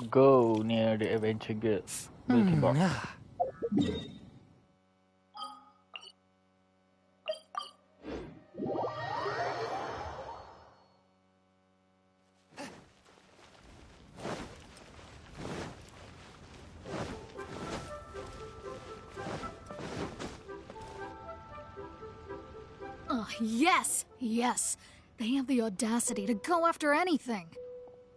go near the adventure building box. Oh, yes! Yes! They have the audacity to go after anything!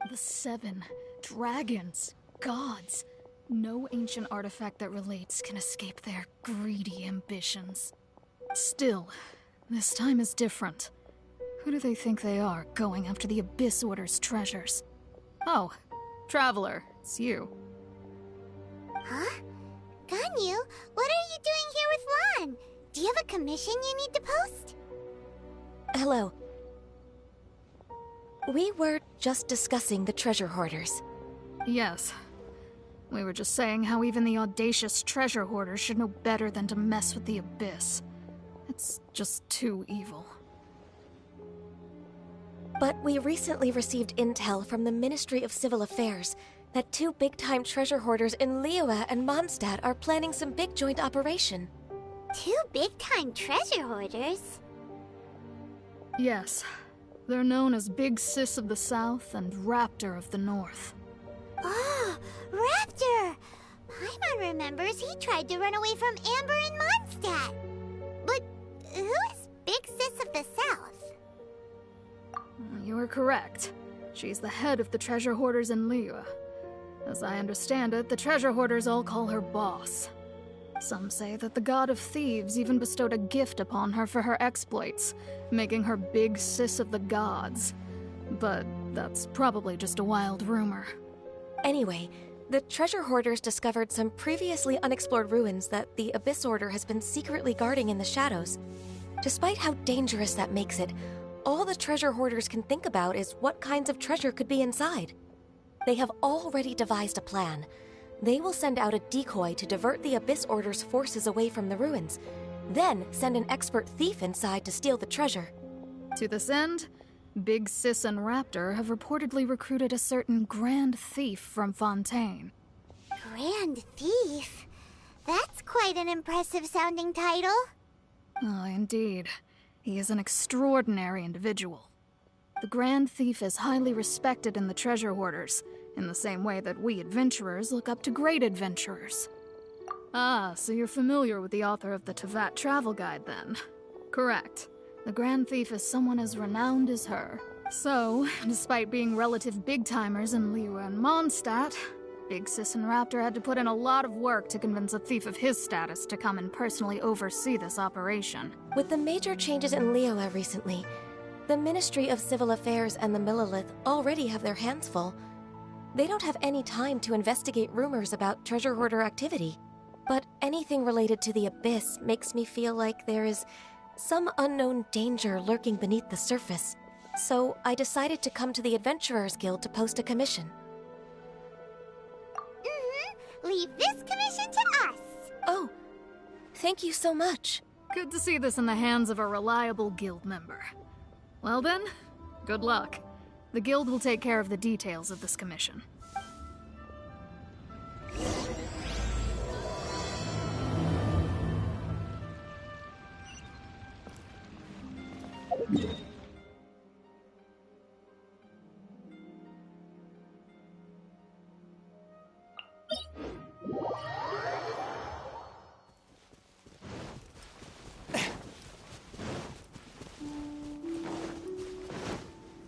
The 7 dragons, gods. No ancient artifact that relates can escape their greedy ambitions. Still, this time is different. Who do they think they are, going after the Abyss Order's treasures? Oh, Traveler, it's you. Huh? Ganyu, what are you doing here with Lan? Do you have a commission you need to post? Hello. We were just discussing the treasure hoarders. Yes. We were just saying how even the audacious treasure hoarders should know better than to mess with the Abyss. It's just too evil. But we recently received intel from the Ministry of Civil Affairs that 2 big-time treasure hoarders in Liyue and Mondstadt are planning some big joint operation. 2 big-time treasure hoarders? Yes. They're known as Big Sis of the South and Raptor of the North. Oh, Raptor! Paimon remembers he tried to run away from Amber in Mondstadt. But who is Big Sis of the South? You are correct. She's the head of the treasure hoarders in Liyue. As I understand it, the treasure hoarders all call her boss. Some say that the god of thieves even bestowed a gift upon her for her exploits, making her Big Sis of the gods. But that's probably just a wild rumor. Anyway, the treasure hoarders discovered some previously unexplored ruins that the Abyss Order has been secretly guarding in the shadows. Despite how dangerous that makes it, all the treasure hoarders can think about is what kinds of treasure could be inside. They have already devised a plan. They will send out a decoy to divert the Abyss Order's forces away from the ruins, then send an expert thief inside to steal the treasure. To this end, Big Sis and Raptor have reportedly recruited a certain Grand Thief from Fontaine. Grand Thief? That's quite an impressive sounding title. Oh, indeed. He is an extraordinary individual. The Grand Thief is highly respected in the treasure hoarders, in the same way that we adventurers look up to great adventurers. Ah, so you're familiar with the author of the Tevat Travel Guide, then? Correct. The Grand Thief is someone as renowned as her. So, despite being relative big-timers in Liyue and Mondstadt, Big Sis and Raptor had to put in a lot of work to convince a thief of his status to come and personally oversee this operation. With the major changes in Liyue recently, the Ministry of Civil Affairs and the Millelith already have their hands full. They don't have any time to investigate rumors about treasure hoarder activity. But anything related to the Abyss makes me feel like there is some unknown danger lurking beneath the surface. So I decided to come to the Adventurers Guild to post a commission. Leave this commission to us. Oh, thank you so much. Good to see this in the hands of a reliable guild member. Well then, good luck. The guild will take care of the details of this commission.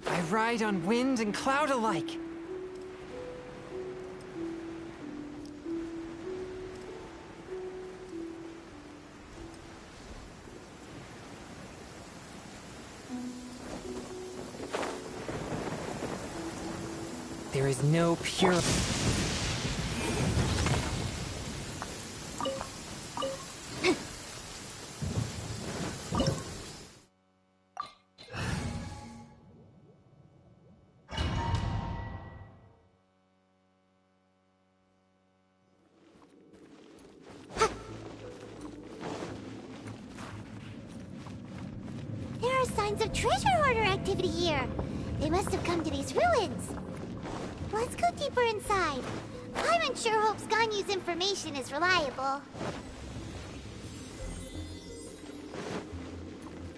I ride on wind and cloud alike. There is no pure... There are signs of treasure hoarder activity here. They must have come to these ruins. Let's go deeper inside. Paimon sure hopes Ganyu's information is reliable.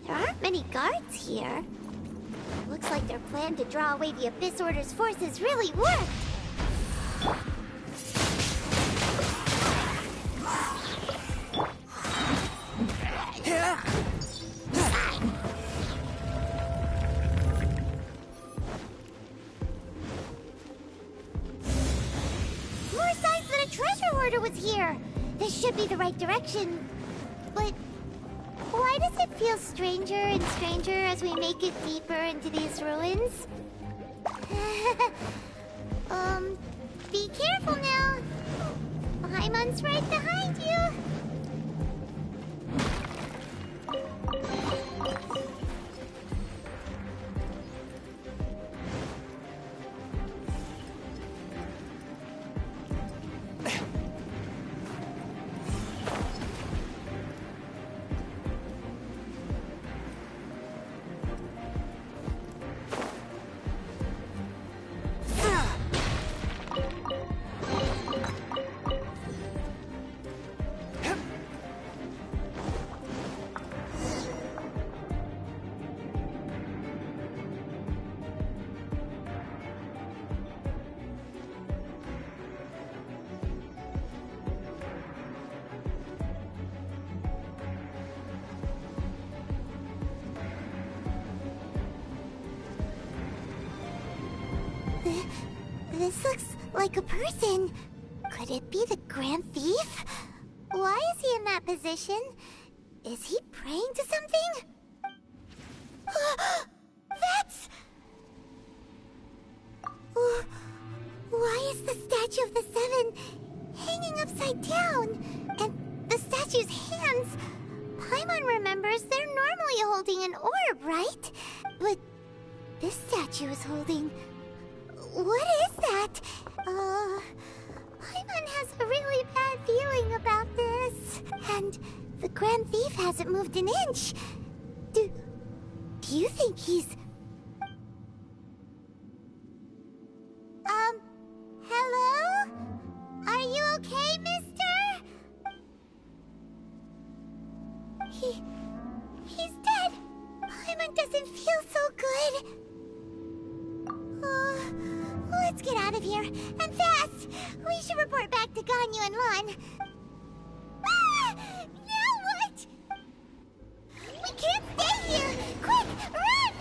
There aren't many guards here. Looks like their plan to draw away the Abyss Order's forces really worked. More signs that a treasure hoarder was here. This should be the right direction. But why does it feel stranger and stranger as we make it deeper into these ruins? Be careful now. Paimon's right behind you. This looks like a person. Could it be the Grand Thief? Why is he in that position? Is he praying to something? That's... Why is the statue of the Seven hanging upside down? And the statue's hands... Paimon remembers they're normally holding an orb, right? But this statue is holding... What is that? Paimon has a really bad feeling about this. And the Grand Thief hasn't moved an inch. Do you think he's... Hello? Are you okay, mister? He's dead. Paimon doesn't feel so good. Let's get out of here, and fast! We should report back to Ganyu and Lon. Ah! Now what? We can't stay here! Quick, run!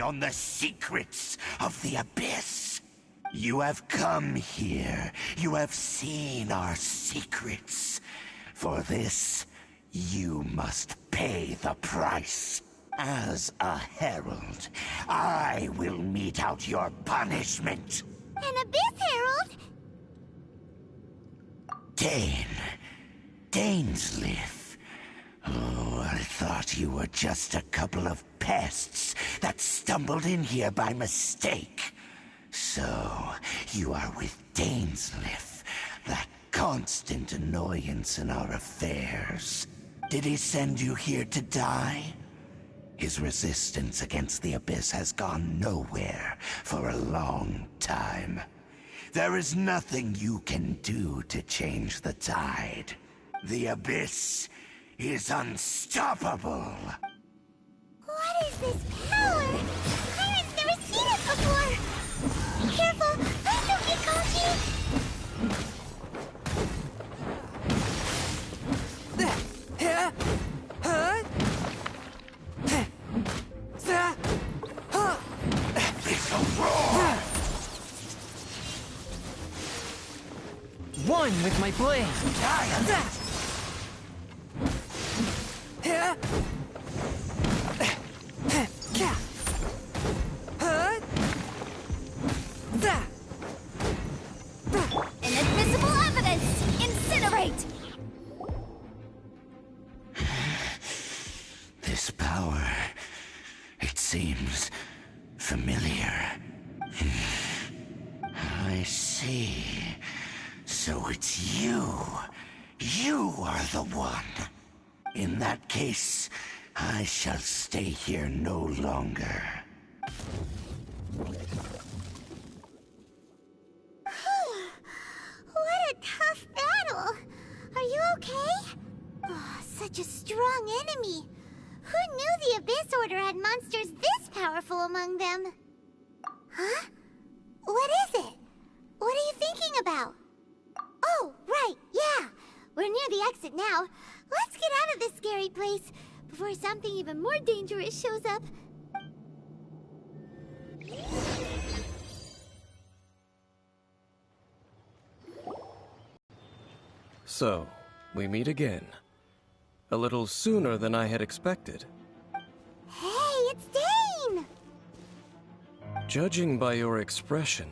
On the secrets of the Abyss. You have come here. You have seen our secrets. For this, you must pay the price. As a herald, I will mete out your punishment. An Abyss Herald? Dainsleif. Oh, I thought you were just a couple of pests that stumbled in here by mistake. So, you are with Dainsleif, that constant annoyance in our affairs. Did he send you here to die? His resistance against the Abyss has gone nowhere for a long time. There is nothing you can do to change the tide. The Abyss is unstoppable. What is this power? Pirate's never seen it before. Careful, please don't get with my blade. Inadmissible evidence! Incinerate! This power, it seems familiar. I see. So it's you. You are the one. In that case, I shall stay here no longer. What a tough battle! Are you okay? Oh, such a strong enemy. Who knew the Abyss Order had monsters this powerful among them? Huh? What is it? What are you thinking about? Oh, right, yeah. We're near the exit now. Let's get out of this scary place before something even more dangerous shows up. So, we meet again. A little sooner than I had expected. Hey, it's Dane! Judging by your expression,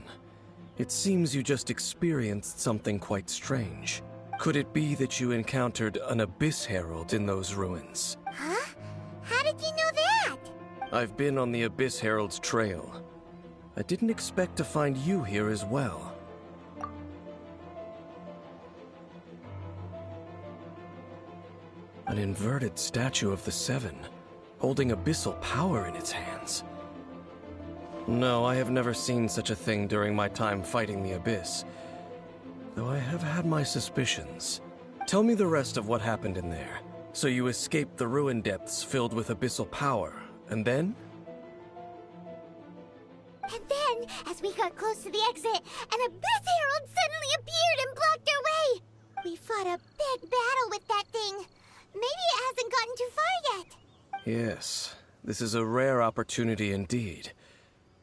it seems you just experienced something quite strange. Could it be that you encountered an Abyss Herald in those ruins? Huh? How did you know that? I've been on the Abyss Herald's trail. I didn't expect to find you here as well. An inverted statue of the Seven, holding abyssal power in its hands. No, I have never seen such a thing during my time fighting the Abyss, though I have had my suspicions. Tell me the rest of what happened in there. So you escaped the ruin depths filled with abyssal power, and then? And then, as we got close to the exit, an Abyss Herald suddenly appeared and blocked our way! We fought a big battle with that thing. Maybe it hasn't gotten too far yet. Yes, this is a rare opportunity indeed.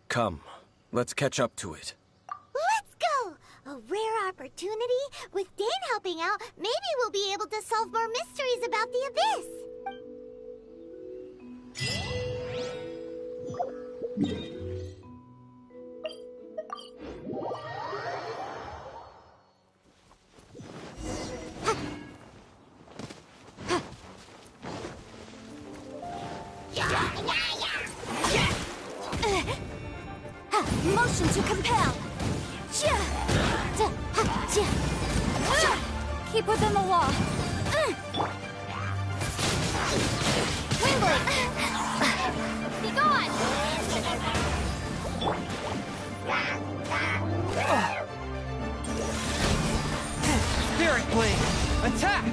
Come, let's catch up to it. Let's go! A rare opportunity? With Dane helping out, maybe we'll be able to solve more mysteries about the Abyss. Motion to compel. Keep within the law. Wingblade! Be gone! Spirit Blade! Attack!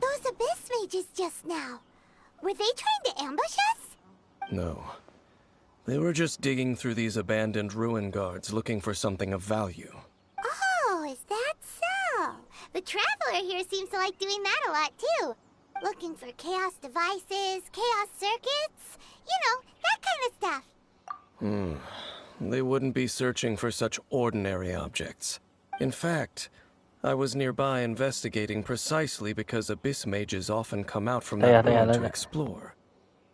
Those Abyss mages just now. Were they trying to ambush us? No. They were just digging through these abandoned ruin guards looking for something of value. Oh, is that so? The Traveler here seems to like doing that a lot too. Looking for chaos devices, chaos circuits, you know, that kind of stuff. They wouldn't be searching for such ordinary objects. In fact, I was nearby investigating precisely because Abyss mages often come out from that ruin to explore.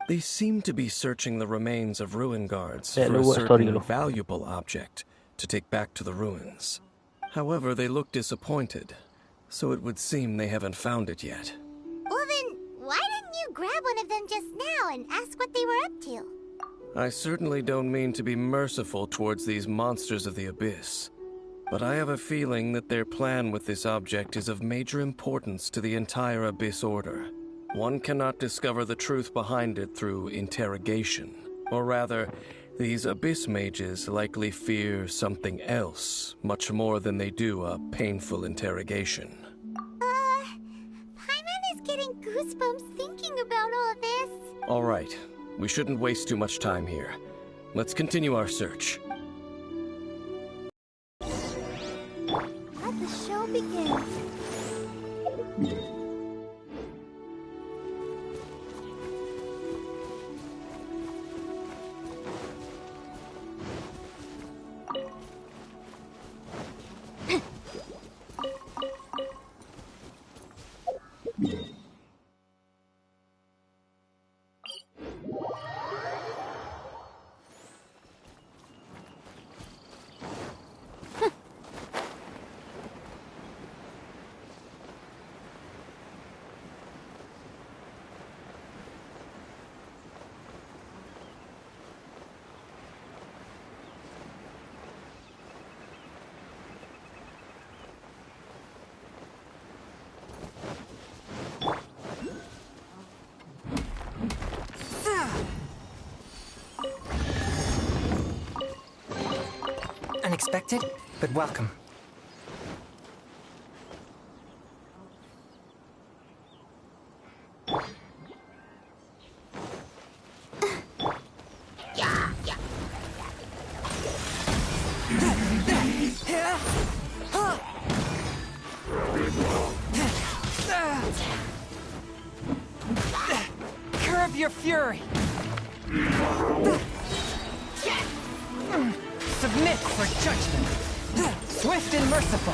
They seem to be searching the remains of ruin guards for a certain valuable object to take back to the ruins. However, they look disappointed, so it would seem they haven't found it yet. Well then, why didn't you grab one of them just now and ask what they were up to? I certainly don't mean to be merciful towards these monsters of the Abyss, but I have a feeling that their plan with this object is of major importance to the entire Abyss Order. One cannot discover the truth behind it through interrogation. Or rather, these Abyss mages likely fear something else, much more than they do a painful interrogation. Paimon is getting goosebumps thinking about all this. All right, we shouldn't waste too much time here. Let's continue our search. Let the show begin. Unexpected, but welcome. Curb your fury! Submit for judgment! Swift and merciful!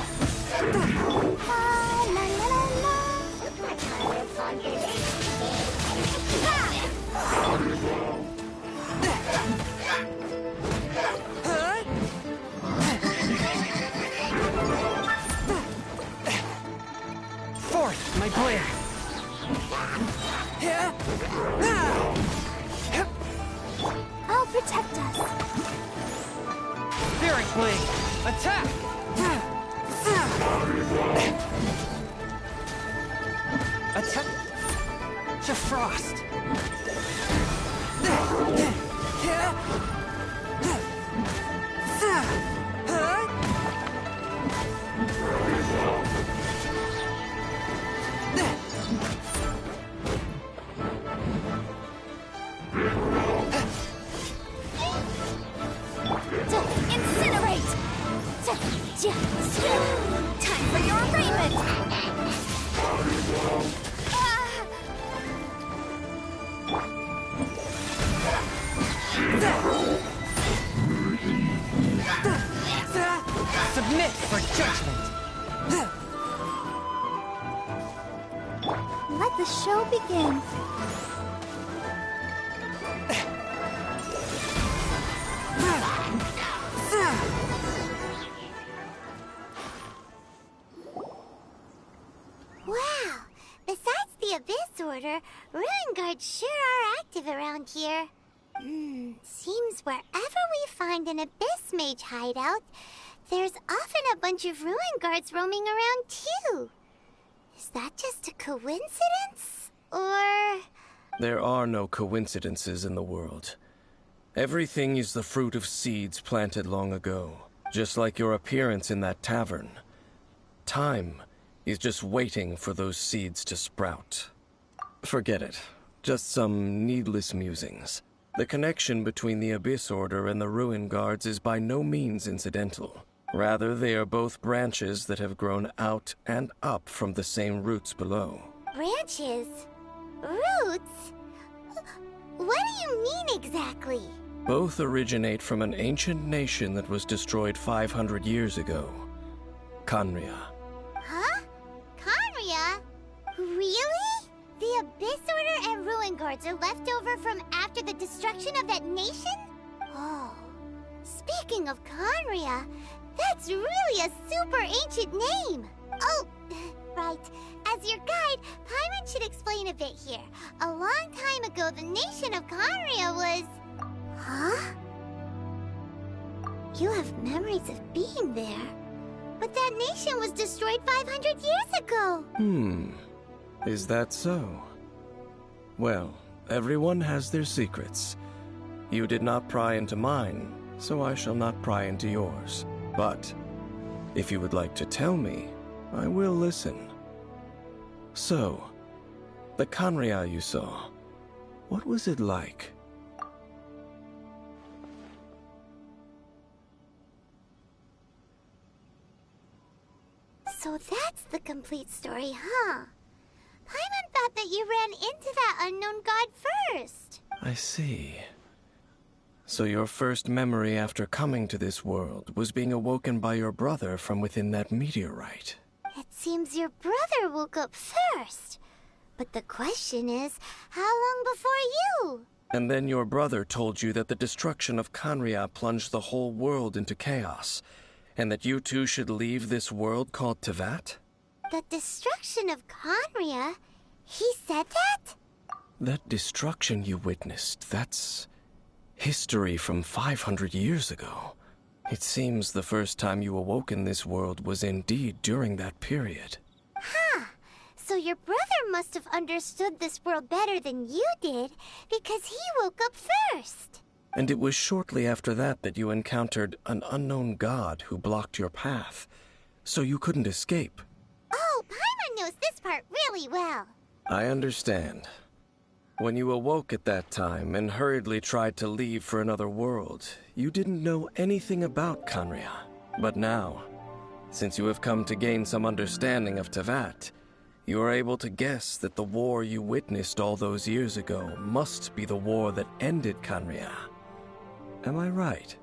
Forth, my blade! I'll protect us. Spirit blade! Attack! Attack to frost! Incinerate! Time for your arraignment! Submit for judgment! Let the show begin. Wow! Besides the Abyss Order, Ruin Guards sure are active around here. Seems wherever we find an Abyss Mage hideout, there's often a bunch of Ruin Guards roaming around too. Is that just a coincidence? Or... There are no coincidences in the world. Everything is the fruit of seeds planted long ago, just like your appearance in that tavern. Time is just waiting for those seeds to sprout. Forget it. Just some needless musings. The connection between the Abyss Order and the Ruin Guards is by no means incidental. Rather, they are both branches that have grown out and up from the same roots below. branches? Roots? What do you mean exactly? Both originate from an ancient nation that was destroyed 500 years ago. Khaenri'ah. Huh? Khaenri'ah? Really? The Abyss Order and Ruin Guards are left over from after the destruction of that nation? Oh. Speaking of Khaenri'ah, that's really a super ancient name! Oh, right. As your guide, Paimon should explain a bit here. A long time ago, the nation of Khaenri'ah was... Huh? You have memories of being there. But that nation was destroyed 500 years ago! Is that so? Well, everyone has their secrets. You did not pry into mine, so I shall not pry into yours. But, if you would like to tell me, I will listen. So, the Khaenri'ah you saw, what was it like? So that's the complete story, huh? Paimon thought that you ran into that unknown god first. I see. So your first memory after coming to this world was being awoken by your brother from within that meteorite. It seems your brother woke up first. But the question is, how long before you? And then your brother told you that the destruction of Khaenri'ah plunged the whole world into chaos, and that you two should leave this world called Teyvat? The destruction of Khaenri'ah? He said that? That destruction you witnessed, that's history from 500 years ago. It seems the first time you awoke in this world was indeed during that period. Huh. So your brother must have understood this world better than you did, because he woke up first. And it was shortly after that that you encountered an unknown god who blocked your path, so you couldn't escape. Oh, Paimon knows this part really well. I understand. When you awoke at that time and hurriedly tried to leave for another world, you didn't know anything about Khaenri'ah. But now, since you have come to gain some understanding of Teyvat, you are able to guess that the war you witnessed all those years ago must be the war that ended Khaenri'ah. Am I right?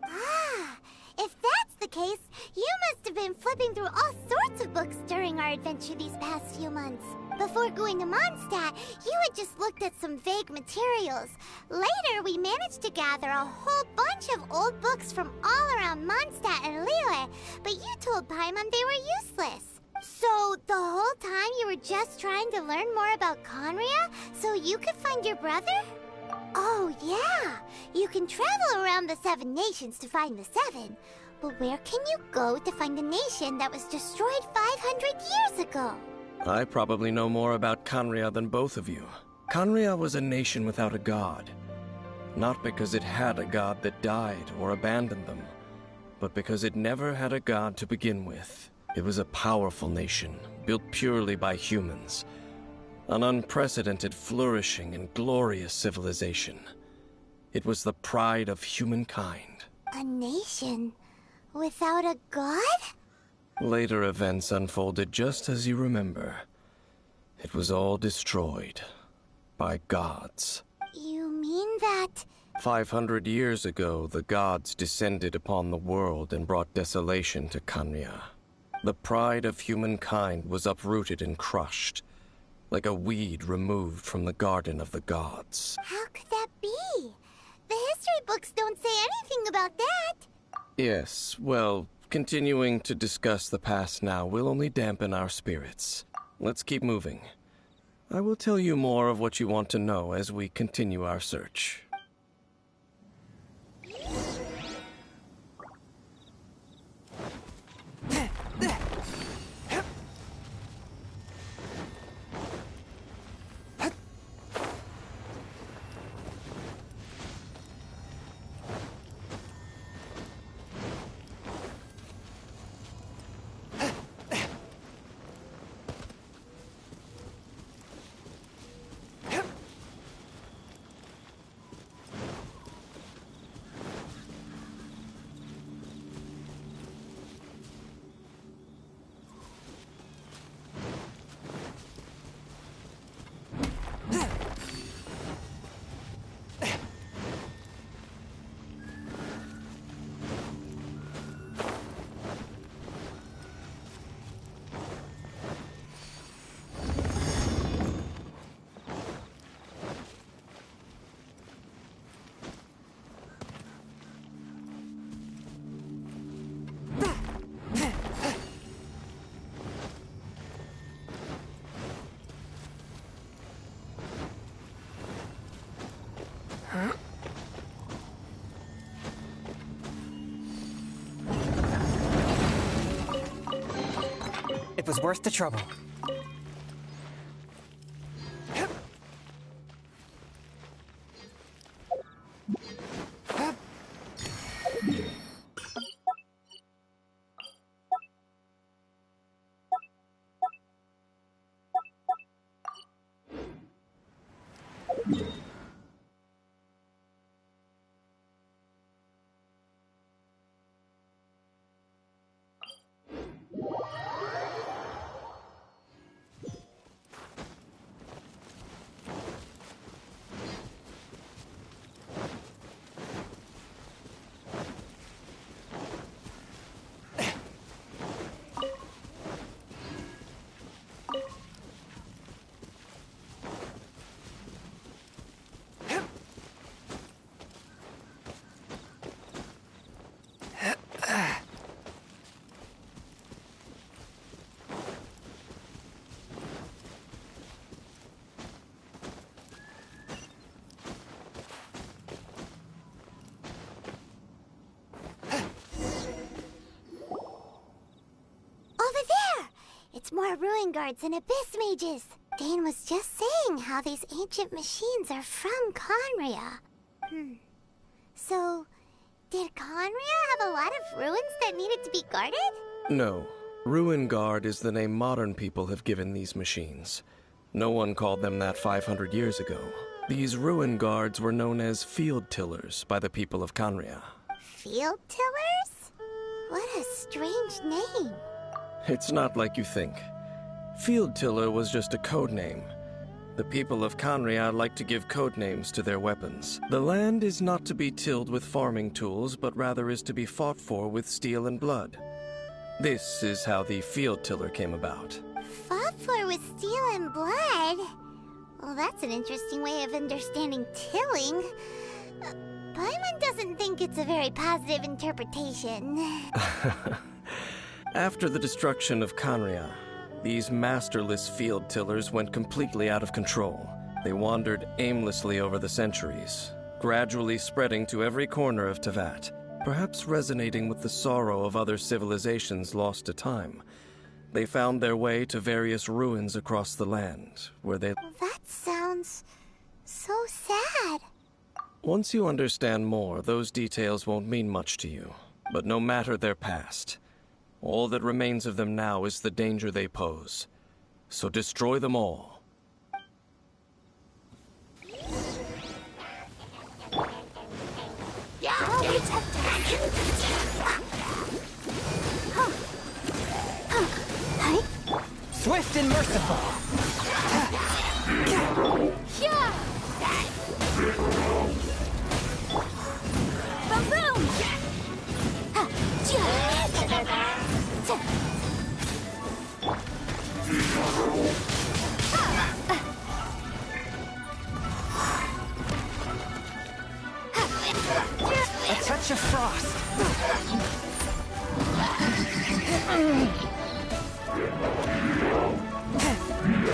Ah, if that's the case, you must have been flipping through all sorts of books during our adventure these past few months. Before going to Mondstadt, you had just looked at some vague materials. Later, we managed to gather a whole bunch of old books from all around Mondstadt and Liyue, but you told Paimon they were useless. So, the whole time you were just trying to learn more about Khaenri'ah so you could find your brother? Oh, yeah. You can travel around the 7 nations to find the 7. But where can you go to find a nation that was destroyed 500 years ago? I probably know more about Khaenri'ah than both of you. Khaenri'ah was a nation without a god. Not because it had a god that died or abandoned them, but because it never had a god to begin with. It was a powerful nation, built purely by humans. An unprecedented, flourishing, and glorious civilization. It was the pride of humankind. A nation without a god? Later events unfolded just as you remember. It was all destroyed by gods. You mean that... 500 years ago, the gods descended upon the world and brought desolation to Khaenri'ah. The pride of humankind was uprooted and crushed, like a weed removed from the garden of the gods. How could that be? The history books don't say anything about that. Yes, well, continuing to discuss the past now will only dampen our spirits. Let's keep moving. I will tell you more of what you want to know as we continue our search. It was worth the trouble. It's more ruin guards and abyss mages. Dane was just saying how these ancient machines are from Khaenri'ah. So, did Conria have a lot of ruins that needed to be guarded? No. Ruin Guard is the name modern people have given these machines. No one called them that 500 years ago. These Ruin Guards were known as Field Tillers by the people of Conria. Field Tillers? What a strange name. It's not like you think. Field Tiller was just a code name. The people of Conria like to give code names to their weapons. The land is not to be tilled with farming tools, but rather is to be fought for with steel and blood. This is how the Field Tiller came about. Fought for with steel and blood? Well, that's an interesting way of understanding tilling. Paimon doesn't think it's a very positive interpretation. After the destruction of Conria, these masterless field tillers went completely out of control. They wandered aimlessly over the centuries, gradually spreading to every corner of Teyvat, perhaps resonating with the sorrow of other civilizations lost to time. They found their way to various ruins across the land, where they... That sounds so sad. Once you understand more, those details won't mean much to you. But no matter their past, all that remains of them now is the danger they pose. So destroy them all. Swift and merciful! A touch of frost!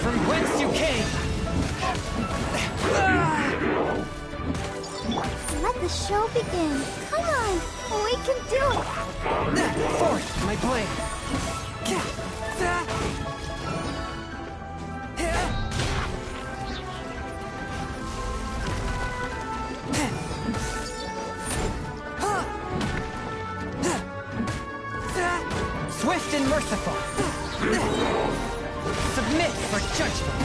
From whence you came! Let the show begin. Come on, we can do it. Forth, my blade! Swift and merciful! Submit for judgment!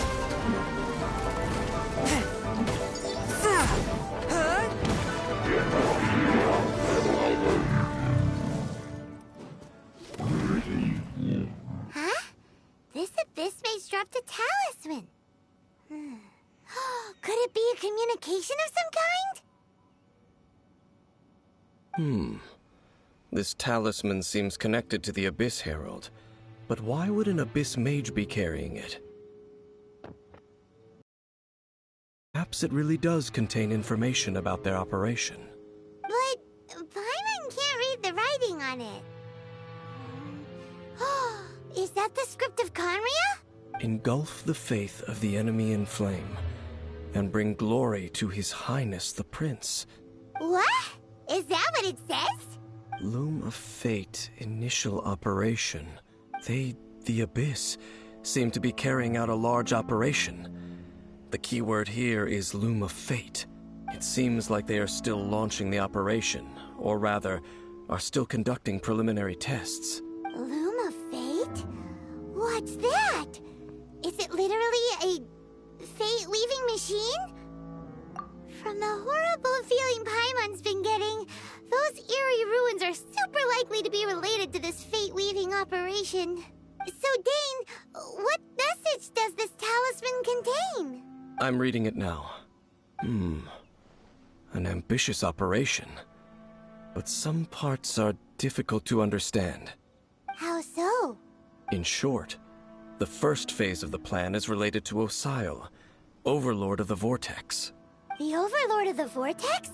Huh? This abyss mage dropped a talisman. Could it be a communication of some kind? This talisman seems connected to the Abyss Herald. But why would an Abyss Mage be carrying it? Perhaps it really does contain information about their operation. But Paimon can't read the writing on it. Is that the script of Conria? Engulf the faith of the enemy in flame, and bring glory to His Highness the Prince. What? Is that what it says? Loom of Fate, initial operation. They, the Abyss, seem to be carrying out a large operation. The keyword here is Loom of Fate. It seems like they are still launching the operation, or rather, are still conducting preliminary tests. Loom of Fate? What's that? Is it literally a fate-weaving machine? From the horrible feeling Paimon's been getting, those eerie ruins are super likely to be related to this fate-weaving operation. So, Dane, what message does this talisman contain? I'm reading it now. An ambitious operation. But some parts are difficult to understand. How so? In short, the first phase of the plan is related to Osile, Overlord of the Vortex. The Overlord of the Vortex?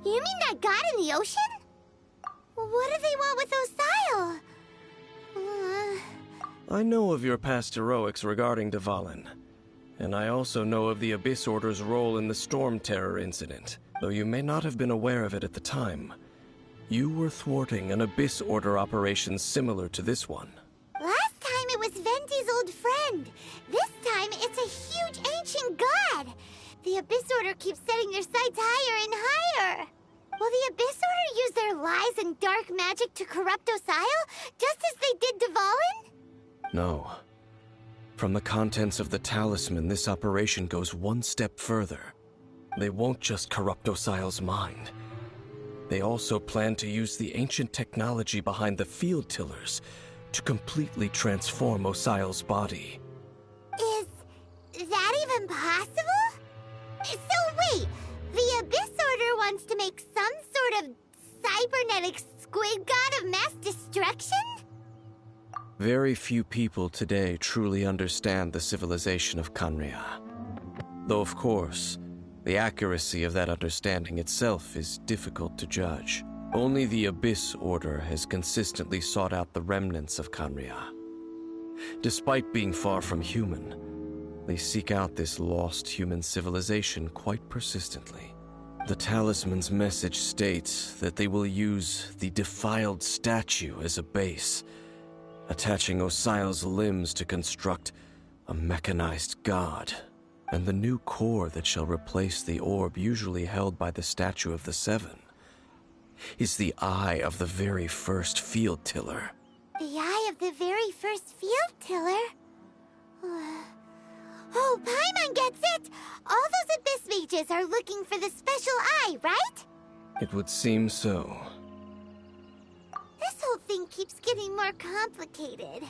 You mean that god in the ocean? What do they want with Osile? I know of your past heroics regarding Dvalin, and I also know of the Abyss Order's role in the Storm Terror incident, though you may not have been aware of it at the time. You were thwarting an Abyss Order operation similar to this one. Last time it was Venti's old friend. This time it's a huge ancient god. The Abyss Order keeps setting their sights higher and higher. Will the Abyss Order use their lies and dark magic to corrupt Osile, just as they did Dvalin? No. From the contents of the talisman, this operation goes one step further. They won't just corrupt Osile's mind. They also plan to use the ancient technology behind the field tillers to completely transform Osile's body. Is that even possible? So wait, the Abyss Order wants to make some sort of cybernetic squid god of mass destruction? Very few people today truly understand the civilization of Khaenri'ah. Though of course, the accuracy of that understanding itself is difficult to judge. Only the Abyss Order has consistently sought out the remnants of Khaenri'ah. Despite being far from human, they seek out this lost human civilization quite persistently. The talisman's message states that they will use the defiled statue as a base, attaching Osile's limbs to construct a mechanized god, and the new core that shall replace the orb usually held by the Statue of the Seven is the eye of the very first field tiller. The eye of the very first field tiller? Oh, Paimon gets it! All those Abyss mages are looking for the special eye, right? It would seem so. This whole thing keeps getting more complicated.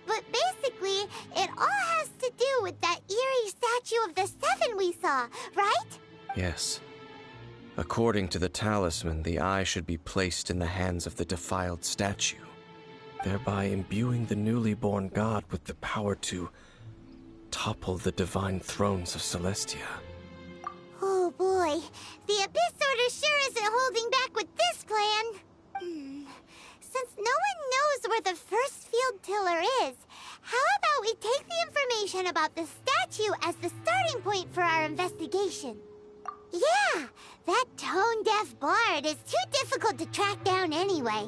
But basically, it all has to do with that eerie Statue of the Seven we saw, right? Yes. According to the talisman, the eye should be placed in the hands of the defiled statue, thereby imbuing the newly born god with the power to topple the divine thrones of Celestia. Oh boy, the Abyss Order sure isn't holding back with this plan. Since no one knows where the first field tiller is, how about we take the information about the statue as the starting point for our investigation? Yeah, that tone-deaf bard is too difficult to track down anyway.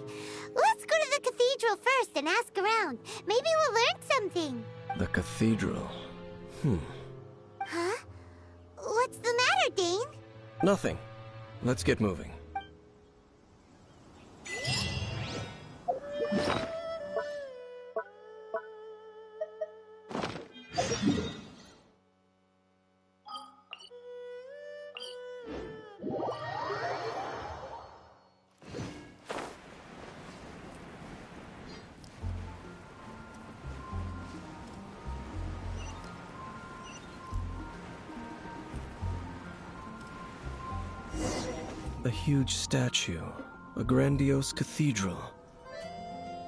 Let's go to the cathedral first and ask around. Maybe we'll learn something. The cathedral. Huh? What's the matter, Dane? Nothing. Let's get moving. A huge statue, a grandiose cathedral.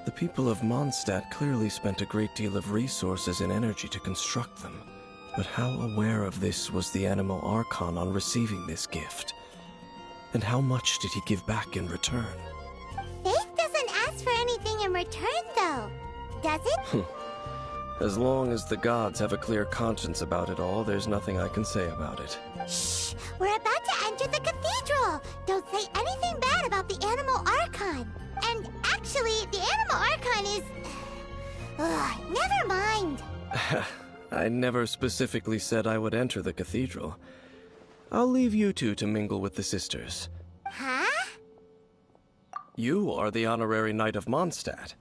The people of Mondstadt clearly spent a great deal of resources and energy to construct them. But how aware of this was the Animal Archon on receiving this gift? And how much did he give back in return? Faith doesn't ask for anything in return, though, does it? As long as the gods have a clear conscience about it all, there's nothing I can say about it. Shh! We're about to enter the cathedral! Don't say anything bad about the Animal Archon! And actually, the Animal Archon is... never mind! I never specifically said I would enter the cathedral. I'll leave you two to mingle with the sisters. Huh? You are the honorary knight of Mondstadt.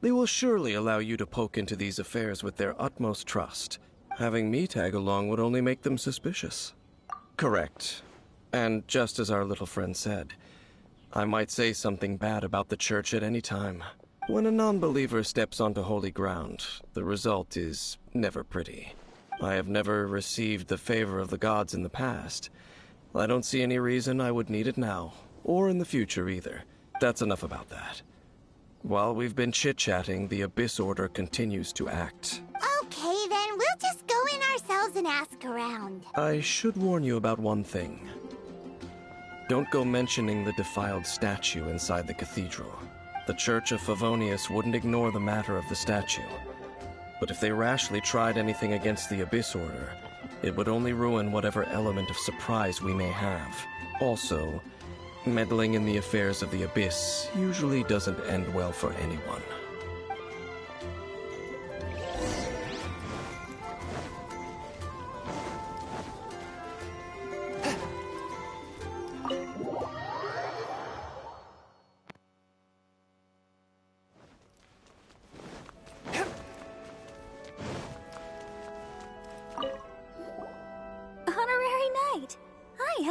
They will surely allow you to poke into these affairs with their utmost trust. Having me tag along would only make them suspicious. Correct. And just as our little friend said, I might say something bad about the church at any time. When a non-believer steps onto holy ground, the result is never pretty. I have never received the favor of the gods in the past. I don't see any reason I would need it now, or in the future either. That's enough about that. While we've been chit-chatting, the Abyss Order continues to act. Okay, then we'll just go in ourselves and ask around. I should warn you about one thing. Don't go mentioning the defiled statue inside the cathedral. The Church of Favonius wouldn't ignore the matter of the statue. But if they rashly tried anything against the Abyss Order, it would only ruin whatever element of surprise we may have. Also, meddling in the affairs of the Abyss usually doesn't end well for anyone.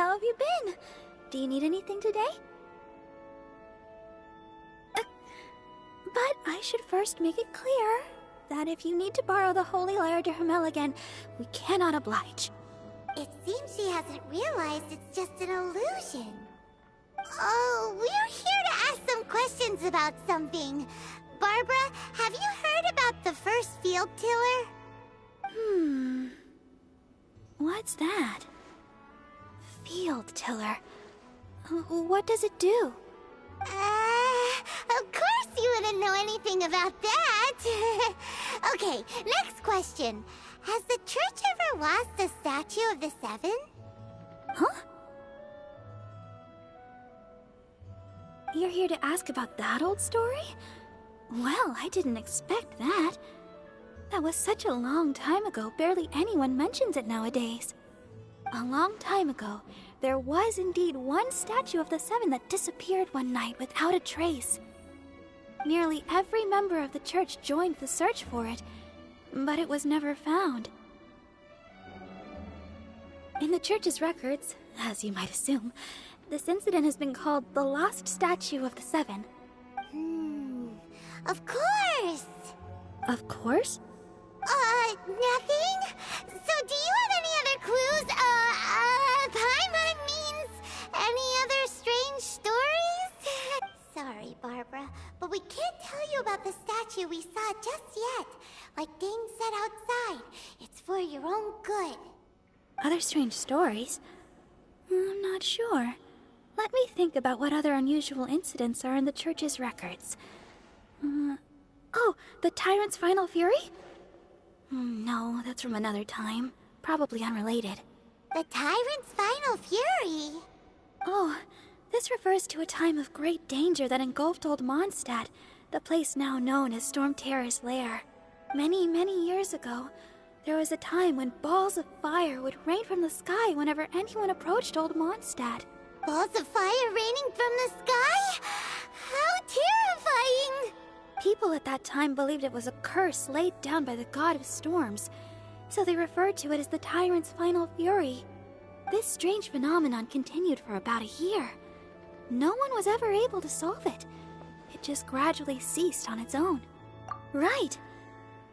how have you been? Do you need anything today? But I should first make it clear that if you need to borrow the Holy Lyre de Hermel again, we cannot oblige. It seems she hasn't realized it's just an illusion. Oh, we're here to ask some questions about something. Barbara, have you heard about the first field tiller? What's that? Field tiller. What does it do? Of course you wouldn't know anything about that. Okay, next question. Has the church ever lost a statue of the Seven? Huh? You're here to ask about that old story? Well, I didn't expect that. That was such a long time ago, barely anyone mentions it nowadays. A long time ago, there was indeed one statue of the Seven that disappeared one night without a trace. Nearly every member of the church joined the search for it, but it was never found. In the church's records, as you might assume, this incident has been called the Lost Statue of the Seven. Of course! Of course? Nothing? So do you have any other clues? Paimon means any other strange stories? Sorry, Barbara, but we can't tell you about the statue we saw just yet. Like Dane said outside, it's for your own good. Other strange stories? I'm not sure. Let me think about what other unusual incidents are in the church's records. Oh, the Tyrant's Final Fury? No, that's from another time. Probably unrelated. The Tyrant's Final Fury? Oh, this refers to a time of great danger that engulfed Old Mondstadt, the place now known as Storm Terror's lair. Many, many years ago, there was a time when balls of fire would rain from the sky whenever anyone approached Old Mondstadt. Balls of fire raining from the sky? How terrifying! People at that time believed it was a curse laid down by the god of storms, so they referred to it as the Tyrant's Final Fury. This strange phenomenon continued for about a year. No one was ever able to solve it. It just gradually ceased on its own. Right.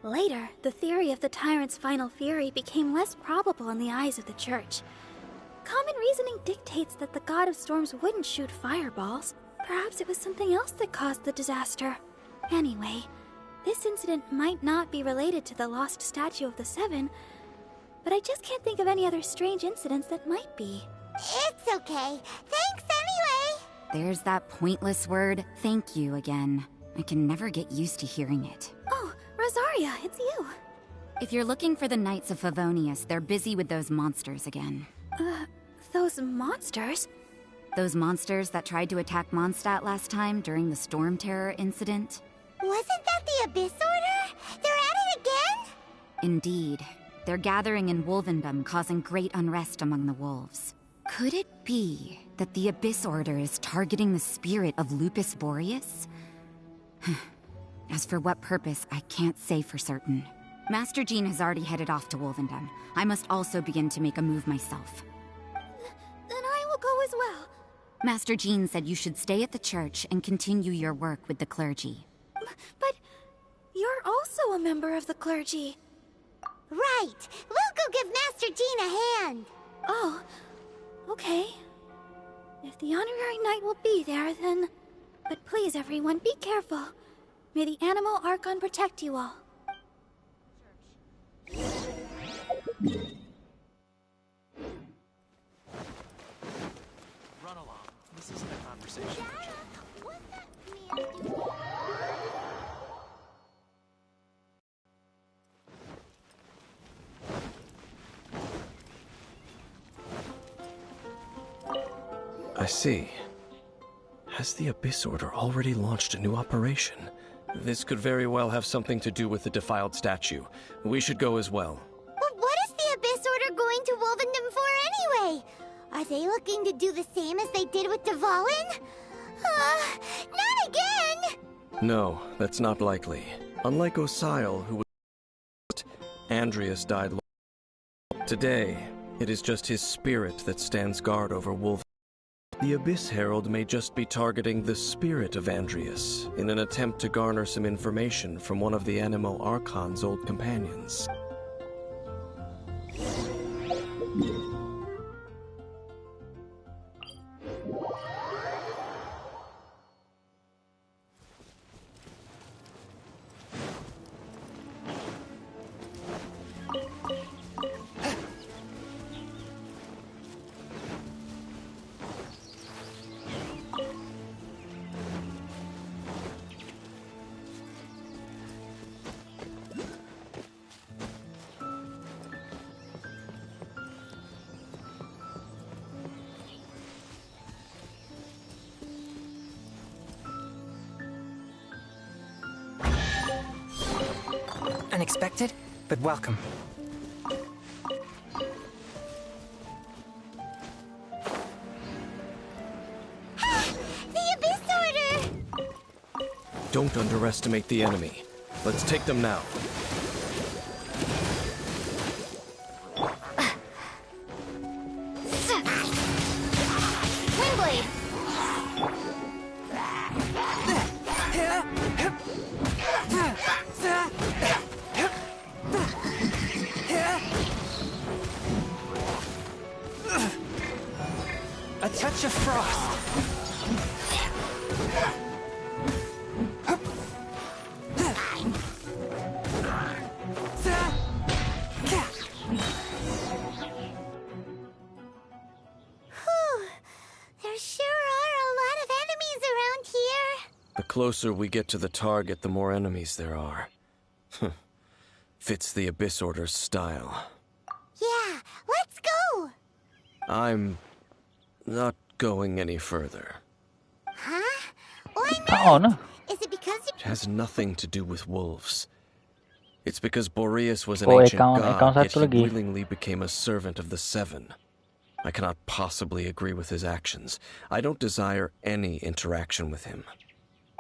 Later, the theory of the Tyrant's Final Fury became less probable in the eyes of the church. Common reasoning dictates that the god of storms wouldn't shoot fireballs. Perhaps it was something else that caused the disaster. Anyway, this incident might not be related to the lost statue of the Seven, but I just can't think of any other strange incidents that might be. It's okay. Thanks anyway! There's that pointless word, thank you, again. I can never get used to hearing it. Oh, Rosaria, it's you. If you're looking for the Knights of Favonius, they're busy with those monsters again. Those monsters? Those monsters that tried to attack Mondstadt last time during the Storm Terror incident? Wasn't that the Abyss Order? They're at it again? Indeed. They're gathering in Wolvendom, causing great unrest among the wolves. Could it be that the Abyss Order is targeting the spirit of Lupus Boreas? As for what purpose, I can't say for certain. Master Jean has already headed off to Wolvendom. I must also begin to make a move myself. Then I will go as well. Master Jean said you should stay at the church and continue your work with the clergy. But you're also a member of the clergy. Right. We'll go give Master Jean a hand. Oh, okay. If the honorary knight will be there, then... But please, everyone, be careful. May the Animal Archon protect you all. Run along. This isn't a conversation for children. What's that man doing? I see. Has the Abyss Order already launched a new operation? This could very well have something to do with the defiled statue. We should go as well. But what is the Abyss Order going to Wolvendom for anyway? Are they looking to do the same as they did with Dvalin? Not again! No, that's not likely. Unlike Osile, who was Andreas died long. Today, It is just his spirit that stands guard over Wolf. The Abyss Herald may just be targeting the spirit of Andreas in an attempt to garner some information from one of the Anemo Archon's old companions. Unexpected, but welcome. The Abyss Order! Don't underestimate the enemy. Let's take them now. Windblade! A touch of frost. There sure are a lot of enemies around here. The closer we get to the target, the more enemies there are. Fits the Abyss Order's style. Yeah, let's go! I'm not going any further. Huh? Why Oh, not? no. Is it because It has nothing to do with wolves. It's because Boreas was an Oh, ancient account god, yet satu he lagi. willingly became a servant of the Seven. I cannot possibly agree with his actions. I don't desire any interaction with him.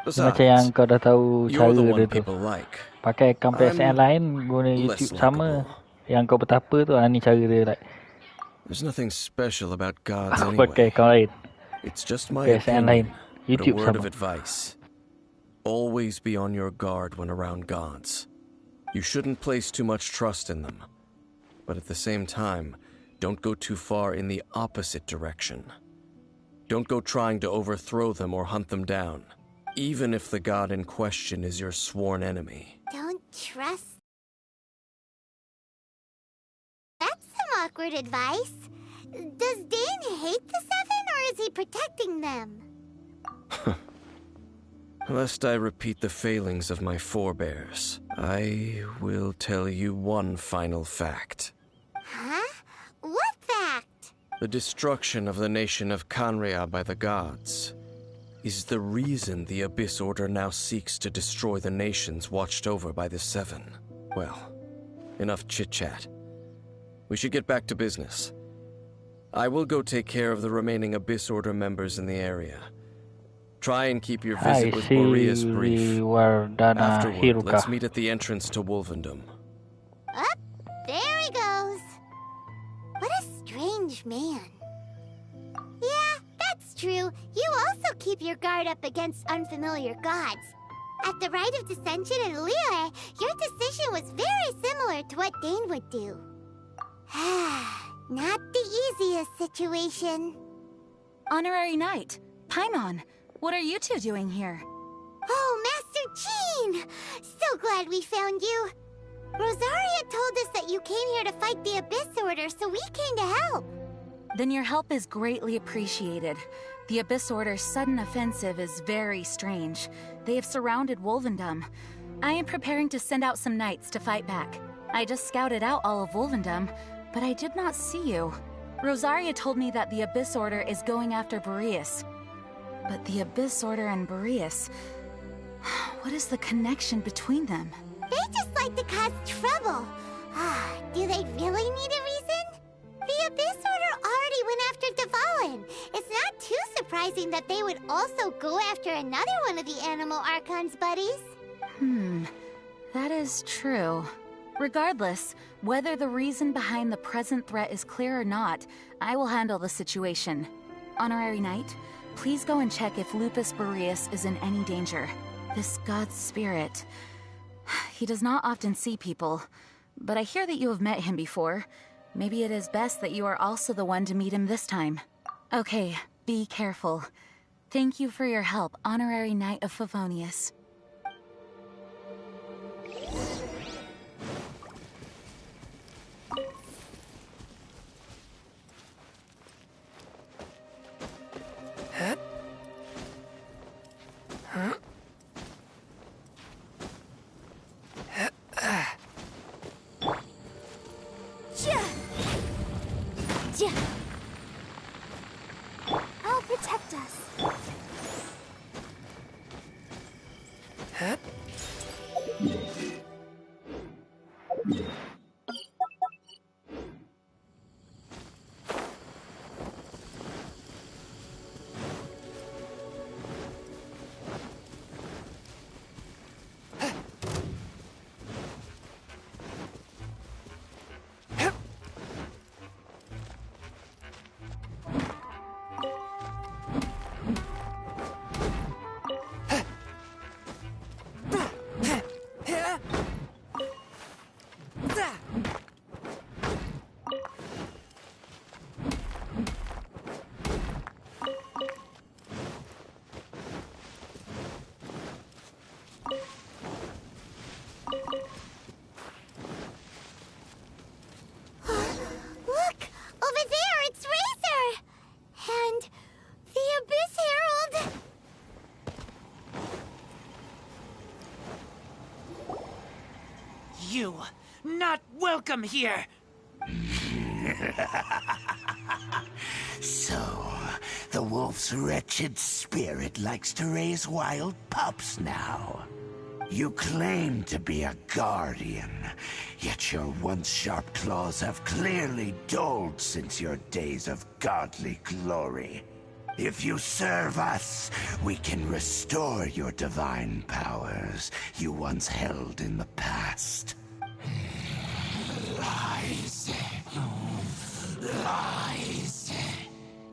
Macam yang Besides, kau dah tahu you're cara the dia one tu. people like. Pakai account PSN I'm lain, guna less YouTube sama. likable. Yang kau betapa tu, ni cara dia like. There's nothing special about gods Aku pakai anyway. account lain. It's just my PSN lain. opinion, but a YouTube word of sama. advice. Always be on your guard when around gods. You shouldn't place too much trust in them. But at the same time, don't go too far in the opposite direction. Don't go trying to overthrow them or hunt them down, even if the god in question is your sworn enemy. Don't trust? That's some awkward advice. Does Dane hate the Seven, or is he protecting them? Lest I repeat the failings of my forebears, I will tell you one final fact. Huh? What fact? The destruction of the nation of Kanria by the gods is the reason the Abyss Order now seeks to destroy the nations watched over by the Seven. Well, enough chit-chat. We should get back to business. I will go take care of the remaining Abyss Order members in the area. Try and keep your visit with Boreas brief. Afterward, let's meet at the entrance to Wolvendom. Up, there he goes. What a strange man. Yeah, that's true. You also keep your guard up against unfamiliar gods. At the Rite of Dissension in Liyue, your decision was very similar to what Dane would do. Not the easiest situation. Honorary Knight, Paimon, what are you two doing here? Oh, Master Jean! So glad we found you. Rosaria told us that you came here to fight the Abyss Order, so we came to help. Then your help is greatly appreciated. The Abyss Order's sudden offensive is very strange. They have surrounded Wolvendom. I am preparing to send out some knights to fight back. I just scouted out all of Wolvendom, but I did not see you. Rosaria told me that the Abyss Order is going after Boreas. But the Abyss Order and Boreas... what is the connection between them? They just like to cause trouble. Do they really need a reason? The Abyss Order already went after Dvalin. It's not too surprising that they would also go after another one of the Anemo Archon's buddies. That is true. Regardless, whether the reason behind the present threat is clear or not, I will handle the situation. Honorary Knight, please go and check if Lupus Boreas is in any danger. This god's spirit... He does not often see people, but I hear that you have met him before. Maybe it is best that you are also the one to meet him this time. Okay, be careful. Thank you for your help, Honorary Knight of Favonius. I'll protect us. You, not welcome here! So, the wolf's wretched spirit likes to raise wild pups now. You claim to be a guardian, yet your once sharp claws have clearly dulled since your days of godly glory. If you serve us, we can restore your divine powers you once held in the past. Lies. Lies.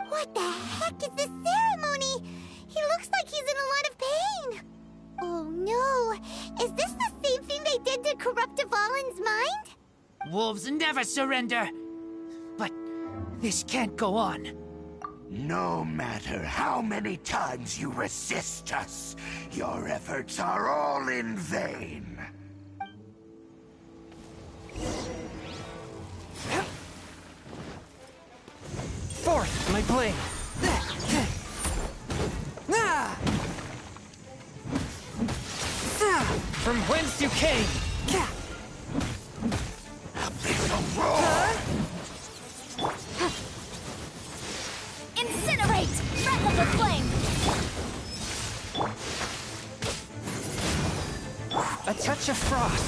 What the heck is this ceremony? He looks like he's in a lot of pain. Oh no, is this the same thing they did to corrupt Dvalin's mind? Wolves never surrender! But this can't go on. No matter how many times you resist us, your efforts are all in vain. Forth, my blade! From whence you came! Abyssal roar! Incinerate! Breath of the flame! A touch of frost!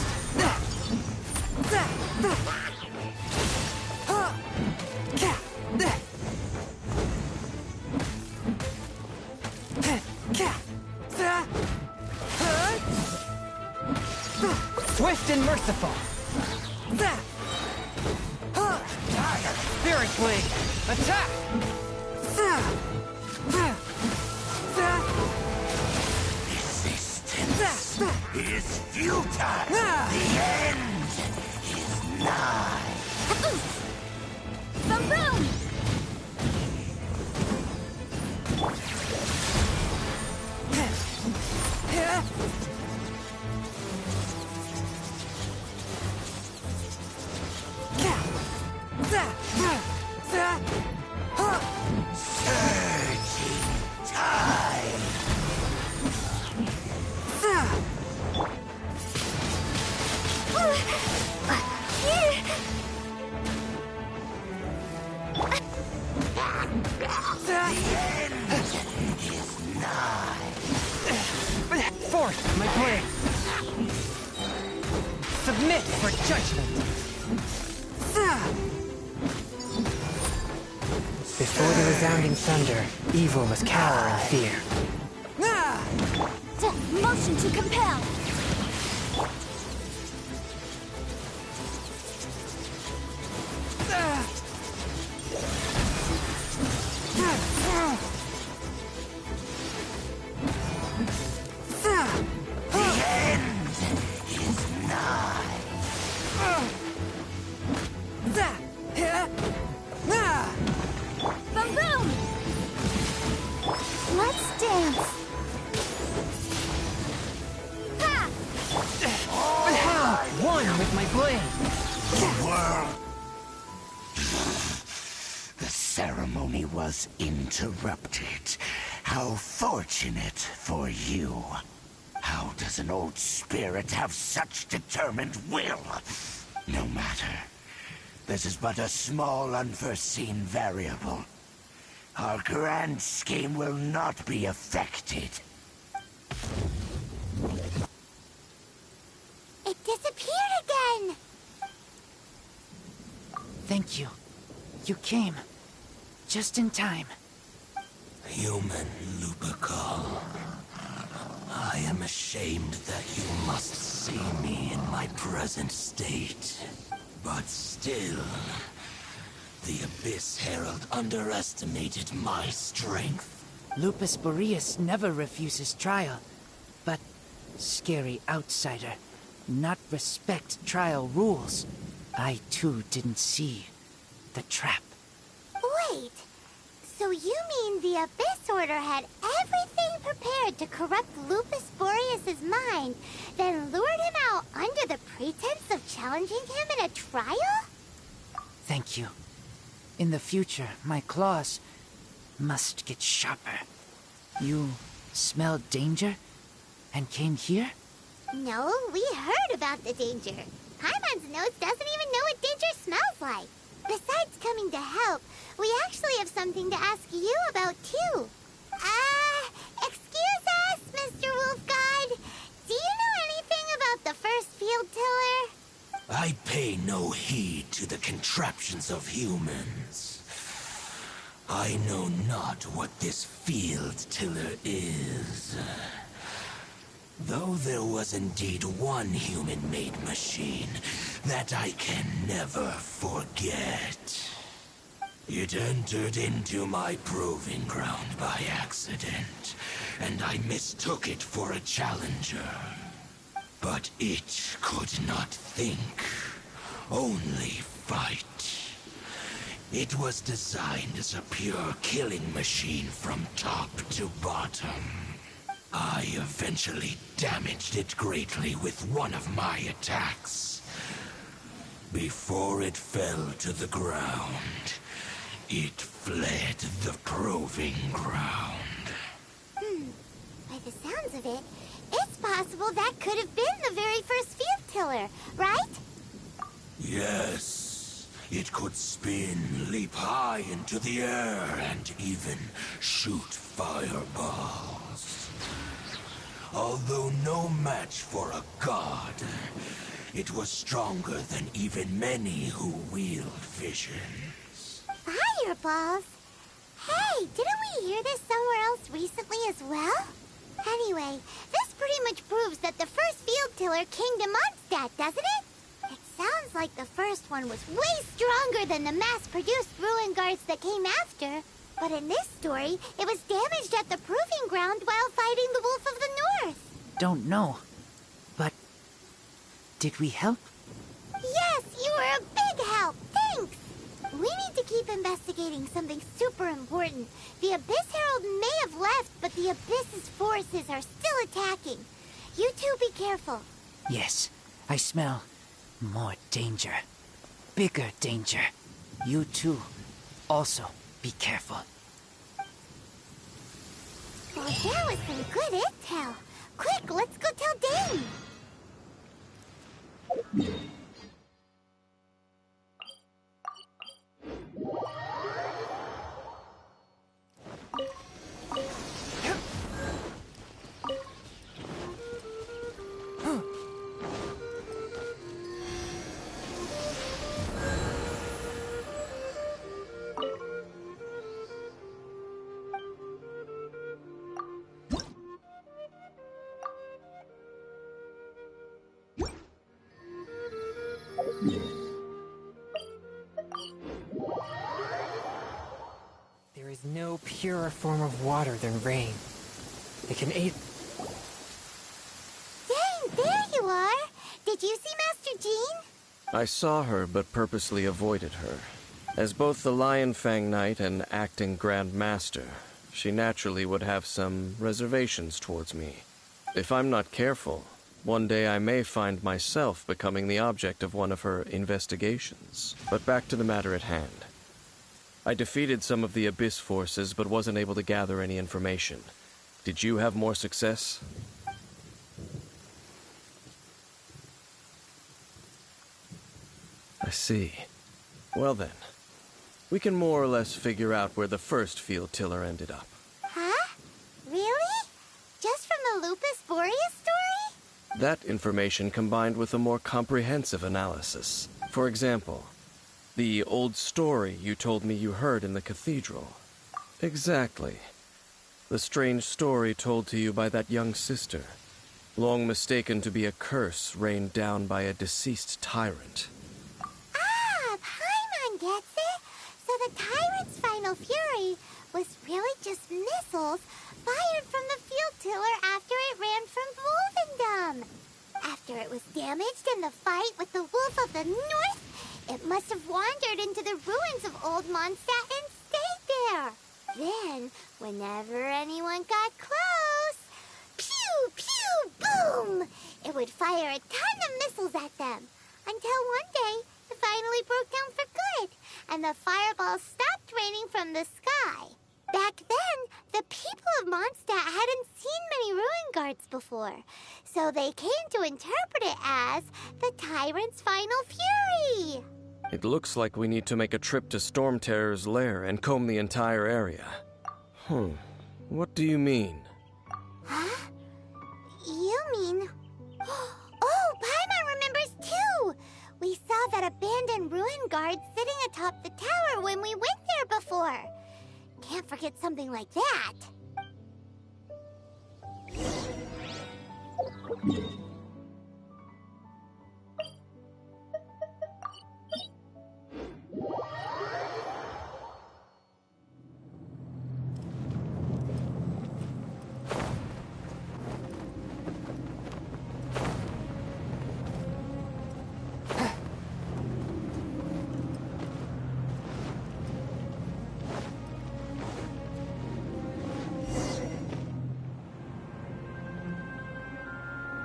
Swift and merciful! Spirit Blade! Attack! Resistance is futile! The end is nigh! Boom boom! Surging tide! The end is nigh! Forth, my blade! Submit for judgment! Before the resounding thunder, evil must cower in fear. Motion to compel! was interrupted. How fortunate for you. How does an old spirit have such determined will? No matter. This is but a small unforeseen variable. Our grand scheme will not be affected. It disappeared again! Thank you. You came. Just in time. Human Lupical. I am ashamed that you must see me in my present state. But still, the Abyss Herald underestimated my strength. Lupus Boreas never refuses trial, but scary outsider, not respect trial rules. I too didn't see the trap. Wait, so you mean the Abyss Order had everything prepared to corrupt Lupus Boreas' mind, then lured him out under the pretense of challenging him in a trial? Thank you. In the future, my claws must get sharper. You smelled danger and came here? No, we heard about the danger. Paimon's nose doesn't even know what danger smells like. Besides coming to help, we actually have something to ask you about too. Excuse us, Mr. Wolf God. Do you know anything about the first field tiller? I pay no heed to the contraptions of humans. I know not what this field tiller is. Though there was indeed one human-made machine that I can never forget. It entered into my proving ground by accident, and I mistook it for a challenger. But it could not think, only fight. It was designed as a pure killing machine from top to bottom. I eventually damaged it greatly with one of my attacks. Before it fell to the ground, it fled the proving ground. By the sounds of it, it's possible that could have been the very first field tiller, right? Yes, it could spin, leap high into the air, and even shoot fireballs. Although no match for a god, it was stronger than even many who wield visions. Fireballs? Hey, didn't we hear this somewhere else recently as well? Anyway, this pretty much proves that the first field tiller came to Mondstadt, doesn't it? It sounds like the first one was way stronger than the mass-produced ruin guards that came after. But in this story, it was damaged at the proving ground while fighting the Wolf of the North. Don't know, but did we help? Yes, you were a big help. Thanks. We need to keep investigating something super important. The Abyss Herald may have left, but the Abyss's forces are still attacking. You two be careful. Yes, I smell more danger. Bigger danger. You too. Also, be careful. Well, that was some good intel. Quick, let's go tell Dane. There is no purer form of water than rain. It can aid... Dane, there you are. Did you see Master Jean? I saw her, but purposely avoided her. As both the Lion Fang Knight and acting Grand Master, she naturally would have some reservations towards me. If I'm not careful, one day I may find myself becoming the object of one of her investigations. But back to the matter at hand. I defeated some of the Abyss forces, but wasn't able to gather any information. Did you have more success? I see. Well then, we can more or less figure out where the first field tiller ended up. Huh? Really? Just from the Lupus Boreas story? That information combined with a more comprehensive analysis. For example, the old story you told me you heard in the cathedral. Exactly. The strange story told to you by that young sister, long mistaken to be a curse rained down by a deceased tyrant. Ah, Paimon gets it! So the tyrant's final fury was really just missiles fired from the field tiller after it ran from Wolvendom. After it was damaged in the fight with the Wolf of the North, it must have wandered into the ruins of Old Mondstadt and stayed there. Then, whenever anyone got close, pew, pew, boom! It would fire a ton of missiles at them. Until one day, it finally broke down for good, and the fireballs stopped raining from the sky. Back then, the people of Mondstadt hadn't seen many ruin guards before, so they came to interpret it as the tyrant's final fury. It looks like we need to make a trip to Storm Terror's lair and comb the entire area. What do you mean? Huh? You mean... Oh, Paimon remembers too! We saw that abandoned ruin guard sitting atop the tower when we went there before. Can't forget something like that.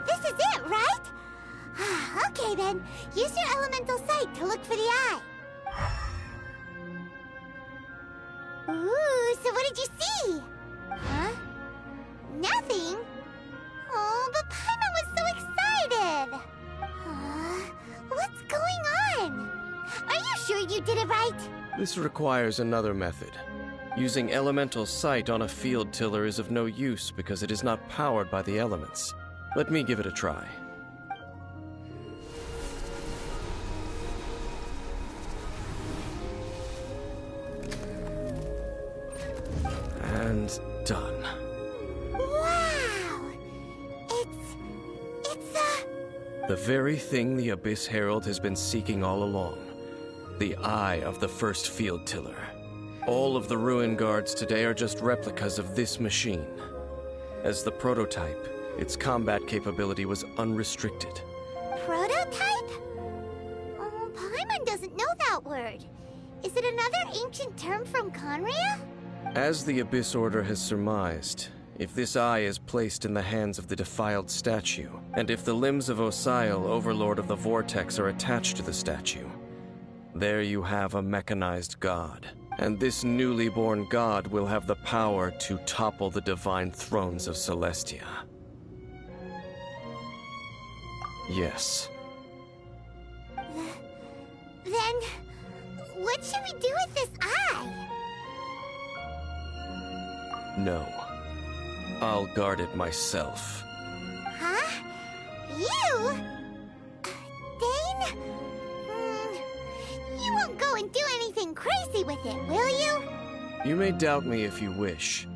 This is it, right? Okay then, use your elemental sight to look for the eye. Ooh, so what did you see? Huh? Nothing? Oh, but Paimon was so excited. What's going on? Are you sure you did it right? This requires another method. Using elemental sight on a field tiller is of no use because it is not powered by the elements. Let me give it a try. And done. Wow! It's the very thing the Abyss Herald has been seeking all along. The eye of the first field tiller. All of the ruin guards today are just replicas of this machine. As the prototype, its combat capability was unrestricted. Prototype? Oh, Paimon doesn't know that word. Is it another ancient term from Conria? As the Abyss Order has surmised, if this eye is placed in the hands of the defiled statue, and if the limbs of Osial, Overlord of the Vortex, are attached to the statue, there you have a mechanized god. And this newly born god will have the power to topple the divine thrones of Celestia. Yes. Then, what should we do with this eye? No. I'll guard it myself. Huh? You? Dane? You won't go and do anything crazy with it, will you? You may doubt me if you wish,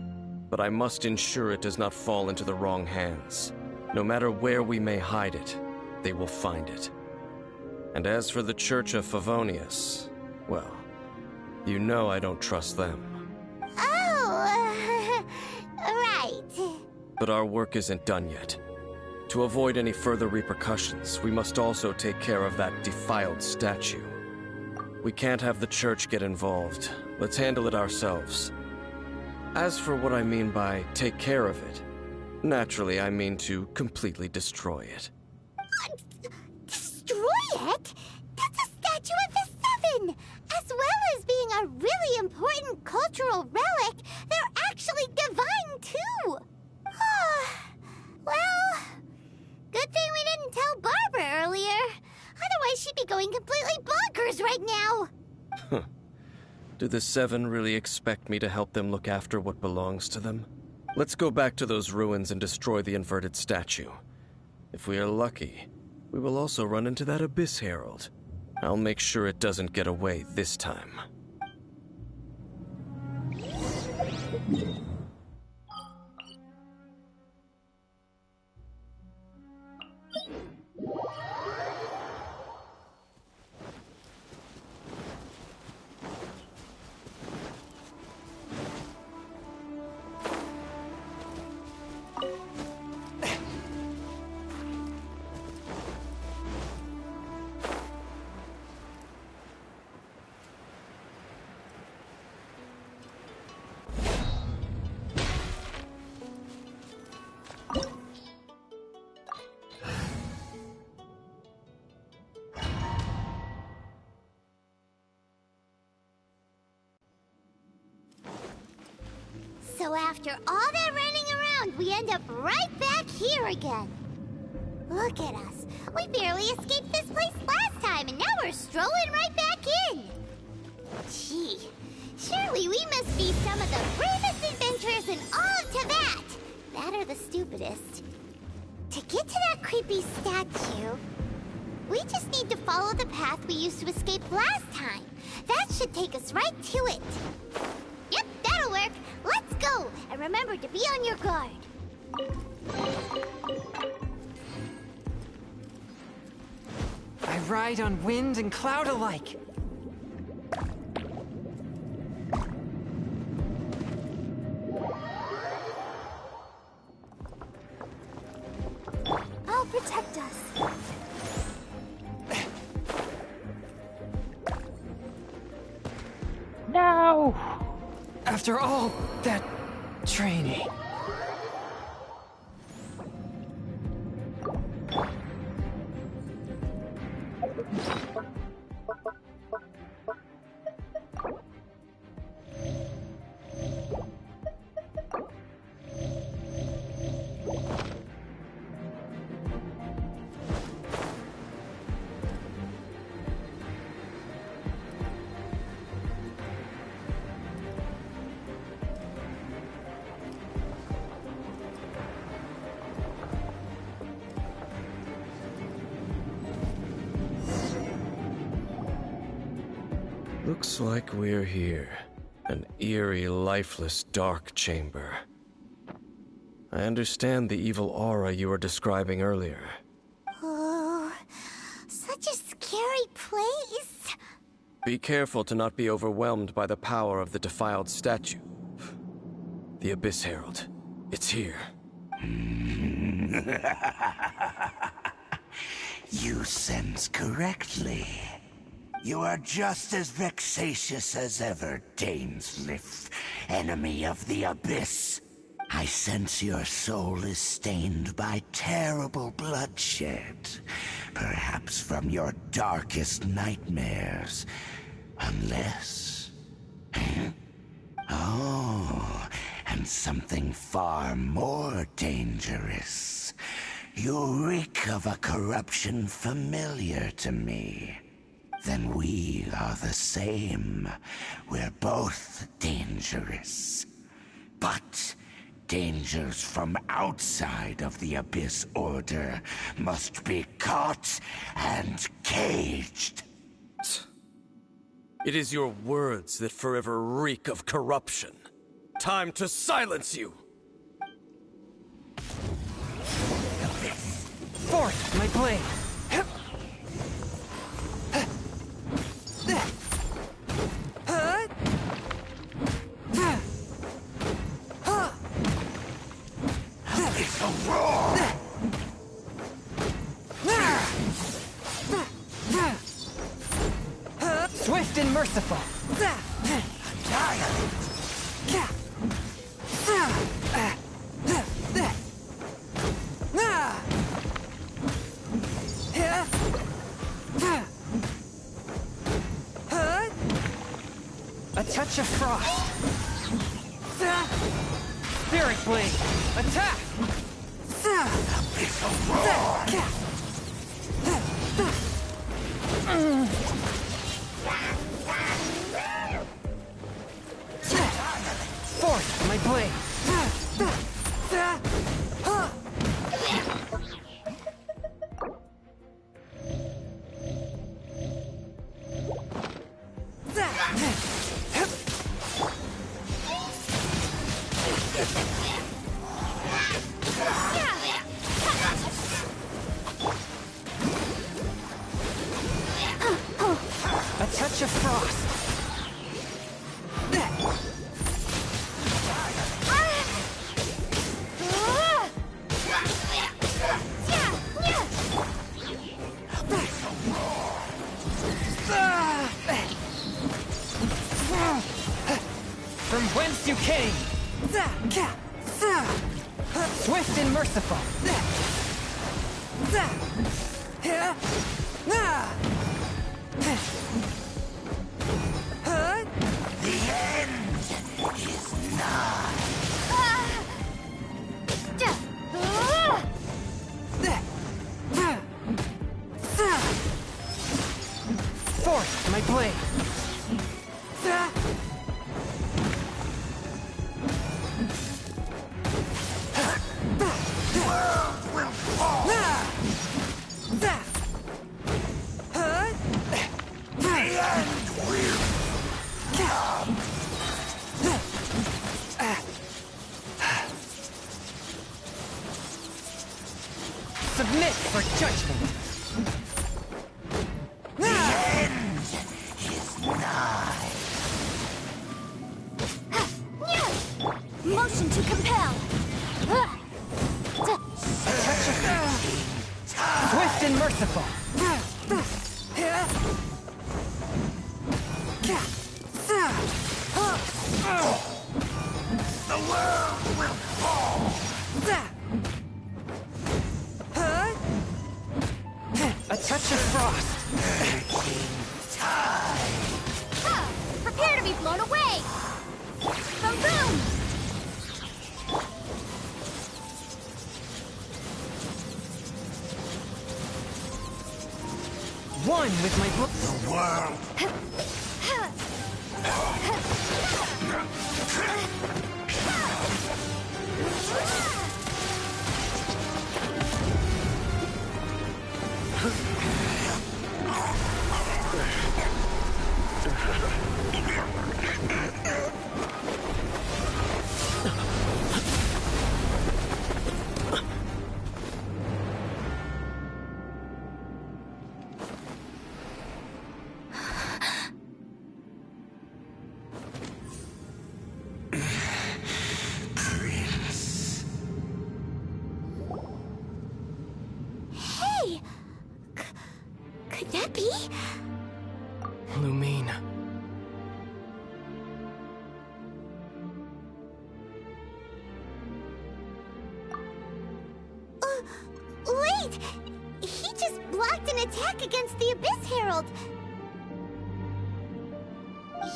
but I must ensure it does not fall into the wrong hands. No matter where we may hide it, they will find it. And as for the Church of Favonius, well, you know I don't trust them. Oh, right. But our work isn't done yet. To avoid any further repercussions, we must also take care of that defiled statue. We can't have the Church get involved. Let's handle it ourselves. As for what I mean by take care of it, naturally I mean to completely destroy it. Destroy it? That's a statue of the Seven, as well as being a a really important cultural relic, they're actually divine too! Well, good thing we didn't tell Barbara earlier. Otherwise she'd be going completely bonkers right now! Do the Seven really expect me to help them look after what belongs to them? Let's go back to those ruins and destroy the inverted statue. If we are lucky, we will also run into that Abyss Herald. I'll make sure it doesn't get away this time. So after all that running around, we end up right back here again. Look at us. We barely escaped this place last time, and now we're strolling right back in. Gee, surely we must be some of the bravest adventurers in all of Tibet. That or the stupidest. To get to that creepy statue, we just need to follow the path we used to escape last time. That should take us right to it. Yep, that'll work. Let's go, and remember to be on your guard. I ride on wind and cloud alike. I'll protect us. No! After all that training. Looks like we're here. An eerie, lifeless, dark chamber. I understand the evil aura you were describing earlier. Oh, such a scary place. Be careful to not be overwhelmed by the power of the defiled statue. The Abyss Herald. It's here. You sense correctly. You are just as vexatious as ever, Dainslif, enemy of the Abyss. I sense your soul is stained by terrible bloodshed, perhaps from your darkest nightmares. Unless... Oh, and something far more dangerous. You reek of a corruption familiar to me. Then we are the same. We're both dangerous. But dangers from outside of the Abyss Order must be caught and caged. It is your words that forever reek of corruption. Time to silence you! Forth, my blade! It's a roar! Swift and merciful! touch of frost. Spirit blade, attack! Force my blade. A touch of frost. From whence you came. Swift and merciful. The end is nigh. Force my blade. Submit for judgment. The end is nigh. Motion to compel. A touch of swift and merciful. The world will fall. A touch of frost. Prepare to be blown away. Boom, boom. One with my book. The world. Could that be? Lumine. Wait! He just blocked an attack against the Abyss Herald!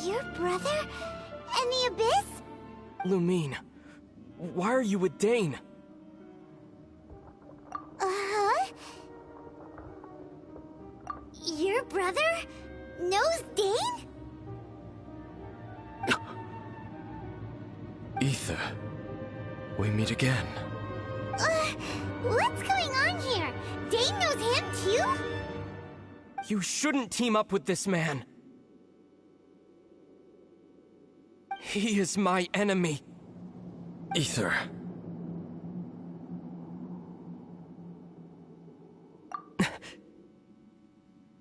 Your brother? And the Abyss? Lumine, why are you with Dane? Uh-huh? Your brother knows Dane? Ether, we meet again. What's going on here? Dane knows him too? You shouldn't team up with this man. He is my enemy. Ether.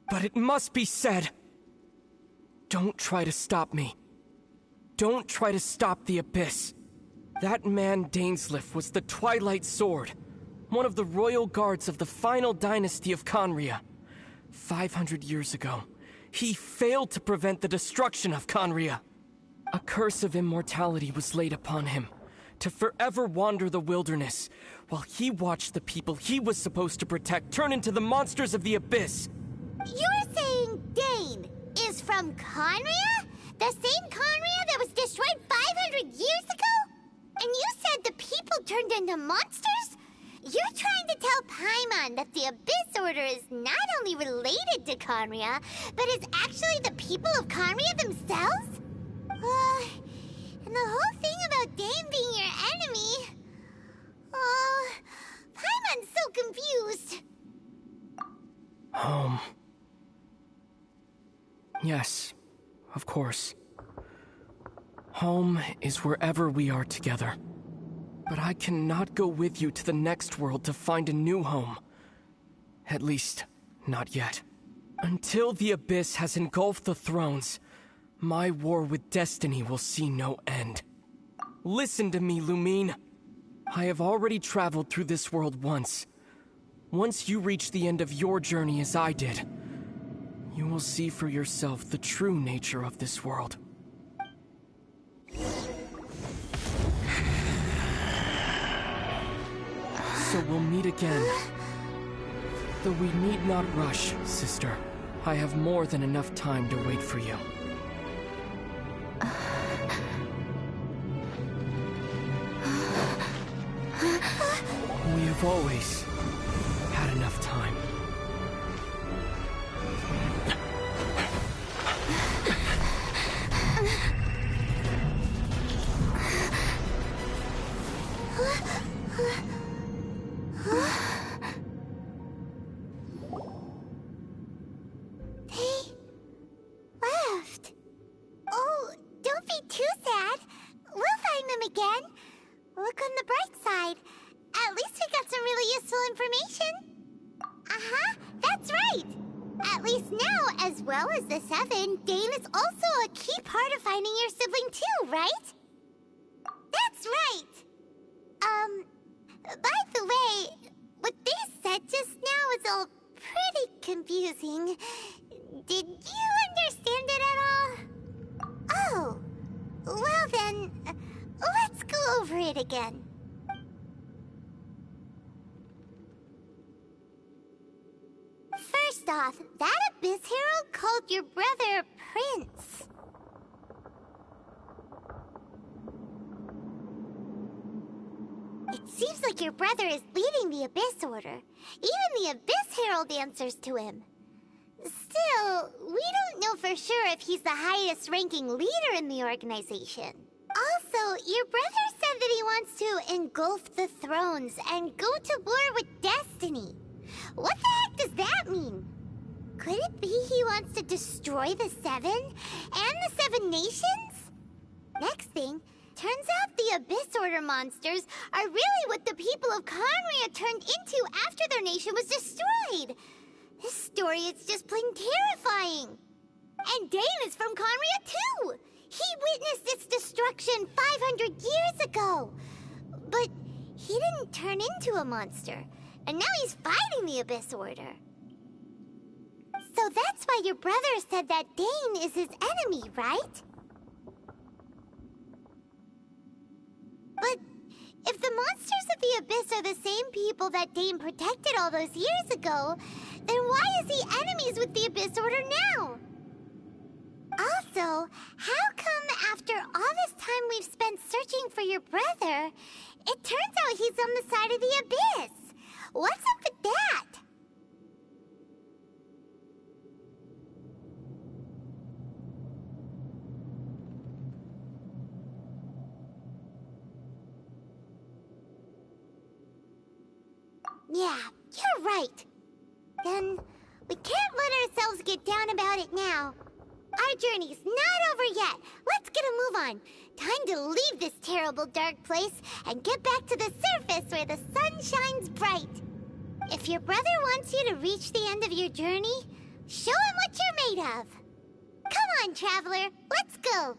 But it must be said. Don't try to stop me. Don't try to stop the Abyss. That man Dainsleif was the Twilight Sword, one of the royal guards of the final dynasty of Conria. 500 years ago, he failed to prevent the destruction of Conria. A curse of immortality was laid upon him, to forever wander the wilderness, while he watched the people he was supposed to protect turn into the monsters of the Abyss. You're saying Dane is from Conria? The same Conria that was destroyed 500 years ago? And you said the people turned into monsters? You're trying to tell Paimon that the Abyss Order is not only related to Conria, but is actually the people of Conria themselves? And the whole thing about Dane being your enemy... Oh, Paimon's so confused. Home. Yes, of course. Home is wherever we are together. But I cannot go with you to the next world to find a new home. At least, not yet. Until the Abyss has engulfed the thrones, my war with destiny will see no end. Listen to me, Lumine. I have already traveled through this world once. Once you reach the end of your journey as I did, you will see for yourself the true nature of this world. So we'll meet again. Though we need not rush, sister. I have more than enough time to wait for you. We have always had enough time. They left. Oh, don't be too sad. We'll find them again. Look on the bright side. At least we got some really useful information. Uh-huh, that's right. At least now, as well as the Seven, Dane is also a key part of finding your sibling too, right? That's right. By the way, what they said just now is all pretty confusing. Did you understand it at all? Oh, well then, let's go over it again. First off, that Abyss Herald called your brother Prince. It seems like your brother is leading the Abyss Order. Even the Abyss Herald answers to him. Still, we don't know for sure if he's the highest ranking leader in the organization. Also, your brother said that he wants to engulf the thrones and go to war with destiny. What the heck does that mean? Could it be he wants to destroy the Seven and the Seven Nations? Next thing, turns out the Abyss Order monsters are really what the people of Conria turned into after their nation was destroyed. This story is just plain terrifying. And Dane is from Conria too. He witnessed its destruction 500 years ago. But he didn't turn into a monster. And now he's fighting the Abyss Order. So that's why your brother said that Dane is his enemy, right? But if the monsters of the Abyss are the same people that Dane protected all those years ago, then why is he enemies with the Abyss Order now? Also, how come after all this time we've spent searching for your brother, it turns out he's on the side of the Abyss? What's up with that? Yeah, you're right. Then, we can't let ourselves get down about it now. Our journey's not over yet. Let's get a move on. Time to leave this terrible dark place and get back to the surface where the sun shines bright. If your brother wants you to reach the end of your journey, show him what you're made of. Come on, traveler, let's go.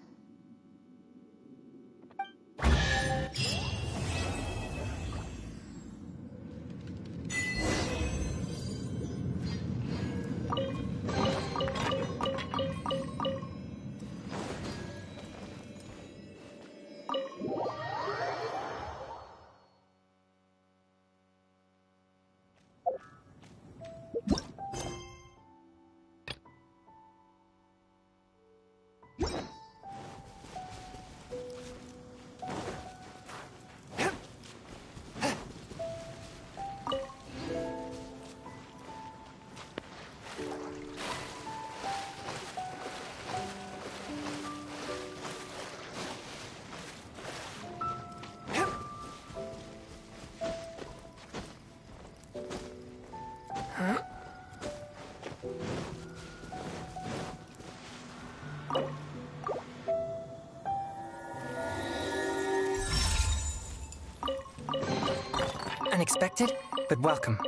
Unexpected, but welcome.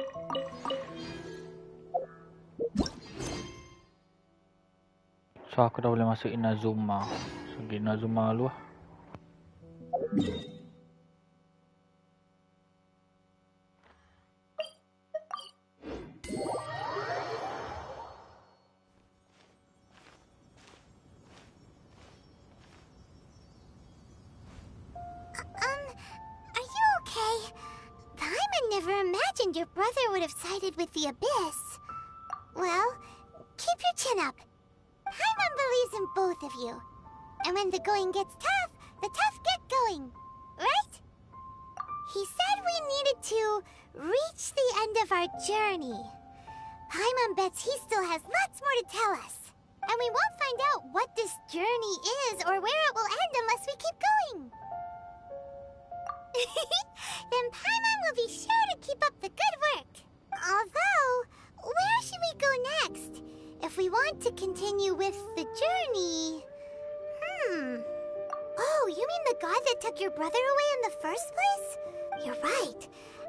So aku dah boleh masuk INAZUMA. So pergi INAZUMA dulu lah. Are you okay? Paimon never imagined your brother would have sided with the Abyss. Well, keep your chin up. Paimon believes in both of you. And when the going gets tough, the tough get going. Right? He said we needed to reach the end of our journey. Paimon bets he still has lots more to tell us. And we won't find out what this journey is or where it will end unless we keep going. Then Paimon will be sure to keep up the good work. Although, where should we go next? If we want to continue with the journey... Oh, you mean the god that took your brother away in the first place? You're right.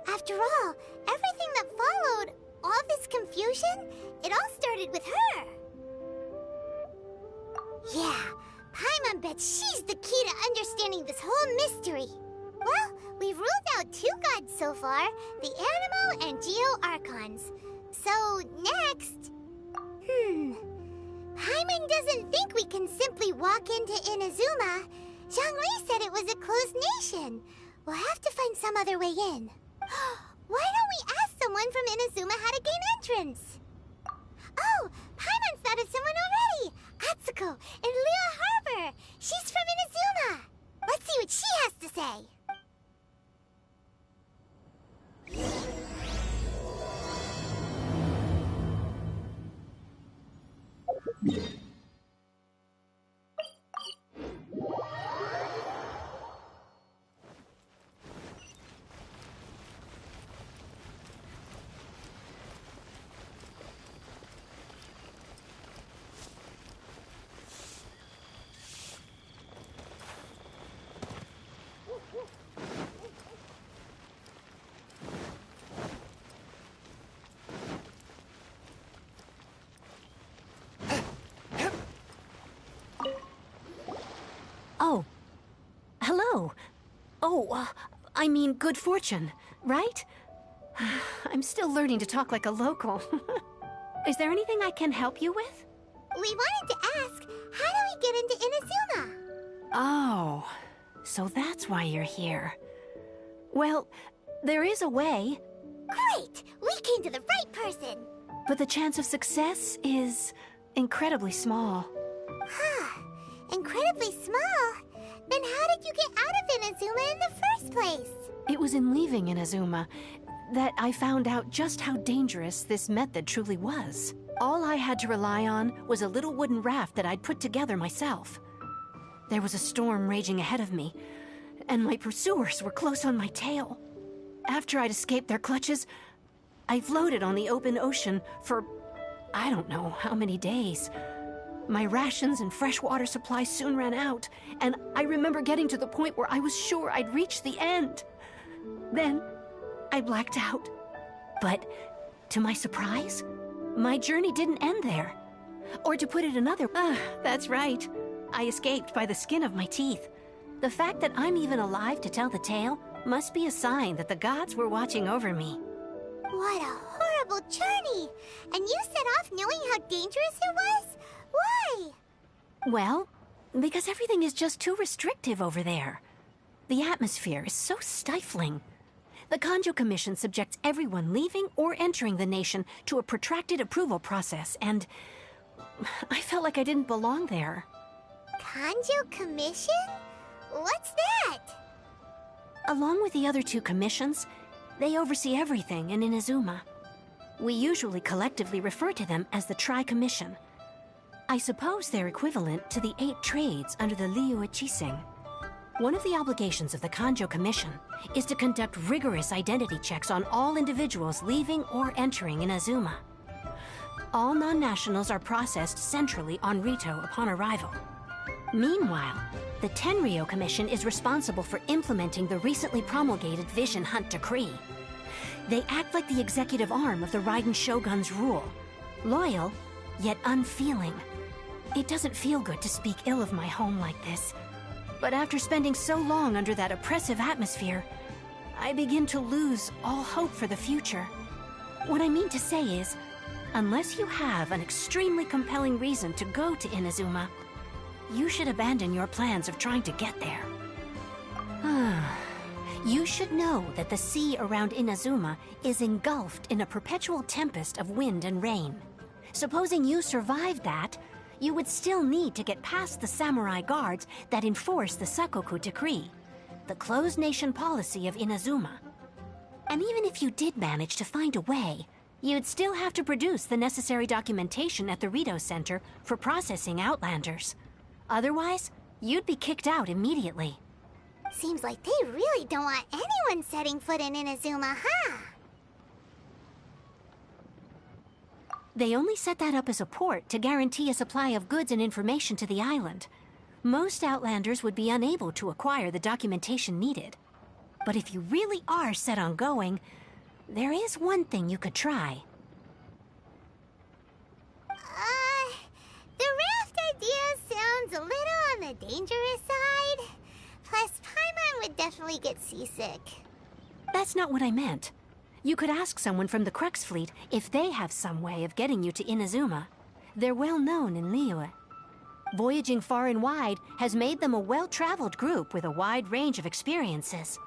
After all, everything that followed, all this confusion, it all started with her. Yeah, Paimon bets she's the key to understanding this whole mystery. Well, we've ruled out 2 gods so far, the Animo and Geo Archons. So, next... Paimon doesn't think we can simply walk into INAZUMA. Zhongli said it was a closed nation. We'll have to find some other way in. Why don't we ask someone from INAZUMA how to gain entrance? Oh, Paimon's thought of someone already! Atsuko in Liyue Harbor! She's from INAZUMA! Let's see what she has to say. Oh. Hello. Oh, I mean good fortune, right? I'm still learning to talk like a local. Is there anything I can help you with? We wanted to ask, how do we get into INAZUMA? Oh, so that's why you're here. Well, there is a way. Great! We came to the right person! But the chance of success is incredibly small. Huh. Incredibly small? Then how did you get out of INAZUMA in the first place? It was in leaving INAZUMA that I found out just how dangerous this method truly was. All I had to rely on was a little wooden raft that I'd put together myself. There was a storm raging ahead of me, and my pursuers were close on my tail. After I'd escaped their clutches, I floated on the open ocean for I don't know how many days. My rations and fresh water supplies soon ran out, and I remember getting to the point where I was sure I'd reached the end. Then, I blacked out. But, to my surprise, my journey didn't end there. Or to put it another... that's right. I escaped by the skin of my teeth. The fact that I'm even alive to tell the tale must be a sign that the gods were watching over me. What a horrible journey! And you set off knowing how dangerous it was? Why? Well, because everything is just too restrictive over there. The atmosphere is so stifling. The Kanjo Commission subjects everyone leaving or entering the nation to a protracted approval process, and I felt like I didn't belong there. Kanjo Commission? What's that? Along with the other 2 commissions, they oversee everything in INAZUMA. We usually collectively refer to them as the Tri-Commission. I suppose they're equivalent to the 8 trades under the Liyue Chiseng. One of the obligations of the Kanjo Commission is to conduct rigorous identity checks on all individuals leaving or entering INAZUMA. All non-nationals are processed centrally on Rito upon arrival. Meanwhile, the Tenryo Commission is responsible for implementing the recently promulgated Vision Hunt Decree. They act like the executive arm of the Raiden Shogun's rule. Loyal, yet unfeeling. It doesn't feel good to speak ill of my home like this. But after spending so long under that oppressive atmosphere, I begin to lose all hope for the future. What I mean to say is, unless you have an extremely compelling reason to go to Inazuma, you should abandon your plans of trying to get there. You should know that the sea around Inazuma is engulfed in a perpetual tempest of wind and rain. Supposing you survived that, you would still need to get past the samurai guards that enforce the Sakoku Decree, the closed nation policy of Inazuma. And even if you did manage to find a way, you'd still have to produce the necessary documentation at the Rito Center for processing Outlanders. Otherwise, you'd be kicked out immediately. Seems like they really don't want anyone setting foot in Inazuma, huh? They only set that up as a port to guarantee a supply of goods and information to the island. Most Outlanders would be unable to acquire the documentation needed. But if you really are set on going, there is one thing you could try. The raft idea sounds a little on the dangerous side. Plus, Paimon would definitely get seasick. That's not what I meant. You could ask someone from the Crux fleet if they have some way of getting you to Inazuma. They're well known in Liyue. Voyaging far and wide has made them a well-traveled group with a wide range of experiences.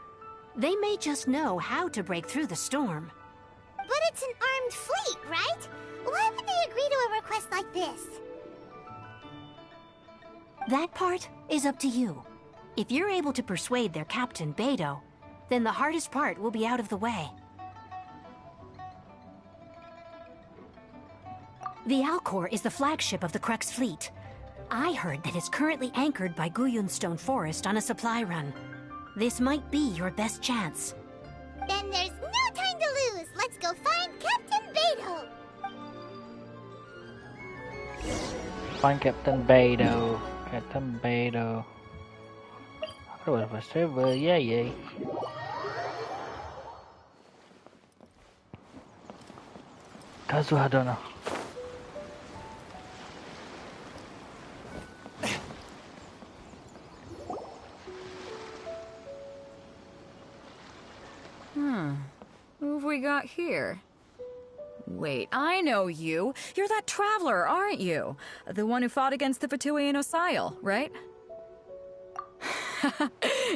They may just know how to break through the storm. But it's an armed fleet, right? Why would they agree to a request like this? That part is up to you. If you're able to persuade their captain, Beidou, then the hardest part will be out of the way. The Alcor is the flagship of the Crux fleet. I heard that it's currently anchored by Guyunstone Forest on a supply run. This might be your best chance. Then there's no time to lose. Let's go find Captain Beidou. Find Captain Beidou. Captain Beidou. Keluar pas server, yay. Kazuha Dono. Who have we got here? Wait, I know you. You're that traveler, aren't you? The one who fought against the Fatui Osile, right?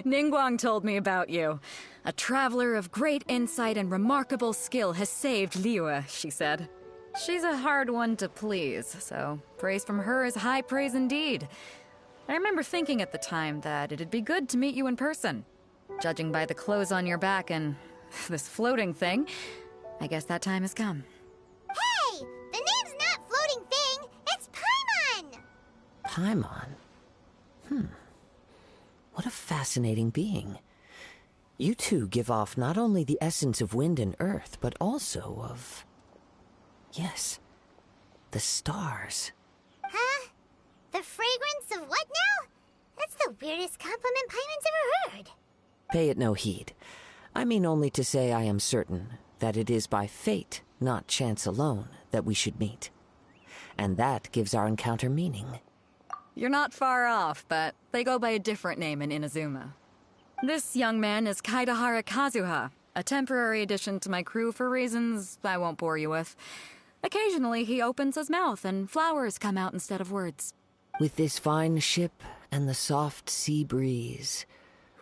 Ningguang told me about you. A traveler of great insight and remarkable skill has saved Liyue, she said. She's a hard one to please, so praise from her is high praise indeed. I remember thinking at the time that it'd be good to meet you in person. Judging by the clothes on your back and this floating thing, I guess that time has come. Hey! The name's not Floating Thing, it's Paimon! Paimon? What a fascinating being. You two give off not only the essence of wind and earth, but also of... yes, the stars. Huh? The fragrance of what now? That's the weirdest compliment Paimon's ever heard. Pay it no heed. I mean only to say I am certain that it is by fate, not chance alone, that we should meet. And that gives our encounter meaning. You're not far off, but they go by a different name in Inazuma. This young man is Kaidahara Kazuha, a temporary addition to my crew for reasons I won't bore you with. Occasionally he opens his mouth and flowers come out instead of words. With this fine ship and the soft sea breeze,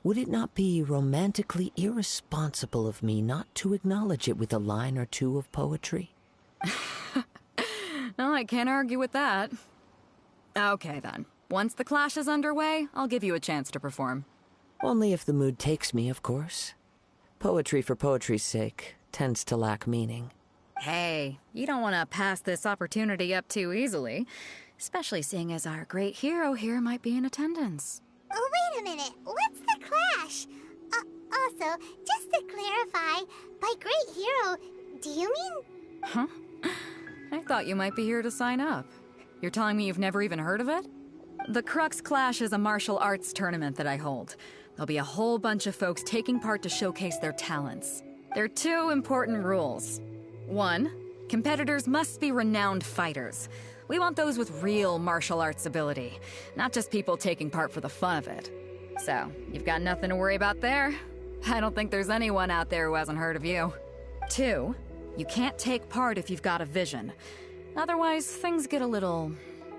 would it not be romantically irresponsible of me not to acknowledge it with a line or two of poetry? No, I can't argue with that. Okay then. Once the clash is underway, I'll give you a chance to perform. Only if the mood takes me, of course. Poetry for poetry's sake tends to lack meaning. Hey, you don't want to pass this opportunity up too easily, especially seeing as our great hero here might be in attendance. Oh, wait a minute. What's the clash? Also, just to clarify, by great hero, do you mean... Huh? I thought you might be here to sign up. You're telling me you've never even heard of it? The Crux Clash is a martial arts tournament that I hold. There'll be a whole bunch of folks taking part to showcase their talents. There are two important rules. One, competitors must be renowned fighters. We want those with real martial arts ability, not just people taking part for the fun of it. So, you've got nothing to worry about there. I don't think there's anyone out there who hasn't heard of you. Two, you can't take part if you've got a vision. Otherwise, things get a little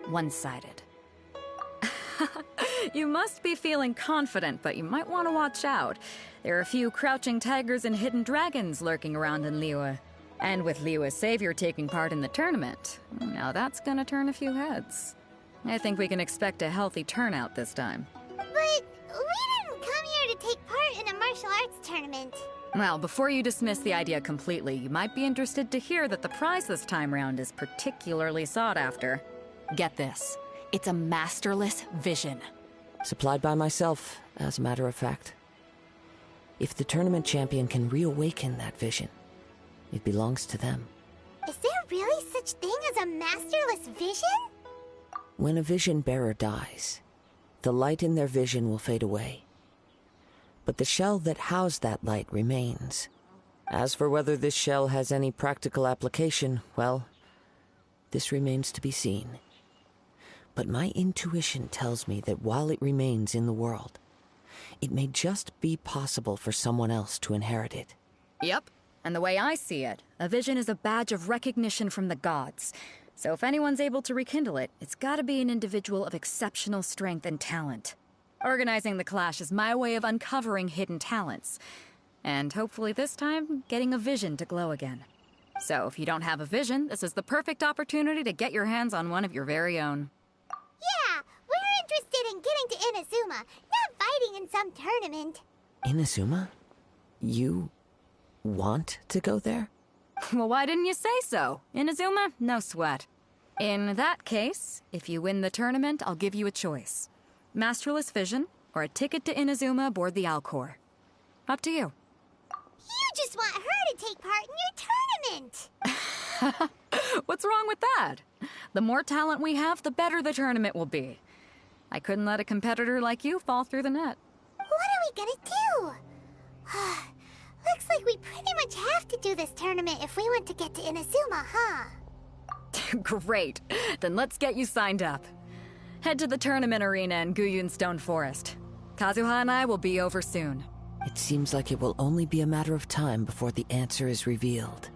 one-sided. You must be feeling confident, but you might want to watch out. There are a few crouching tigers and hidden dragons lurking around in Liyue. And with Liyue's savior taking part in the tournament, now that's gonna turn a few heads. I think we can expect a healthy turnout this time. But we didn't come here to take part in a martial arts tournament. Well, before you dismiss the idea completely, you might be interested to hear that the prize this time round is particularly sought after. Get this. It's a masterless vision. Supplied by myself, as a matter of fact. If the tournament champion can reawaken that vision, it belongs to them. Is there really such thing as a masterless vision? When a vision bearer dies, the light in their vision will fade away. But the shell that housed that light remains. As for whether this shell has any practical application, well, this remains to be seen. But my intuition tells me that while it remains in the world, it may just be possible for someone else to inherit it. Yep. And the way I see it, a vision is a badge of recognition from the gods. So if anyone's able to rekindle it, it's gotta be an individual of exceptional strength and talent. Organizing the clash is my way of uncovering hidden talents. And hopefully this time, getting a vision to glow again. So if you don't have a vision, this is the perfect opportunity to get your hands on one of your very own. Yeah, we're interested in getting to INAZUMA, not fighting in some tournament. INAZUMA? You want to go there? Well, why didn't you say so? INAZUMA? No sweat. In that case, if you win the tournament, I'll give you a choice. Masterless Vision, or a ticket to INAZUMA aboard the Alcor. Up to you. You just want her to take part in your tournament! What's wrong with that? The more talent we have, the better the tournament will be. I couldn't let a competitor like you fall through the net. What are we gonna do? Looks like we pretty much have to do this tournament if we want to get to INAZUMA, huh? Great. Then let's get you signed up. Head to the tournament arena in Guyun Stone Forest. Kazuha and I will be over soon. It seems like it will only be a matter of time before the answer is revealed.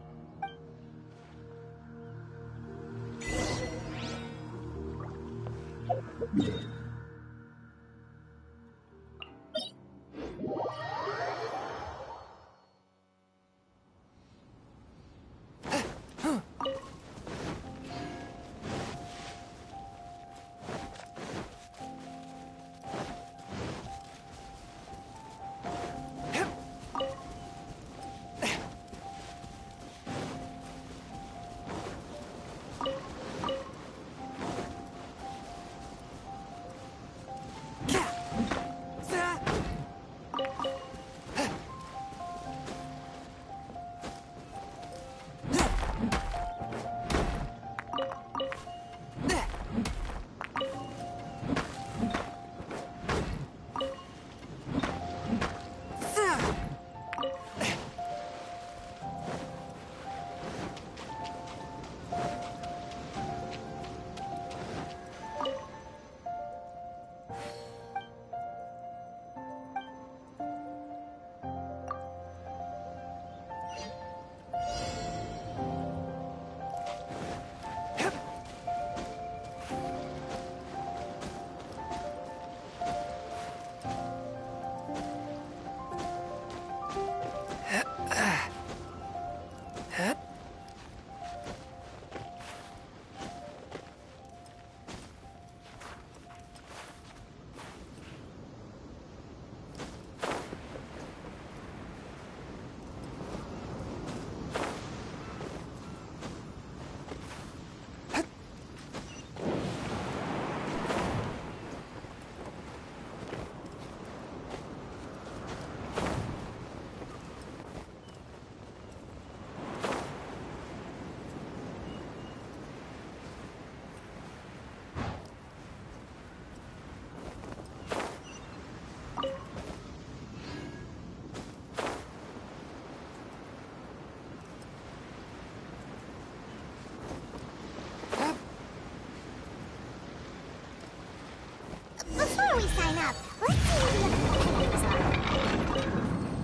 line up. Let's see who the fighters are.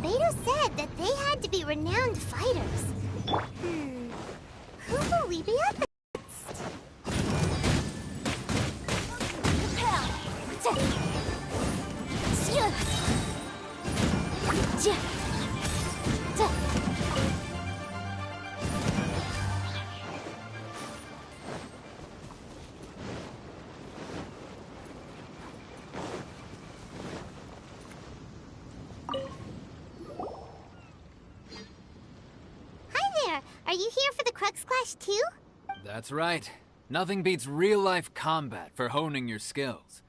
Beto said that they had to be renowned fighters. Who will we be up against? Are you here for the Crux Clash too? That's right. Nothing beats real-life combat for honing your skills.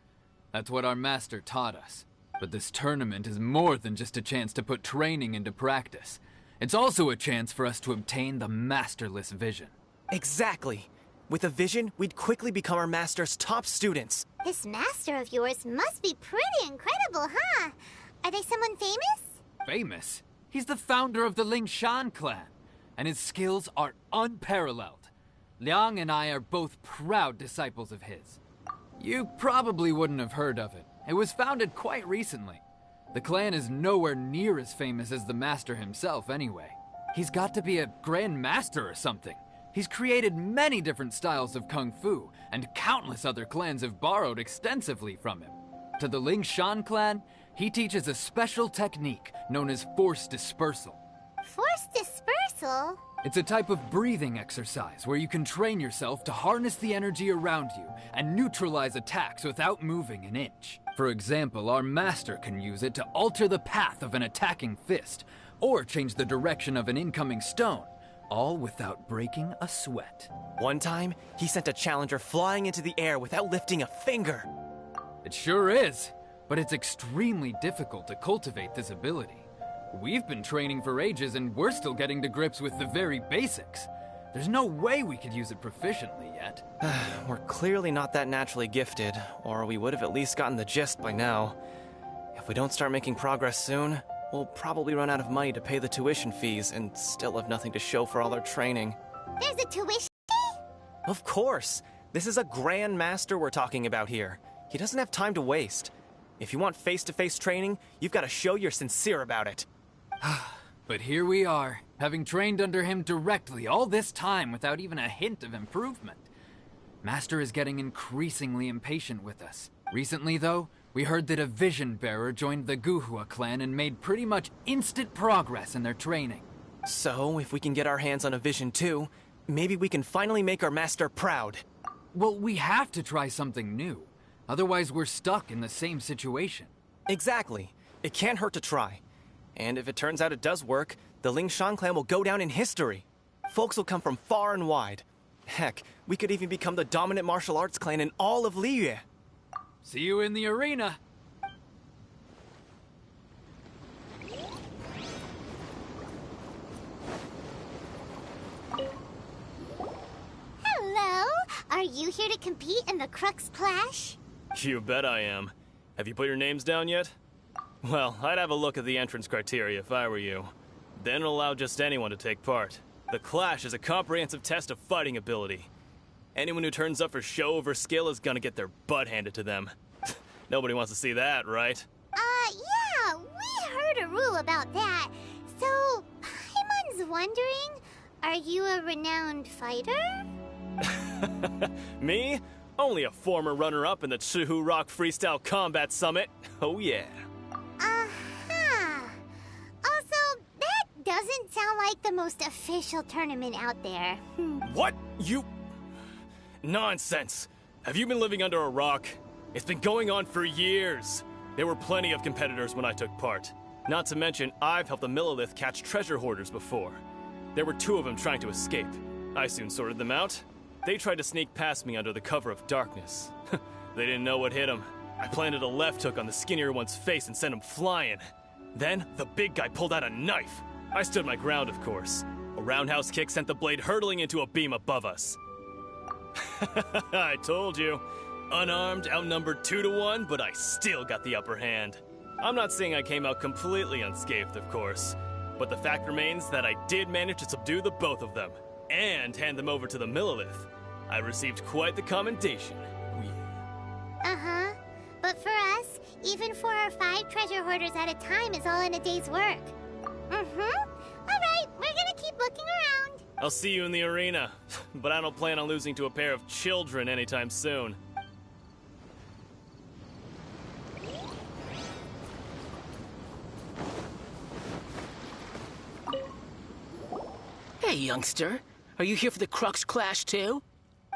That's what our master taught us. But this tournament is more than just a chance to put training into practice. It's also a chance for us to obtain the masterless vision. Exactly. With a vision, we'd quickly become our master's top students. This master of yours must be pretty incredible, huh? Are they someone famous? Famous? He's the founder of the Lingshan clan, and his skills are unparalleled. Liang and I are both proud disciples of his. You probably wouldn't have heard of it. It was founded quite recently. The clan is nowhere near as famous as the master himself anyway. He's got to be a grand master or something. He's created many different styles of kung fu, and countless other clans have borrowed extensively from him. To the Lingshan clan, he teaches a special technique known as force dispersal. Force dispersal? It's a type of breathing exercise where you can train yourself to harness the energy around you and neutralize attacks without moving an inch. For example, our master can use it to alter the path of an attacking fist, or change the direction of an incoming stone, all without breaking a sweat. One time, he sent a challenger flying into the air without lifting a finger. It sure is, but it's extremely difficult to cultivate this ability. We've been training for ages and we're still getting to grips with the very basics. There's no way we could use it proficiently yet. We're clearly not that naturally gifted, or we would have at least gotten the gist by now. If we don't start making progress soon, we'll probably run out of money to pay the tuition fees and still have nothing to show for all our training. There's a tuition fee? Of course! This is a Grand Master we're talking about here. He doesn't have time to waste. If you want face-to-face training, you've got to show you're sincere about it. But here we are, having trained under him directly all this time without even a hint of improvement. Master is getting increasingly impatient with us. Recently, though, we heard that a vision bearer joined the Guhua clan and made pretty much instant progress in their training. So, if we can get our hands on a vision too, maybe we can finally make our master proud. Well, we have to try something new. Otherwise, we're stuck in the same situation. Exactly. It can't hurt to try. And if it turns out it does work, the Lingshan clan will go down in history. Folks will come from far and wide. Heck, we could even become the dominant martial arts clan in all of Liyue. See you in the arena. Hello! Are you here to compete in the Crux Clash? You bet I am. Have you put your names down yet? Well, I'd have a look at the entrance criteria if I were you. Then it'll allow just anyone to take part. The Clash is a comprehensive test of fighting ability. Anyone who turns up for show over skill is gonna get their butt handed to them. Nobody wants to see that, right? Yeah, we heard a rule about that. So, Paimon's wondering, are you a renowned fighter? Me? Only a former runner-up in the Chihu Rock Freestyle Combat Summit. Oh yeah. Also, that doesn't sound like the most official tournament out there. What? You... Nonsense. Have you been living under a rock? It's been going on for years. There were plenty of competitors when I took part. Not to mention, I've helped the Millilith catch treasure hoarders before. There were 2 of them trying to escape. I soon sorted them out. They tried to sneak past me under the cover of darkness. They didn't know what hit them. I planted a left hook on the skinnier one's face and sent him flying. Then, the big guy pulled out a knife. I stood my ground, of course. A roundhouse kick sent the blade hurtling into a beam above us. I told you. Unarmed, outnumbered 2 to 1, but I still got the upper hand. I'm not saying I came out completely unscathed, of course. But the fact remains that I did manage to subdue the both of them, and hand them over to the Millilith. I received quite the commendation. Uh-huh. But for us, Even 4 or 5 treasure hoarders at a time is all in a day's work. Alright, we're gonna keep looking around. I'll see you in the arena, but I don't plan on losing to a pair of children anytime soon. Hey, youngster. Are you here for the Crux Clash too?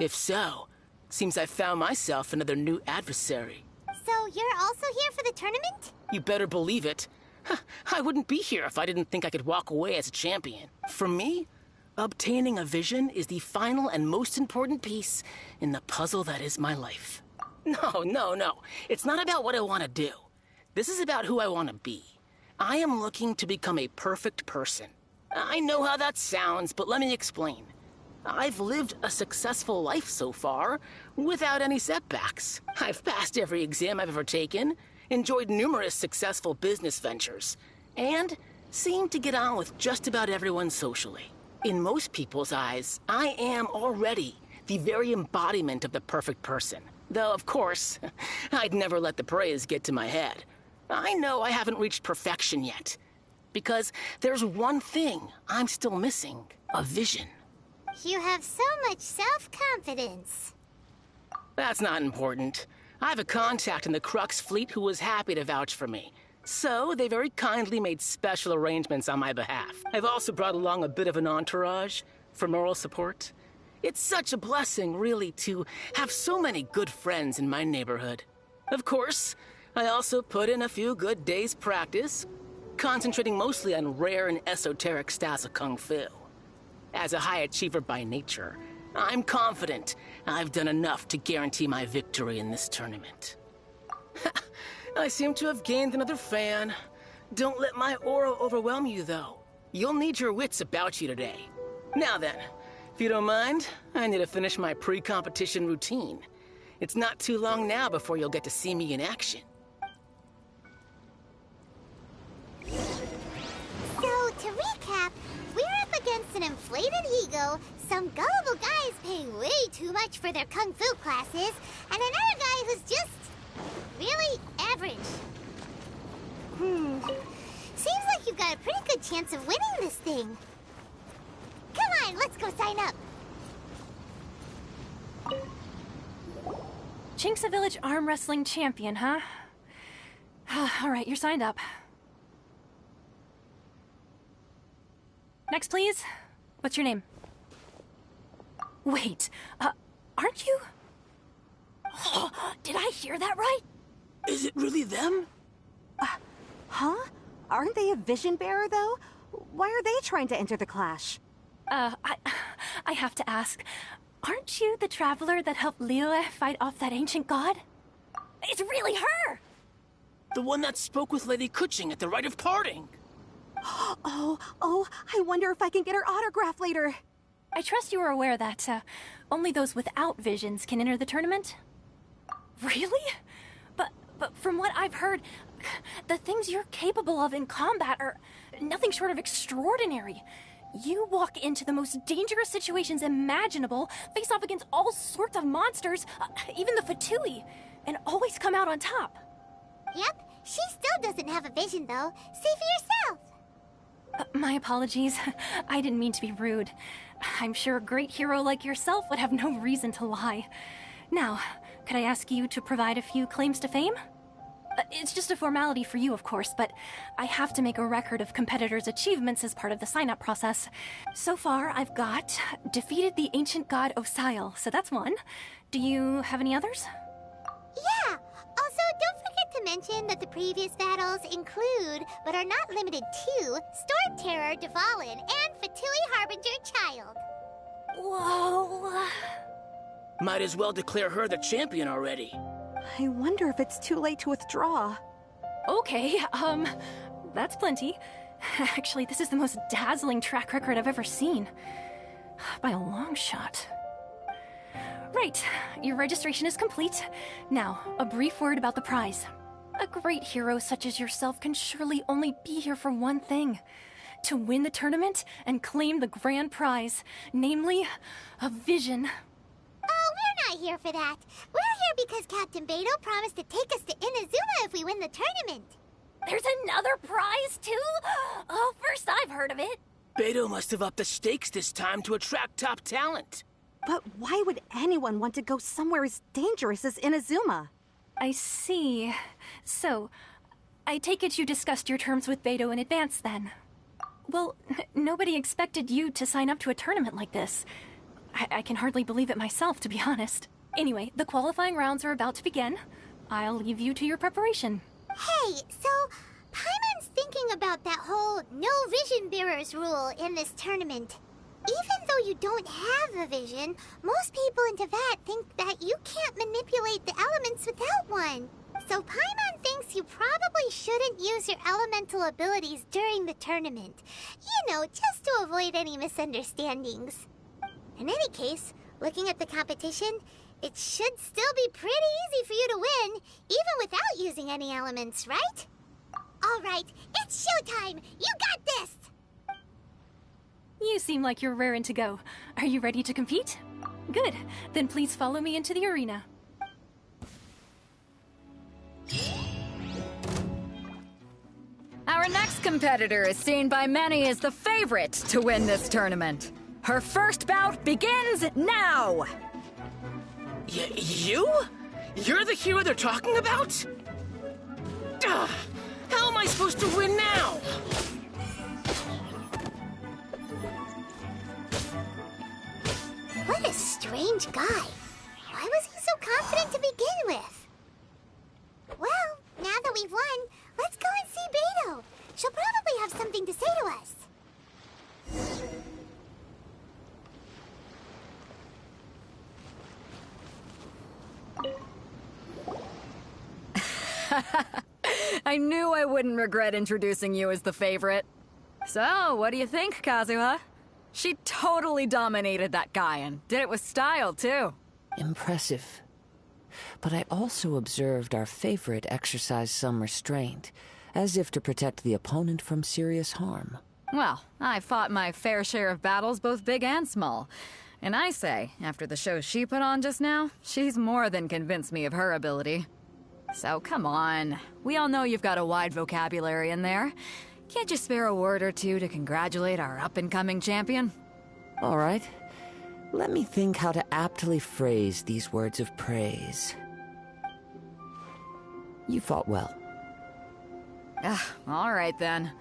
If so, seems I found myself another new adversary. So you're also here for the tournament? You better believe it. I wouldn't be here if I didn't think I could walk away as a champion. For me, obtaining a vision is the final and most important piece in the puzzle that is my life. No. It's not about what I want to do. This is about who I want to be. I am looking to become a perfect person. I know how that sounds, but let me explain. I've lived a successful life so far, without any setbacks. I've passed every exam I've ever taken, enjoyed numerous successful business ventures, and seemed to get on with just about everyone socially. In most people's eyes, I am already the very embodiment of the perfect person. Though, of course, I'd never let the praise get to my head. I know I haven't reached perfection yet, because there's one thing I'm still missing: a vision. You have so much self-confidence. That's not important. I have a contact in the Crux fleet who was happy to vouch for me. So they very kindly made special arrangements on my behalf. I've also brought along a bit of an entourage for moral support. It's such a blessing, really, to have so many good friends in my neighborhood. Of course, I also put in a few good days' practice, concentrating mostly on rare and esoteric styles of Kung Fu. As a high achiever by nature, I'm confident I've done enough to guarantee my victory in this tournament. I seem to have gained another fan. Don't let my aura overwhelm you, though. You'll need your wits about you today. Now then, if you don't mind, I need to finish my pre-competition routine. It's not too long now before you'll get to see me in action. So, to recap, we're up against an inflated ego, some gullible guys paying way too much for their kung fu classes, and another guy who's just really average. Seems like you've got a pretty good chance of winning this thing. Come on, let's go sign up. Chinksa Village Arm Wrestling Champion, huh? Alright, you're signed up. Next, please. What's your name? Wait, aren't you? Did I hear that right? Is it really them? Huh? Aren't they a vision bearer, though? Why are they trying to enter the clash? I have to ask, aren't you the traveler that helped Liyue fight off that ancient god? It's really her! The one that spoke with Lady Kuching at the rite of parting. Oh, I wonder if I can get her autograph later. I trust you are aware that only those without visions can enter the tournament? Really? But from what I've heard, the things you're capable of in combat are nothing short of extraordinary. You walk into the most dangerous situations imaginable, face off against all sorts of monsters, even the Fatui, and always come out on top. Yep, she still doesn't have a vision, though. See for yourself. My apologies. I didn't mean to be rude. I'm sure a great hero like yourself would have no reason to lie. Now, could I ask you to provide a few claims to fame? It's just a formality for you, of course, but I have to make a record of competitors' achievements as part of the sign-up process. So far, I've got defeated the ancient god Osial, so that's one. Do you have any others? Yeah! Also, don't forget to mention that the previous battles include, but are not limited to, Storm Terror Dvalin and Fatui Harbinger Child. Whoa! Might as well declare her the champion already. I wonder if it's too late to withdraw. Okay, that's plenty. Actually, this is the most dazzling track record I've ever seen. By a long shot. Right, your registration is complete. Now, a brief word about the prize. A great hero such as yourself can surely only be here for one thing. To win the tournament and claim the grand prize, namely, a vision. Oh, we're not here for that. We're here because Captain Beto promised to take us to Inazuma if we win the tournament. There's another prize, too? Oh, first I've heard of it. Beto must have upped the stakes this time to attract top talent. But why would anyone want to go somewhere as dangerous as Inazuma? I see. So, I take it you discussed your terms with Beto in advance, then? Well, nobody expected you to sign up to a tournament like this. I can hardly believe it myself, to be honest. Anyway, the qualifying rounds are about to begin. I'll leave you to your preparation. Hey, so Paimon's thinking about that whole no vision bearers rule in this tournament. Even though you don't have a vision, most people in Teyvat think that you can't manipulate the elements without one. So Paimon thinks you probably shouldn't use your elemental abilities during the tournament. You know, just to avoid any misunderstandings. In any case, looking at the competition, it should still be pretty easy for you to win, even without using any elements, right? All right, it's showtime! You got this! You seem like you're raring to go. Are you ready to compete? Good. Then please follow me into the arena. Our next competitor is seen by many as the favorite to win this tournament. Her first bout begins now! You? You're the hero they're talking about? Ugh, how am I supposed to win now? What a strange guy. Why was he so confident to begin with? Well, now that we've won, let's go and see Beto. She'll probably have something to say to us. I knew I wouldn't regret introducing you as the favorite. So, what do you think, Kazuha? She totally dominated that guy and did it with style, too. Impressive. But I also observed our favorite exercise some restraint, as if to protect the opponent from serious harm. Well, I fought my fair share of battles, both big and small. And I say, after the show she put on just now, she's more than convinced me of her ability. So come on. We all know you've got a wide vocabulary in there. Can't you spare a word or two to congratulate our up-and-coming champion? All right. Let me think how to aptly phrase these words of praise. You fought well. All right then.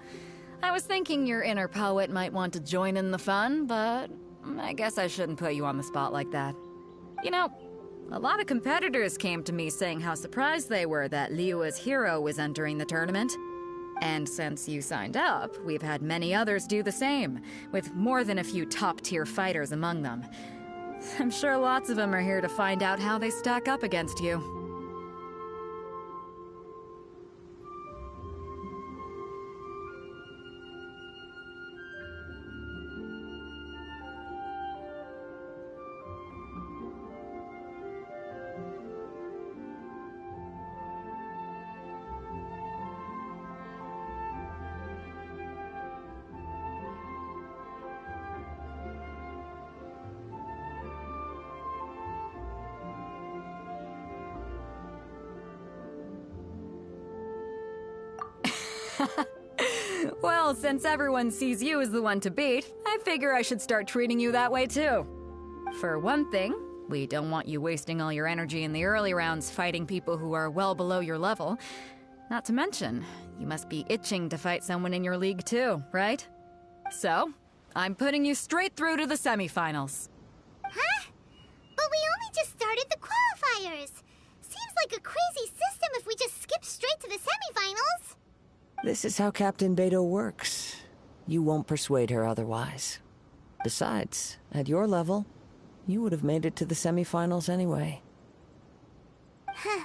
I was thinking your inner poet might want to join in the fun, but I guess I shouldn't put you on the spot like that. You know, a lot of competitors came to me saying how surprised they were that Liyue's hero was entering the tournament. And since you signed up, we've had many others do the same, with more than a few top-tier fighters among them. I'm sure lots of them are here to find out how they stack up against you. Well, since everyone sees you as the one to beat, I figure I should start treating you that way too. For one thing, we don't want you wasting all your energy in the early rounds fighting people who are well below your level. Not to mention, you must be itching to fight someone in your league too, right? So, I'm putting you straight through to the semifinals. Huh? But we only just started the qualifiers. Seems like a crazy system if we just skip straight to the semifinals. This is how Captain Beto works. You won't persuade her otherwise. Besides, at your level, you would have made it to the semifinals anyway. Huh.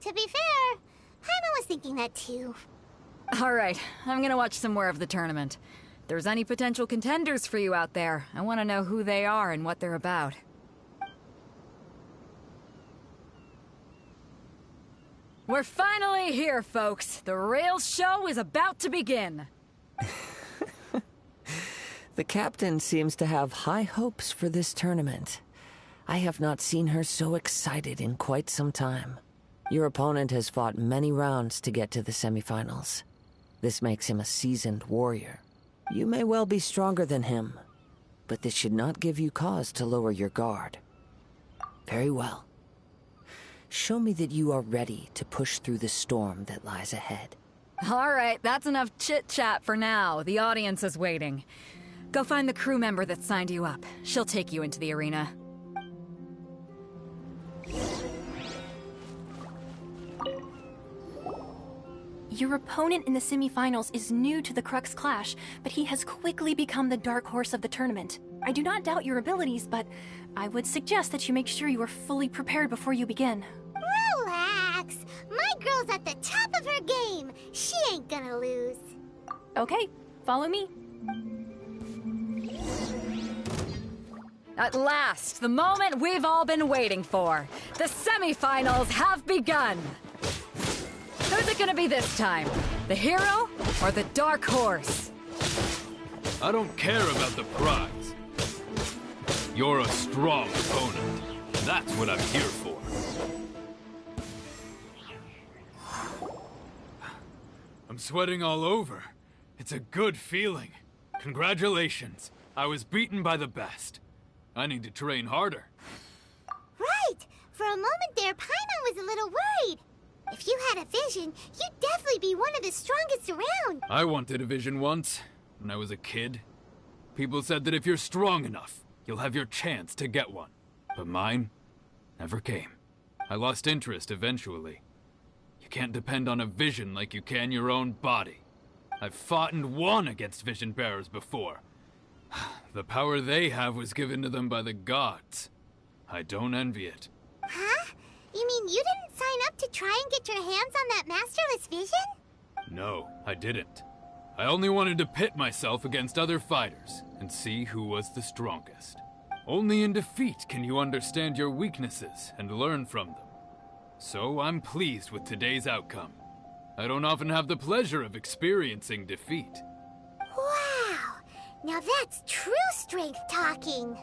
To be fair, Paimon was thinking that too. Alright, I'm gonna watch some more of the tournament. If there's any potential contenders for you out there, I want to know who they are and what they're about. We're finally here, folks. The real show is about to begin. The captain seems to have high hopes for this tournament. I have not seen her so excited in quite some time. Your opponent has fought many rounds to get to the semifinals. This makes him a seasoned warrior. You may well be stronger than him, but this should not give you cause to lower your guard. Very well. Show me that you are ready to push through the storm that lies ahead. All right, that's enough chit-chat for now. The audience is waiting. Go find the crew member that signed you up. She'll take you into the arena. Your opponent in the semifinals is new to the Crux Clash, but he has quickly become the dark horse of the tournament. I do not doubt your abilities, but I would suggest that you make sure you are fully prepared before you begin. Relax! My girl's at the top of her game. She ain't gonna lose. Okay, follow me. At last, the moment we've all been waiting for. The semifinals have begun. Who's it gonna be this time? The hero or the dark horse? I don't care about the prize. You're a strong opponent. That's what I'm here for. I'm sweating all over. It's a good feeling. Congratulations. I was beaten by the best. I need to train harder. Right! For a moment there, Paimon was a little worried. If you had a vision, you'd definitely be one of the strongest around. I wanted a vision once, when I was a kid. People said that if you're strong enough, you'll have your chance to get one. But mine never came. I lost interest eventually. You can't depend on a vision like you can your own body. I've fought and won against vision bearers before. The power they have was given to them by the gods. I don't envy it. Huh? You mean you didn't sign up to try and get your hands on that masterless vision? No, I didn't. I only wanted to pit myself against other fighters and see who was the strongest. Only in defeat can you understand your weaknesses and learn from them. So I'm pleased with today's outcome. I don't often have the pleasure of experiencing defeat. Wow! Now that's true strength talking.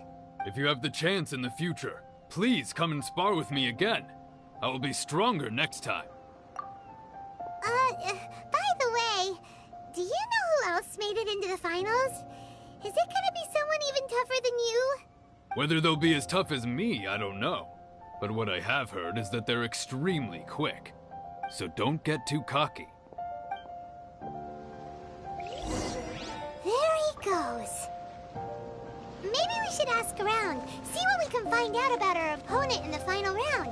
If you have the chance in the future, please come and spar with me again. I will be stronger next time. By the way, do you know who else made it into the finals? Is it gonna be someone even tougher than you? Whether they'll be as tough as me, I don't know. But what I have heard is that they're extremely quick. So don't get too cocky. There he goes. Maybe we should ask around, see what we can find out about our opponent in the final round.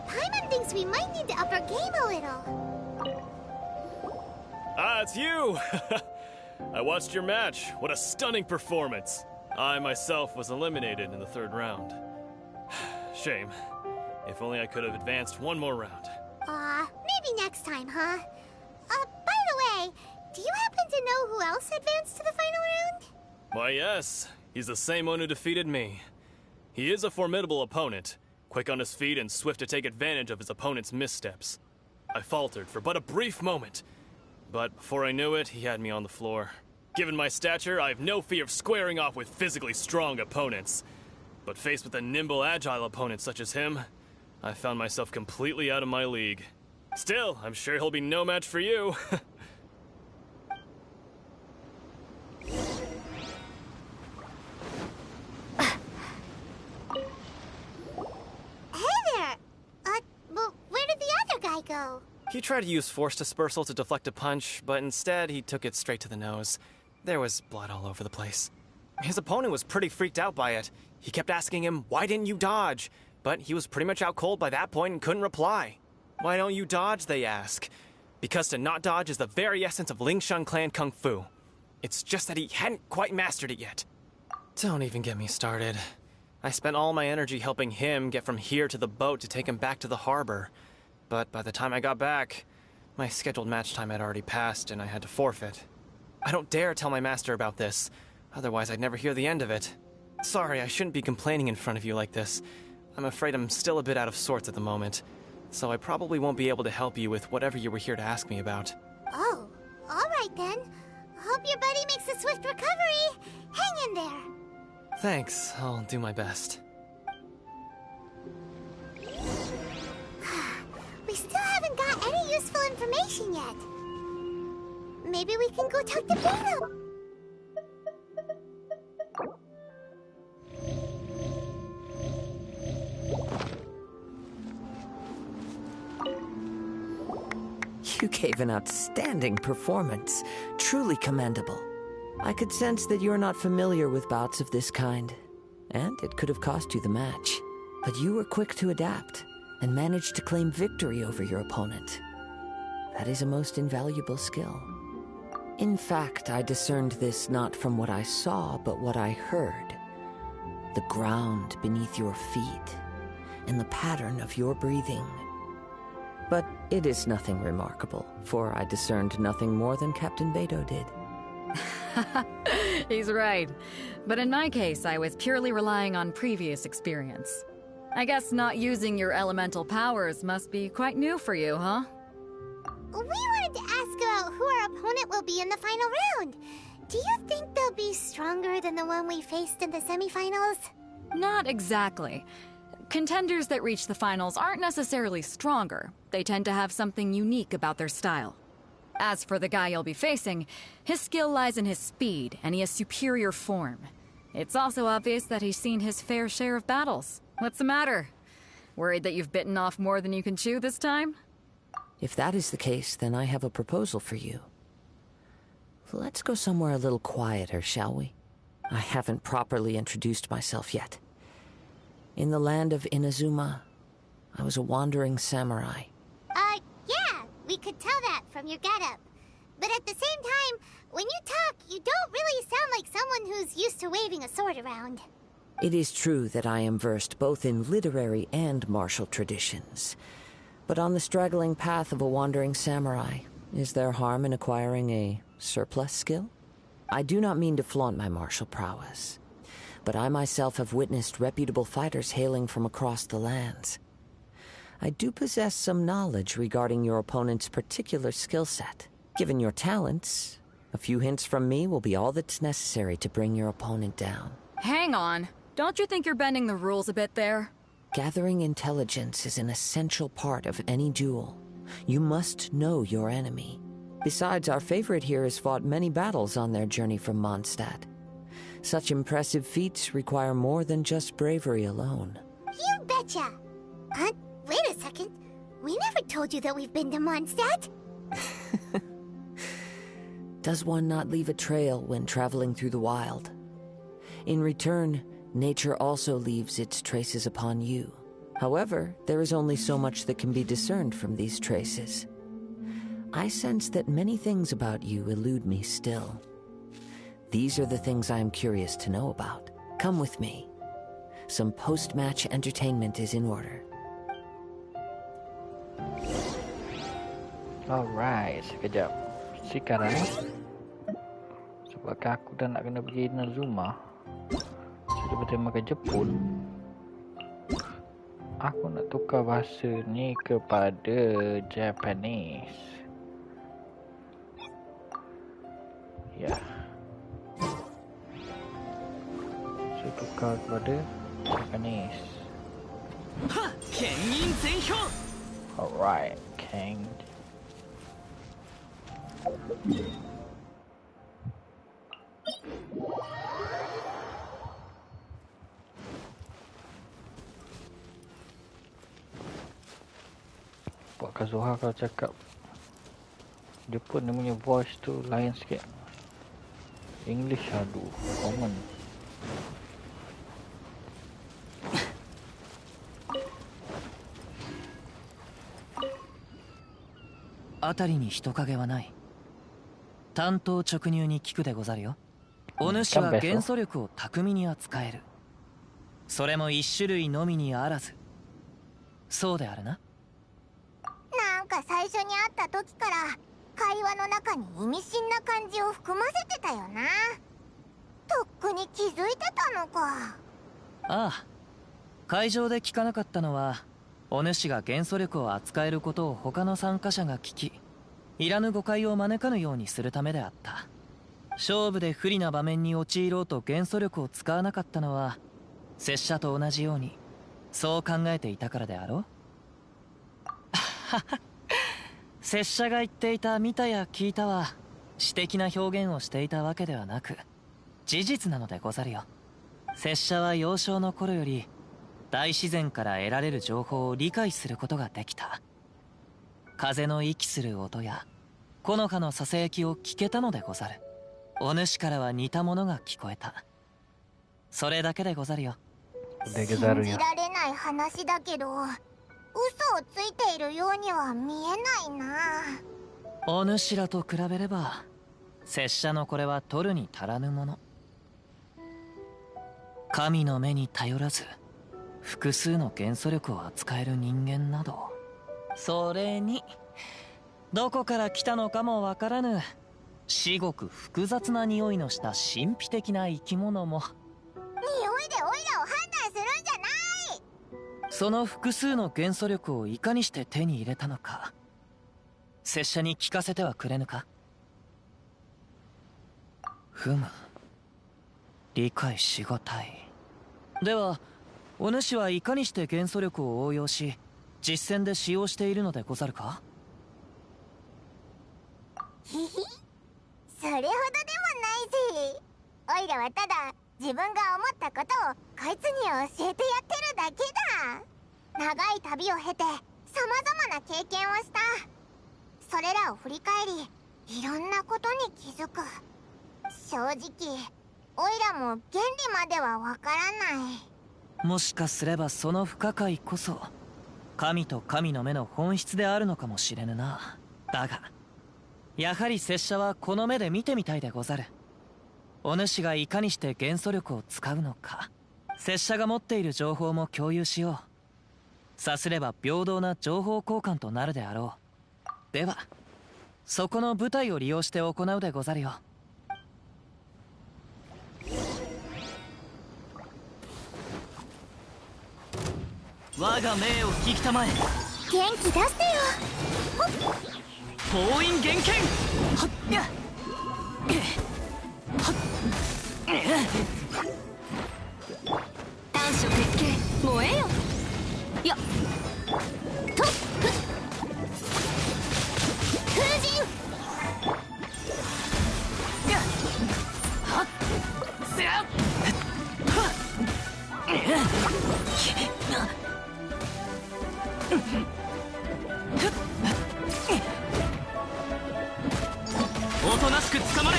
Paimon thinks we might need to up our game a little. Ah, it's you! I watched your match. What a stunning performance. I myself was eliminated in the third round. Shame. If only I could have advanced one more round. Maybe next time, huh? By the way, do you happen to know who else advanced to the final round? Why, yes. He's the same one who defeated me. He is a formidable opponent, quick on his feet and swift to take advantage of his opponent's missteps. I faltered for but a brief moment, but before I knew it, he had me on the floor. Given my stature, I have no fear of squaring off with physically strong opponents. But faced with a nimble, agile opponent such as him, I found myself completely out of my league. Still, I'm sure he'll be no match for you. Hey there! Well, where did the other guy go? He tried to use force dispersal to deflect a punch, but instead he took it straight to the nose. There was blood all over the place. His opponent was pretty freaked out by it. He kept asking him, "Why didn't you dodge?" But he was pretty much out cold by that point and couldn't reply. "Why don't you dodge?" they ask. Because to not dodge is the very essence of Lingshan clan kung fu. It's just that he hadn't quite mastered it yet. Don't even get me started. I spent all my energy helping him get from here to the boat to take him back to the harbor. But by the time I got back, my scheduled match time had already passed and I had to forfeit. I don't dare tell my master about this, otherwise I'd never hear the end of it. Sorry, I shouldn't be complaining in front of you like this. I'm afraid I'm still a bit out of sorts at the moment, so I probably won't be able to help you with whatever you were here to ask me about. Oh, alright then. Hope your buddy makes a swift recovery. Hang in there. Thanks, I'll do my best. information yet. Maybe we can go talk to Beta. You gave an outstanding performance. Truly commendable. I could sense that you're not familiar with bouts of this kind, and it could have cost you the match. But you were quick to adapt, and managed to claim victory over your opponent. That is a most invaluable skill. In fact, I discerned this not from what I saw, but what I heard. The ground beneath your feet, and the pattern of your breathing. But it is nothing remarkable, for I discerned nothing more than Captain Beto did. He's right. But in my case, I was purely relying on previous experience. I guess not using your elemental powers must be quite new for you, huh? We wanted to ask about who our opponent will be in the final round. Do you think they'll be stronger than the one we faced in the semifinals? Not exactly. Contenders that reach the finals aren't necessarily stronger. They tend to have something unique about their style. As for the guy you'll be facing, his skill lies in his speed, and he has superior form. It's also obvious that he's seen his fair share of battles. What's the matter? Worried that you've bitten off more than you can chew this time? If that is the case, then I have a proposal for you. Let's go somewhere a little quieter, shall we? I haven't properly introduced myself yet. In the land of INAZUMA, I was a wandering samurai. Yeah, we could tell that from your getup. But at the same time, when you talk, you don't really sound like someone who's used to waving a sword around. It is true that I am versed both in literary and martial traditions. But on the straggling path of a wandering samurai, is there harm in acquiring a surplus skill? I do not mean to flaunt my martial prowess, but I myself have witnessed reputable fighters hailing from across the lands. I do possess some knowledge regarding your opponent's particular skill set. Given your talents, a few hints from me will be all that's necessary to bring your opponent down. Hang on. Don't you think you're bending the rules a bit there? Gathering intelligence is an essential part of any duel. You must know your enemy. Besides, our favorite here has fought many battles on their journey from Mondstadt. Such impressive feats require more than just bravery alone. You betcha! Wait a second. We never told you that we've been to Mondstadt. Does one not leave a trail when traveling through the wild? In return, nature also leaves its traces upon you. However, there is only so much that can be discerned from these traces. I sense that many things about you elude me still. These are the things I am curious to know about. Come with me. Some post-match entertainment is in order. Alright, sekejap. Sekarang sebab aku dah nak kena pergi INAZUMA, sudah berterima ke Jepun, aku nak tukar bahasa ni kepada Japanese. Ya, saya tukar kepada Japanese. Alright, King. Buat Kazuha kalau cakap Jepun dia punya voice tu lain sikit. English aduh, common. 辺りに人影はない。単刀直入に聞くでござるよ。お主は元素力を巧みに扱える。それも一種類のみにあらず。そうであるな。なんか最初に会った時から会話の中に意味深な感じを含ませてたよな。とっくに気づいてたのか。ああ。会場で聞かなかったのは、お主が元素力を扱えることを他の参加者が聞き、いらぬ誤解を招かぬようにするためであった。勝負で不利な場面に陥ろうと元素力を使わなかったのは、拙者と同じように、そう考えていたからであろう。拙者が言っていた見たや聞いたは詩的な表現をしていたわけではなく事実なのでござるよ。拙者は幼少の頃より大自然から得られる情報を理解することができた。風の息する音や木の葉のささやきを聞けたのでござる。お主からは似たものが聞こえた。それだけでござるよ。信じられない話だけど、嘘をついているようには見えないな。お主らと比べれば拙者のこれは取るに足らぬもの。神の目に頼らず複数の元素力を扱える人間など、それにどこから来たのかもわからぬ至極複雑な匂いのした神秘的な生き物も。匂いでオイラを判断するんじゃない。その複数の元素力をいかにして手に入れたのか、拙者に聞かせてはくれぬか。ふむ、理解しがたい。ではお主はいかにして元素力を応用し実戦で使用しているのでござるか。ひひ、それほどでもないぜ。オイラはただ自分が思ったことをこいつに教えてやってるだけだ。長い旅を経て様々な経験をした。それらを振り返りいろんなことに気づく。正直オイラも原理まではわからない。もしかすればその不可解こそ神と神の目の本質であるのかもしれぬな。だがやはり拙者はこの目で見てみたいでござる。お主がいかにして元素力を使うのか、拙者が持っている情報も共有しよう。さすれば平等な情報交換となるであろう。ではそこの舞台を利用して行うでござるよ。我が命を引きたまえ。元気出してよ。封印厳剣。はっやっ短所鉄拳燃えよ。やっとっ風神。やっはっせやっはっおとなしく捕まれ。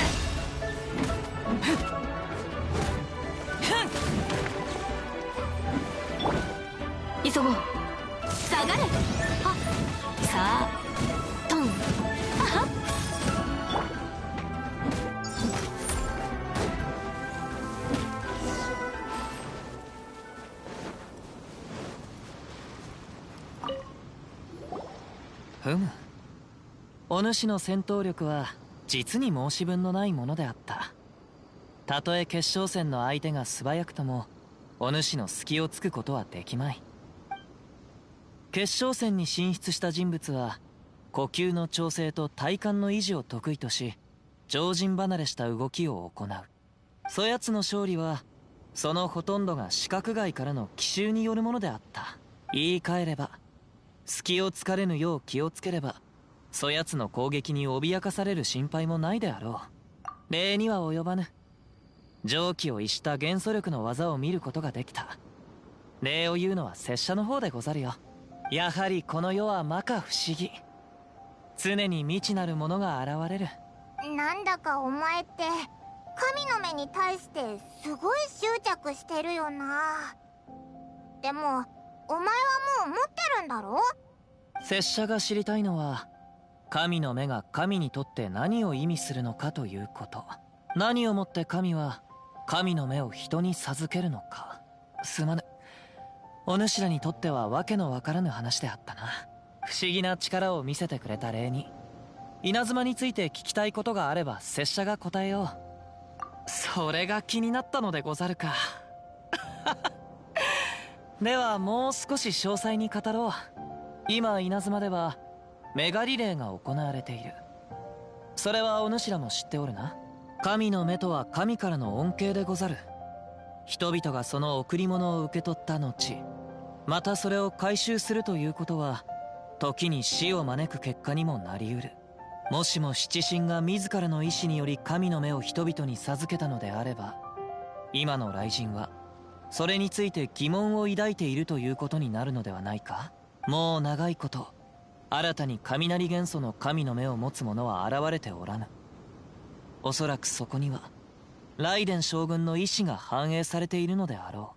急ごう。下がれ。はっさあトン。あはっふむ、お主の戦闘力は実に申し分のないものであった。たとえ決勝戦の相手が素早くともお主の隙をつくことはできまい。決勝戦に進出した人物は呼吸の調整と体幹の維持を得意とし常人離れした動きを行う。そやつの勝利はそのほとんどが視覚外からの奇襲によるものであった。言い換えれば隙をつかれぬよう気をつければそやつの攻撃に脅かされる心配もないであろう。礼には及ばぬ。常軌を逸した元素力の技を見ることができた。礼を言うのは拙者の方でござるよ。やはりこの世は摩訶不思議。常に未知なるものが現れる。なんだかお前って神の目に対してすごい執着してるよな。でもお前はもう持ってるんだろ。拙者が知りたいのは神の目が神にとって何を意味するのかということ。何をもって神は神の目を人に授けるのか。すまぬ、お主らにとってはわけのわからぬ話であったな。不思議な力を見せてくれた礼に稲妻について聞きたいことがあれば拙者が答えよう。それが気になったのでござるか。ではもう少し詳細に語ろう。今稲妻ではメガリレーが行われている。それはお主らも知っておるな。神の目とは神からの恩恵でござる。人々がその贈り物を受け取った後またそれを回収するということは時に死を招く結果にもなりうる。もしも七神が自らの意志により神の目を人々に授けたのであれば、今の雷神はそれについて疑問を抱いているということになるのではないか。もう長いこと新たに雷元素の神の目を持つ者は現れておらぬ。おそらくそこには雷電将軍の意志が反映されているのであろ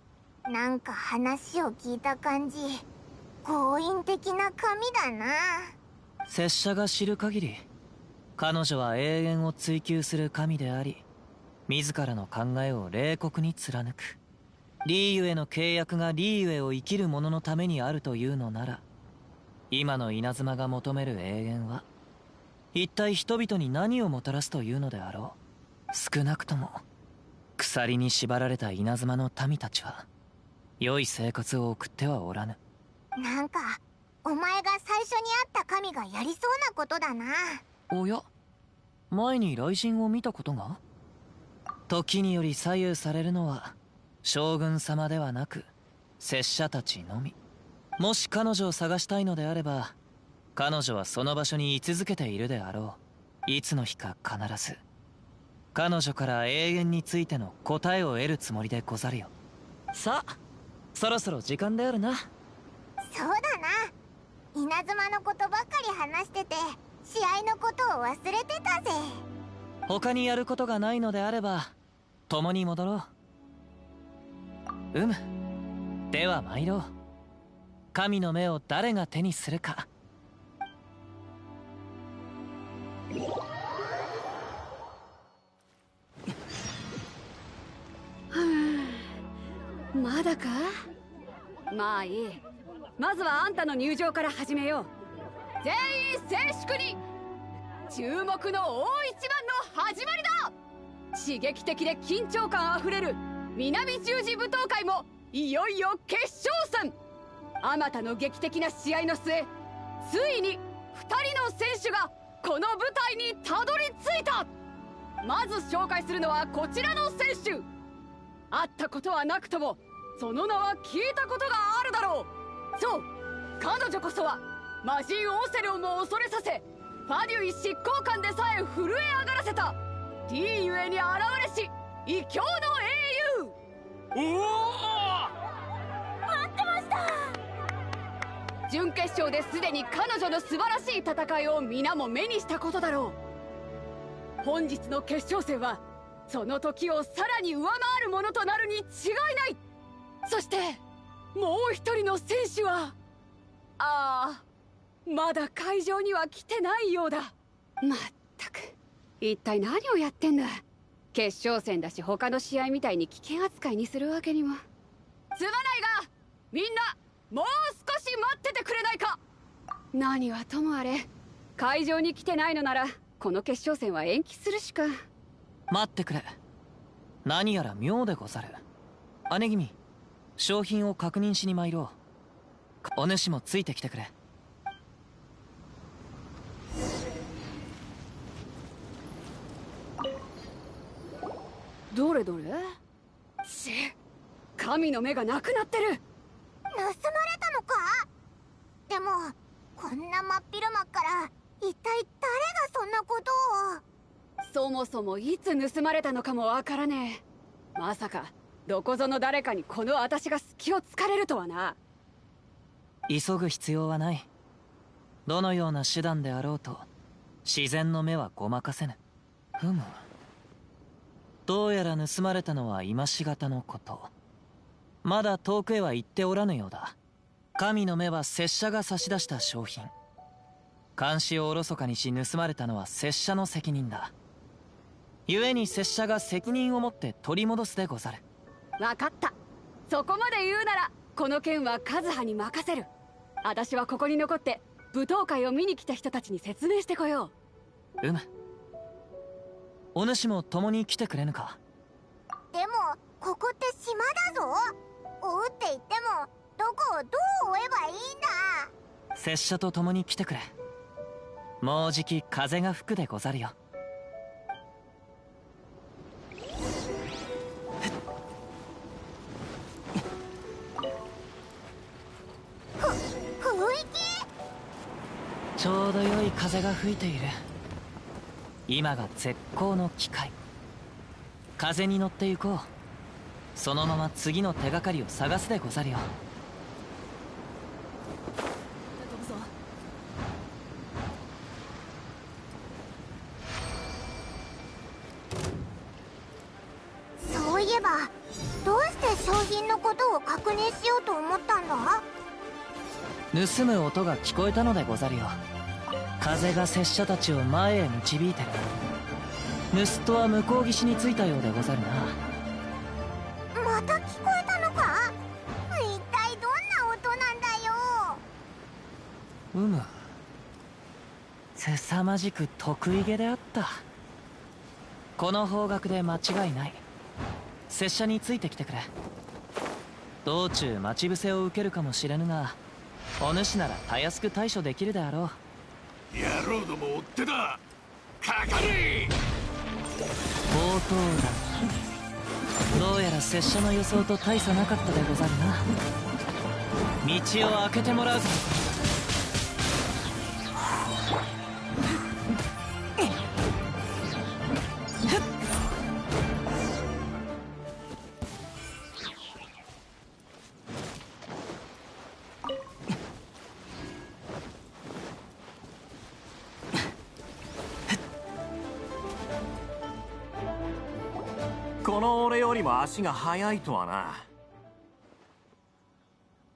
う。なんか話を聞いた感じ、強引的な神だな。拙者が知る限り、彼女は永遠を追求する神であり、自らの考えを冷酷に貫く。リーユへの契約がリーユへを生きる者のためにあるというのなら、今の稲妻が求める永遠は一体人々に何をもたらすというのであろう。少なくとも鎖に縛られた稲妻の民たちは良い生活を送ってはおらぬ。なんかお前が最初に会った神がやりそうなことだな。おや、前に雷神を見たことが？時により左右されるのは将軍様ではなく拙者たちのみ。もし彼女を探したいのであれば、彼女はその場所に居続けているであろう。いつの日か必ず彼女から永遠についての答えを得るつもりでござるよ。さあ、そろそろ時間であるな。そうだな。稲妻のことばっかり話してて、試合のことを忘れてたぜ。他にやることがないのであれば共に戻ろう。では参ろう。神の目を誰が手にするか。まだか？まあいい。まずはあんたの入場から始めよう。全員静粛に。注目の大一番の始まりだ。刺激的で緊張感あふれる南十字舞踏会もいよいよ決勝戦。あまたの劇的な試合の末、ついに2人の選手がこの舞台にたどり着いた。まず紹介するのはこちらの選手。会ったことはなくともその名は聞いたことがあるだろう。そう、彼女こそは魔人オーセロンも恐れさせ、ファデュイ執行官でさえ震え上がらせたリーユエに現れし異教の英雄。おお、待ってました。準決勝ですでに彼女の素晴らしい戦いを皆も目にしたことだろう。本日の決勝戦はその時をさらに上回るものとなるに違いない。そしてもう一人の選手はまだ会場には来てないようだ。まったく、一体何をやってんだ。決勝戦だし他の試合みたいに危険扱いにするわけにも。すまないがみんなもう少し待っててくれないか。何はともあれ会場に来てないのならこの決勝戦は延期するしか。待ってくれ。何やら妙でござる。姉君、商品を確認しに参ろう。お主もついてきてくれ。どれどれ。神の目がなくなってる。盗まれたのか？でもこんな真っ昼間から一体誰がそんなことを。そもそもいつ盗まれたのかもわからねえ。まさかどこぞの誰かにこの私が隙を突かれるとはな。急ぐ必要はない。どのような手段であろうと自然の目はごまかせぬ。どうやら盗まれたのは今しがたのこと。まだ遠くへは行っておらぬようだ。神の目は拙者が差し出した商品。監視をおろそかにし盗まれたのは拙者の責任だ。故に拙者が責任を持って取り戻すでござる。分かった。そこまで言うならこの件はカズハに任せる。私はここに残って舞踏会を見に来た人たちに説明してこよう。お主も共に来てくれぬか。でもここって島だぞ。追うって言ってもどこをどう追えばいいんだ。拙者と共に来てくれ。もうじき風が吹くでござるよ。雰囲気。ょうど良い風が吹いている。今が絶好の機会。風に乗って行こう。そのまま次の手がかりを探すでござるよ。そういえば、どうして商品のことを確認しようと思ったんだ？盗む音が聞こえたのでござるよ。風が拙者たちを前へ導いてる。盗人は向こう岸に着いたようでござるな。また聞こえたのか？一体どんな音なんだよ。凄まじく得意げであった。この方角で間違いない。拙者についてきてくれ。道中待ち伏せを受けるかもしれぬが、お主ならたやすく対処できるであろう。野郎ども追ってだ。かかれ！強盗だ。どうやら拙者の予想と大差なかったでござるな。道を開けてもらうぞ。この俺よりも足が速いとはな。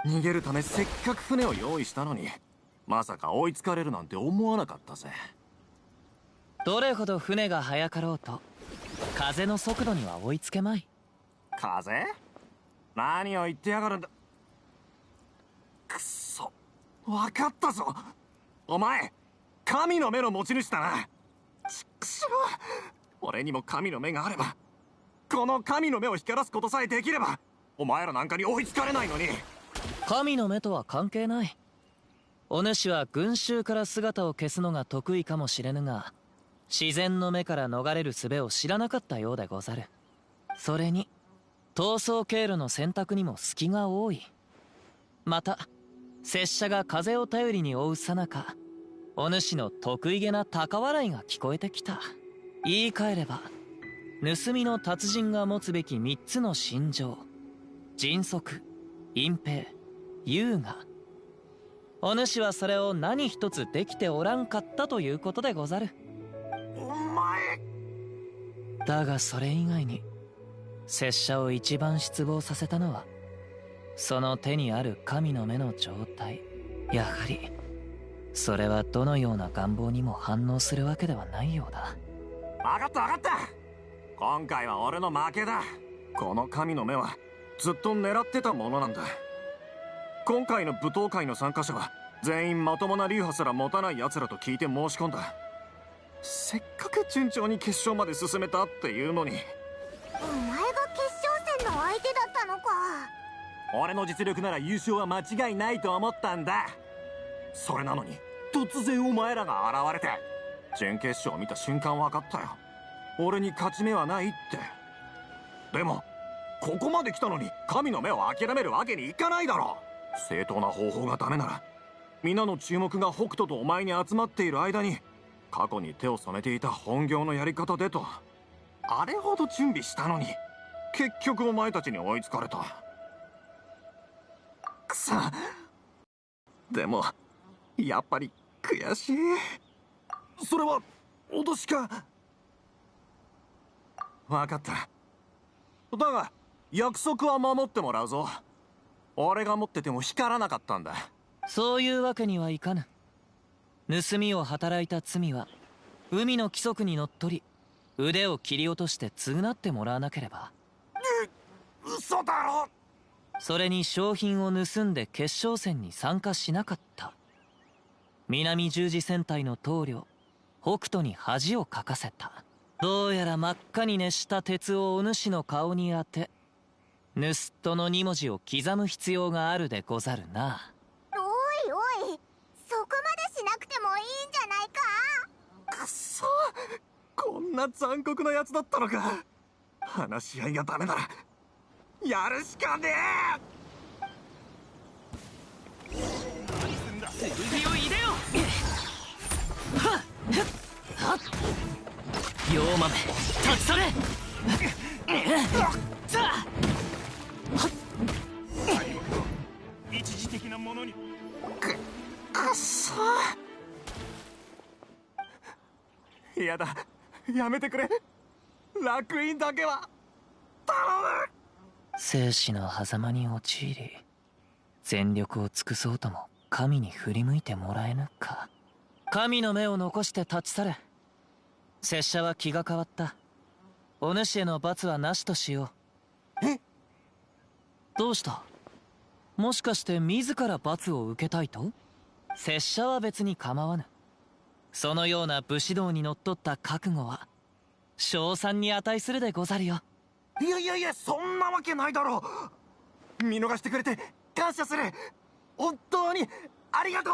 逃げるためせっかく船を用意したのに、まさか追いつかれるなんて思わなかったぜ。どれほど船が速かろうと風の速度には追いつけまい。風？何を言ってやがるんだ。くそ、分かったぞ。お前神の目の持ち主だな。ちくしょう、俺にも神の目があれば、この神の目を光らすことさえできれば、お前らなんかに追いつかれないのに。神の目とは関係ない。お主は群衆から姿を消すのが得意かもしれぬが、自然の目から逃れる術を知らなかったようでござる。それに逃走経路の選択にも隙が多い。また拙者が風を頼りに追うさなか、お主の得意げな高笑いが聞こえてきた。言い換えれば、盗みの達人が持つべき3つの心情、迅速、隠蔽、優雅。お主はそれを何一つできておらんかったということでござる。お前だがそれ以外に拙者を一番失望させたのは、その手にある神の目の状態。やはりそれはどのような願望にも反応するわけではないようだ。分かった分かった。今回は俺の負けだ。この神の目はずっと狙ってたものなんだ。今回の舞踏会の参加者は全員まともな流派すら持たない奴らと聞いて申し込んだ。せっかく順調に決勝まで進めたっていうのに。お前が決勝戦の相手だったのか。俺の実力なら優勝は間違いないと思ったんだ。それなのに突然お前らが現れて、準決勝を見た瞬間分かったよ。俺に勝ち目はないって。でもここまで来たのに神の目を諦めるわけにいかないだろ。正当な方法がダメなら、皆の注目が北斗とお前に集まっている間に過去に手を染めていた本業のやり方でと。あれほど準備したのに結局お前たちに追いつかれた。くそ。でもやっぱり悔しい。それは脅しか。分かった。だが約束は守ってもらうぞ。俺が持ってても光らなかったんだ。そういうわけにはいかぬ。盗みを働いた罪は海の規則にのっとり腕を切り落として償ってもらわなければ。嘘だろ。それに商品を盗んで決勝戦に参加しなかった。南十字戦隊の棟梁北斗に恥をかかせた。どうやら真っ赤に熱した鉄をお主の顔に当て、盗人の2文字を刻む必要があるでござるな。おいおい、そこまでしなくてもいいんじゃないか。くそ、こんな残酷なやつだったのか。話し合いがダメならやるしかねえ。剣を入れよ。妖豆立ち去れ。一時的なものに。くっそー。やだ、やめてくれ。楽園だけは頼む。生死の狭間に陥り、全力を尽くそうとも神に振り向いてもらえぬか。神の目を残して立ち去れ。拙者は気が変わった。お主への罰はなしとしよう。え？どうした？もしかして自ら罰を受けたいと？拙者は別に構わぬ。そのような武士道にのっとった覚悟は称賛に値するでござるよ。いやいやいや、そんなわけないだろう。見逃してくれて感謝する。本当にありがとう。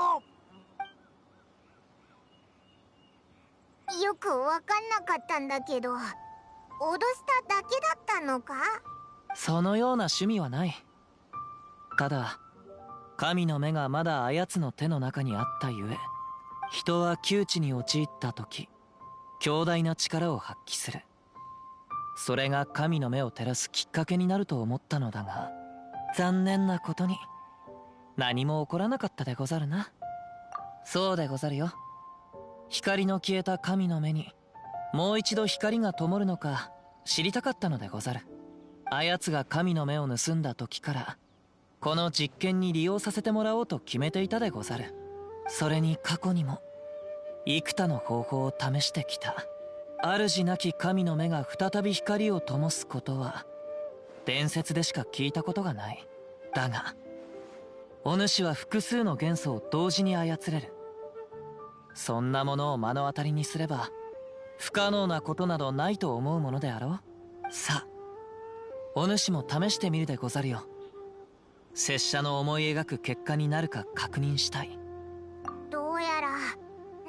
よくわかんなかったんだけど、脅しただけだったのか？そのような趣味はない。ただ神の目がまだあやつの手の中にあったゆえ、人は窮地に陥った時強大な力を発揮する。それが神の目を照らすきっかけになると思ったのだが、残念なことに何も起こらなかったでござるな。そうでござるよ。光の消えた神の目にもう一度光が灯るのか知りたかったのでござる。あやつが神の目を盗んだ時からこの実験に利用させてもらおうと決めていたでござる。それに過去にも幾多の方法を試してきた。主なき神の目が再び光を灯すことは伝説でしか聞いたことがない。だがお主は複数の元素を同時に操れる。そんなものを目の当たりにすれば不可能なことなどないと思うものであろう。さあお主も試してみるでござるよ。拙者の思い描く結果になるか確認したい。どうやら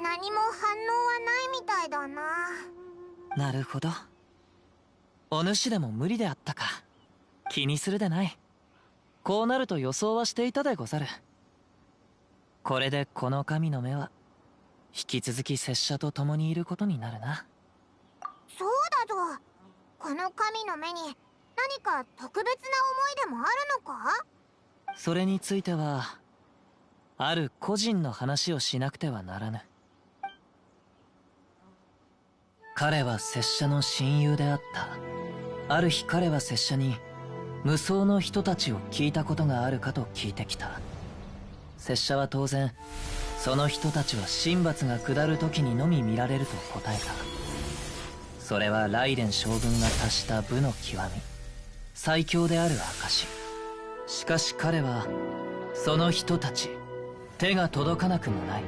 何も反応はないみたいだな。なるほど。お主でも無理であったか。気にするでない。こうなると予想はしていたでござる。これでこの神の目は引き続き拙者と共にいることになるな。そうだぞ。この神の目に何か特別な思いでもあるのか？それについてはある個人の話をしなくてはならぬ。彼は拙者の親友であった。ある日彼は拙者に無双の人たちを聞いたことがあるかと聞いてきた。拙者は当然その人たちは神罰が下る時にのみ見られると答えた。それは雷電将軍が達した武の極み、最強である証。しかし彼はその人たち手が届かなくもない。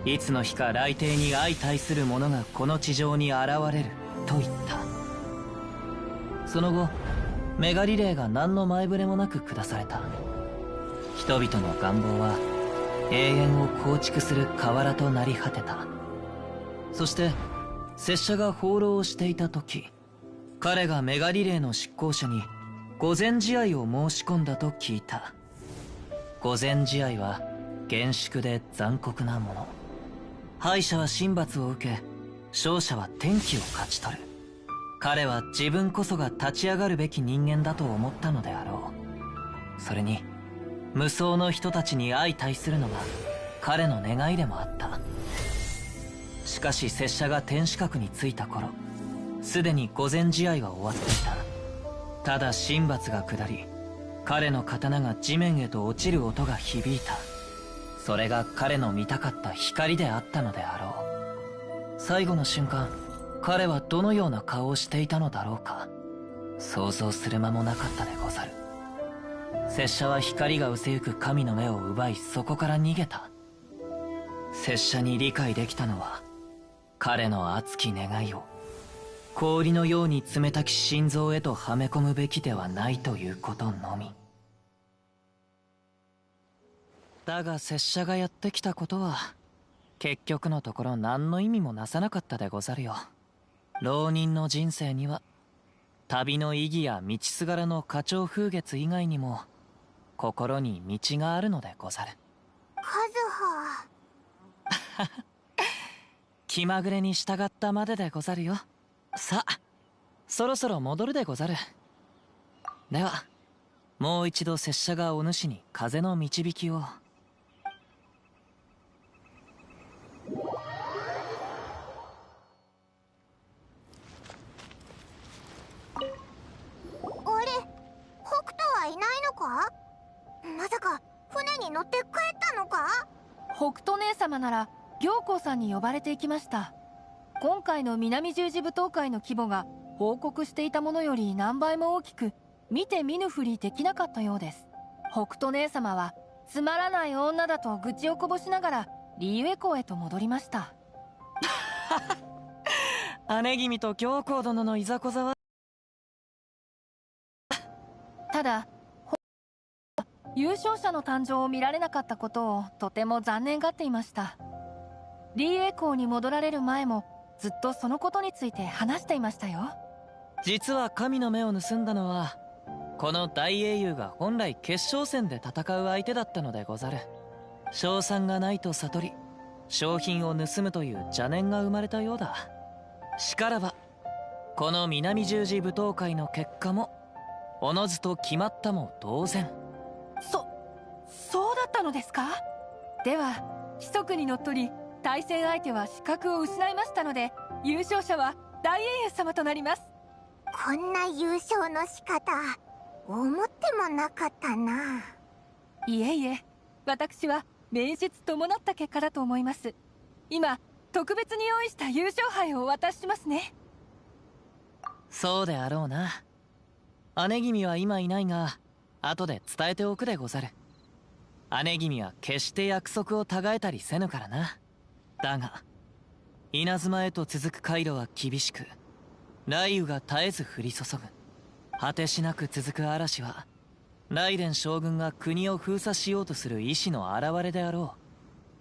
いつの日か雷帝に相対する者がこの地上に現れると言った。その後メガリレーが何の前触れもなく下された。人々の願望は永遠を構築する河原となり果てた。そして拙者が放浪をしていた時、彼がメガリレーの執行者に御前試合を申し込んだと聞いた。御前試合は厳粛で残酷なもの。敗者は神罰を受け、勝者は天気を勝ち取る。彼は自分こそが立ち上がるべき人間だと思ったのであろう。それに無双の人たちに相対するのが彼の願いでもあった。しかし拙者が天守閣に着いた頃、すでに御前試合は終わっていた。ただ神罰が下り、彼の刀が地面へと落ちる音が響いた。それが彼の見たかった光であったのであろう。最後の瞬間、彼はどのような顔をしていたのだろうか。想像する間もなかったでござる。拙者は光が失せゆく神の目を奪い、そこから逃げた。拙者に理解できたのは、彼の熱き願いを氷のように冷たき心臓へとはめ込むべきではないということのみ。だが拙者がやってきたことは結局のところ何の意味もなさなかったでござるよ。浪人の人生には旅の意義や道すがらの花鳥風月以外にも心に道があるのでござる。カズハ。気まぐれに従ったまででござるよ。さあ、そろそろ戻るでござる。では、もう一度拙者がお主に風の導きを。あれ、北斗はいないのか？まさか船に乗って帰ったのか？北斗姉様なら行幸さんに呼ばれていきました。今回の南十字舞踏会の規模が報告していたものより何倍も大きく、見て見ぬふりできなかったようです。北斗姉様はつまらない女だと愚痴をこぼしながらリーウェ港へと戻りました。姉君と行幸殿のいざこざは。ただ優勝者の誕生を見られなかったことをとても残念がっていました。リーウェ港に戻られる前もずっとそのことについて話していましたよ。実は神の目を盗んだのはこの大英雄が本来決勝戦で戦う相手だったのでござる。勝算がないと悟り商品を盗むという邪念が生まれたようだ。しからばこの南十字舞踏会の結果もおのずと決まったも同然。そうだったのですか？では規則にのっとり対戦相手は資格を失いましたので、優勝者は大英雄様となります。こんな優勝の仕方思ってもなかったな。いえいえ、私は面接伴った結果だと思います。今特別に用意した優勝杯をお渡ししますね。そうであろうな。姉君は今いないが後で伝えておくでござる。姉君は決して約束を違えたりせぬからな。だが稲妻へと続く回路は厳しく、雷雨が絶えず降り注ぐ。果てしなく続く嵐は雷電将軍が国を封鎖しようとする意志の表れであろ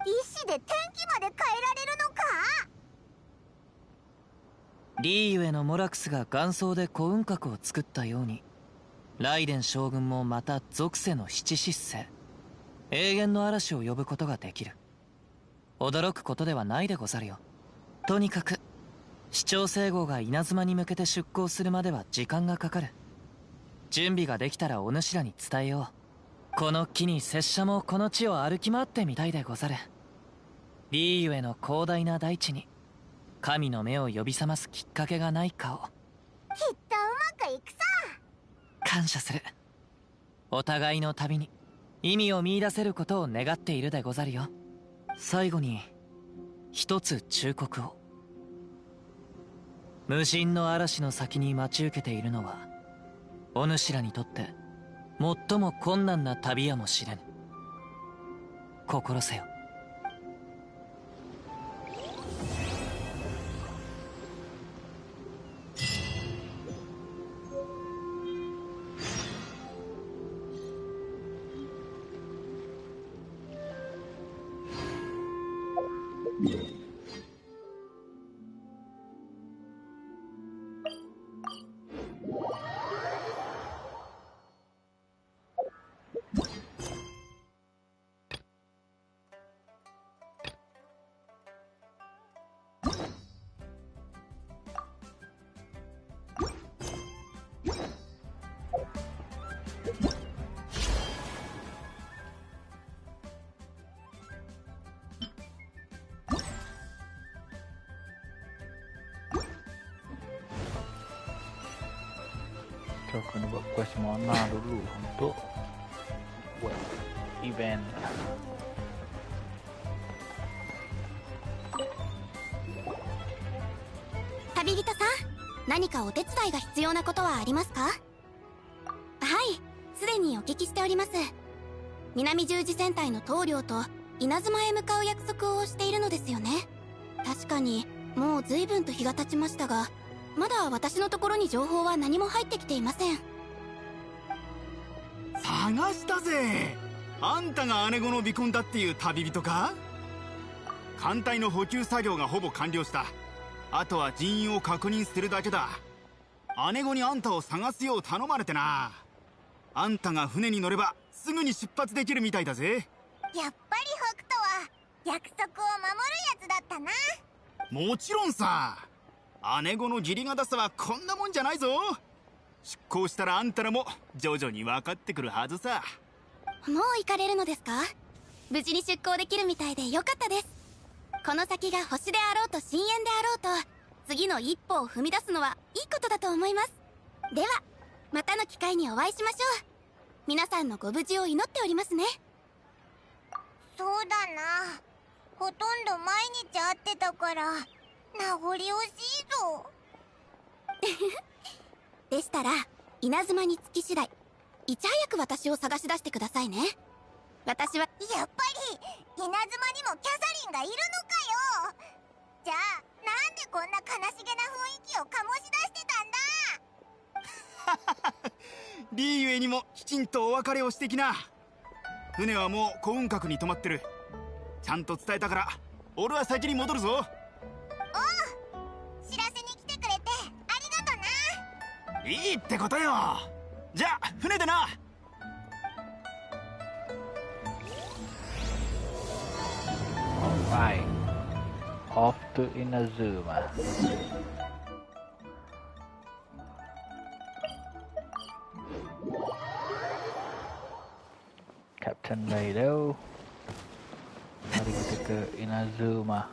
う。意志で天気まで変えられるのか？リーユへのモラクスが元祖で幸運閣を作ったように、雷電将軍もまた属性の七失星永遠の嵐を呼ぶことができる。驚くことではないでござるよ。とにかく市長聖号が稲妻に向けて出港するまでは時間がかかる。準備ができたらお主らに伝えよう。この機に拙者もこの地を歩き回ってみたいでござる。リーユへの広大な大地に神の目を呼び覚ますきっかけがないかを。きっとうまくいくさ。感謝する。お互いの旅に意味を見出せることを願っているでござるよ。最後に一つ忠告を。無人の嵐の先に待ち受けているのはお主らにとって最も困難な旅やもしれぬ。心せよ。Kita kena buat quest mana dulu untuk buat event. 旅人さん、何かお手伝いが必要なことはありますか？はい、すでにお聞きしております。南十字戦隊の棟梁と稲妻へ向かう約束をしているのですよね。確かにもう随分と日が経ちましたが、まだ私のところに情報は何も入ってきていません。探したぜ。あんたが姉子の尾婚だっていう旅人か？艦隊の補給作業がほぼ完了した。あとは人員を確認するだけだ。姉子にあんたを探すよう頼まれてな。あんたが船に乗ればすぐに出発できるみたいだぜ。やっぱり北斗は約束を守るやつだったな。もちろんさ。姉子の義理がたさはこんなもんじゃないぞ。出航したらあんたらも徐々に分かってくるはずさ。もう行かれるのですか？無事に出航できるみたいでよかったです。この先が星であろうと深淵であろうと、次の一歩を踏み出すのはいいことだと思います。ではまたの機会にお会いしましょう。皆さんのご無事を祈っておりますね。そうだな。ほとんど毎日会ってたから名残惜しいぞ。でしたら稲妻に着き次第いち早く私を探し出してくださいね。私はやっぱり稲妻にもキャサリンがいるのかよ。じゃあなんでこんな悲しげな雰囲気を醸し出してたんだ。リーゆえにもきちんとお別れをしてきな。船はもう幸運閣に止まってる。ちゃんと伝えたから俺は先に戻るぞ。おう、知らせに来てくれてありがとな。いいってことよ。じゃあ船でな。Alright, off to INAZUMA. Captain Raido. Mari kita ke INAZUMA.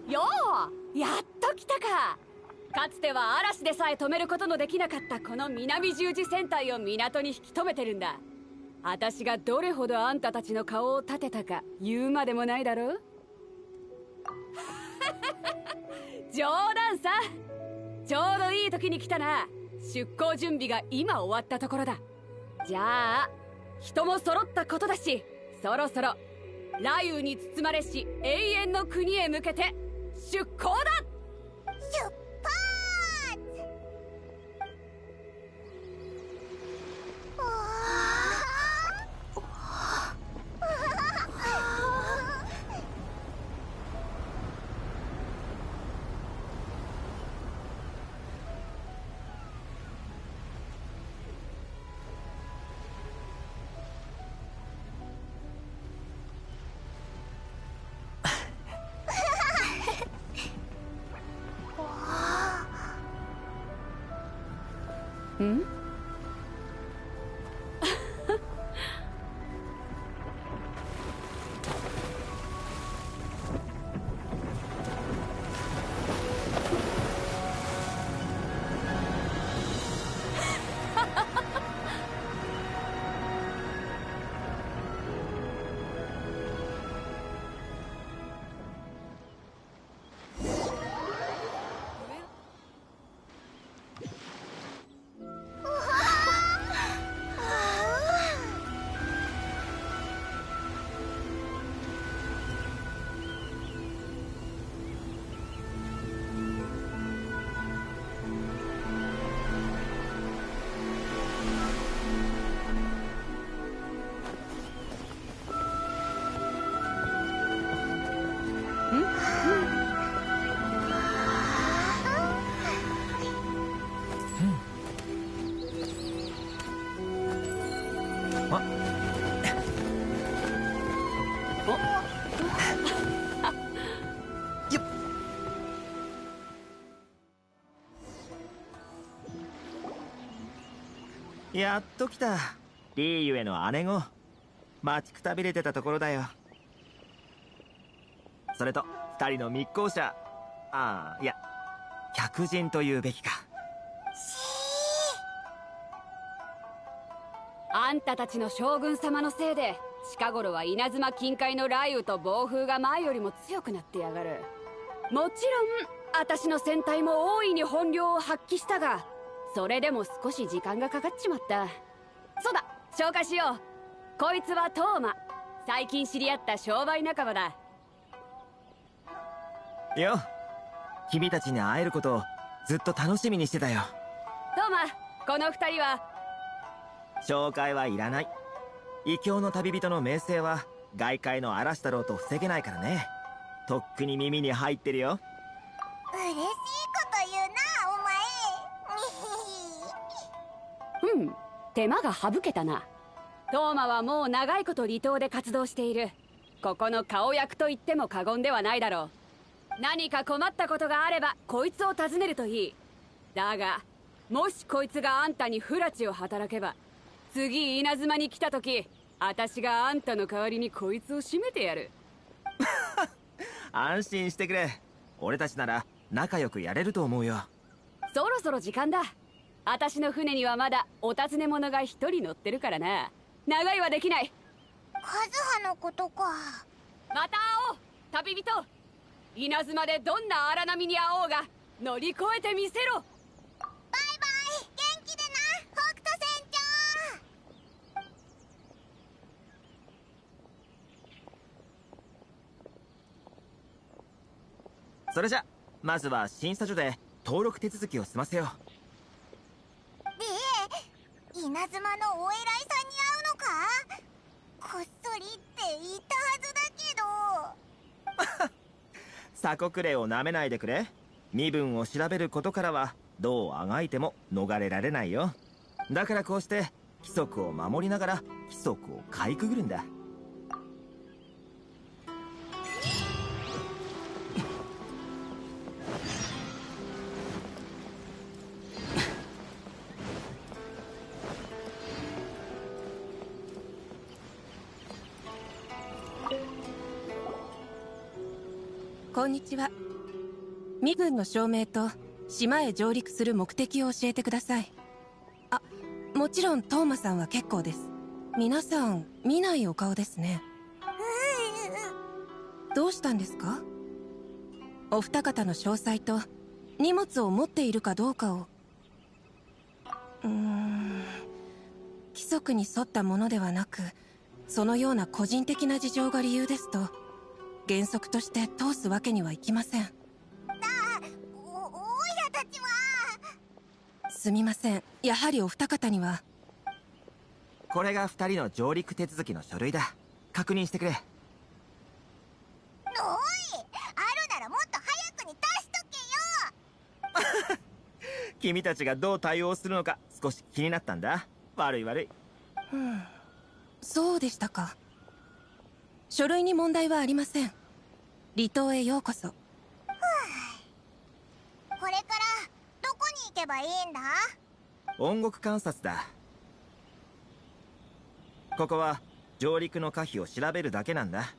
よう、やっと来たか。かつては嵐でさえ止めることのできなかったこの南十字戦隊を港に引き止めてるんだ。私がどれほどあんたたちの顔を立てたか言うまでもないだろう。冗談さ。ちょうどいい時に来たな。出航準備が今終わったところだ。じゃあ人も揃ったことだし、そろそろ雷雨に包まれし永遠の国へ向けて出航だ。出発。ん？やっと来た。リーゆえの姉子。待ちくたびれてたところだよ。それと二人の密航者、いや客人というべきか。あんたたちの将軍様のせいで近頃は稲妻近海の雷雨と暴風が前よりも強くなってやがる。もちろん私の戦隊も大いに本領を発揮したが、それでも少し時間がかかっちまった。そうだ、紹介しよう。こいつはトーマ。最近知り合った商売仲間だよ。君たちに会えることをずっと楽しみにしてたよ。トーマ、この二人は。紹介はいらない。異教の旅人の名声は外界の嵐だろうと防げないからね。とっくに耳に入ってるよ。嬉しいこと言うな、お前。手間が省けたな。トーマはもう長いこと離島で活動している。ここの顔役と言っても過言ではないだろう。何か困ったことがあればこいつを訪ねるといい。だがもしこいつがあんたに不埒を働けば、次稲妻に来た時、私があんたの代わりにこいつを締めてやる。安心してくれ。俺たちなら仲良くやれると思うよ。そろそろ時間だ。私の船にはまだお尋ね者が一人乗ってるからな。長いはできない。カズハのことか。また会おう旅人。稲妻でどんな荒波に遭おうが乗り越えてみせろ。バイバイ、元気でな、北斗船長。それじゃまずは審査所で登録手続きを済ませよう。で、稲妻のお偉いさんに会うのか？こっそりって言ったはずだけど。鎖国令をなめないでくれ。身分を調べることからはどうあがいても逃れられないよ。だからこうして規則を守りながら規則をかいくぐるんだ。こんにちは。身分の証明と島へ上陸する目的を教えてください。あ、もちろんトーマさんは結構です。皆さん見ないお顔ですね。どうしたんですか？お二方の詳細と荷物を持っているかどうかを。規則に沿ったものではなく、そのような個人的な事情が理由ですと原則として通すわけにはいきません。おいらたちは。すみません、やはりお二方には。これが二人の上陸手続きの書類だ。確認してくれ。おい、あるならもっと早くに出しとけよ。君たちがどう対応するのか少し気になったんだ。悪い悪い。そうでしたか。書類に問題はありません。離島へようこそ。これからどこに行けばいいんだ？音楽観察だ。ここは上陸の可否を調べるだけなんだ。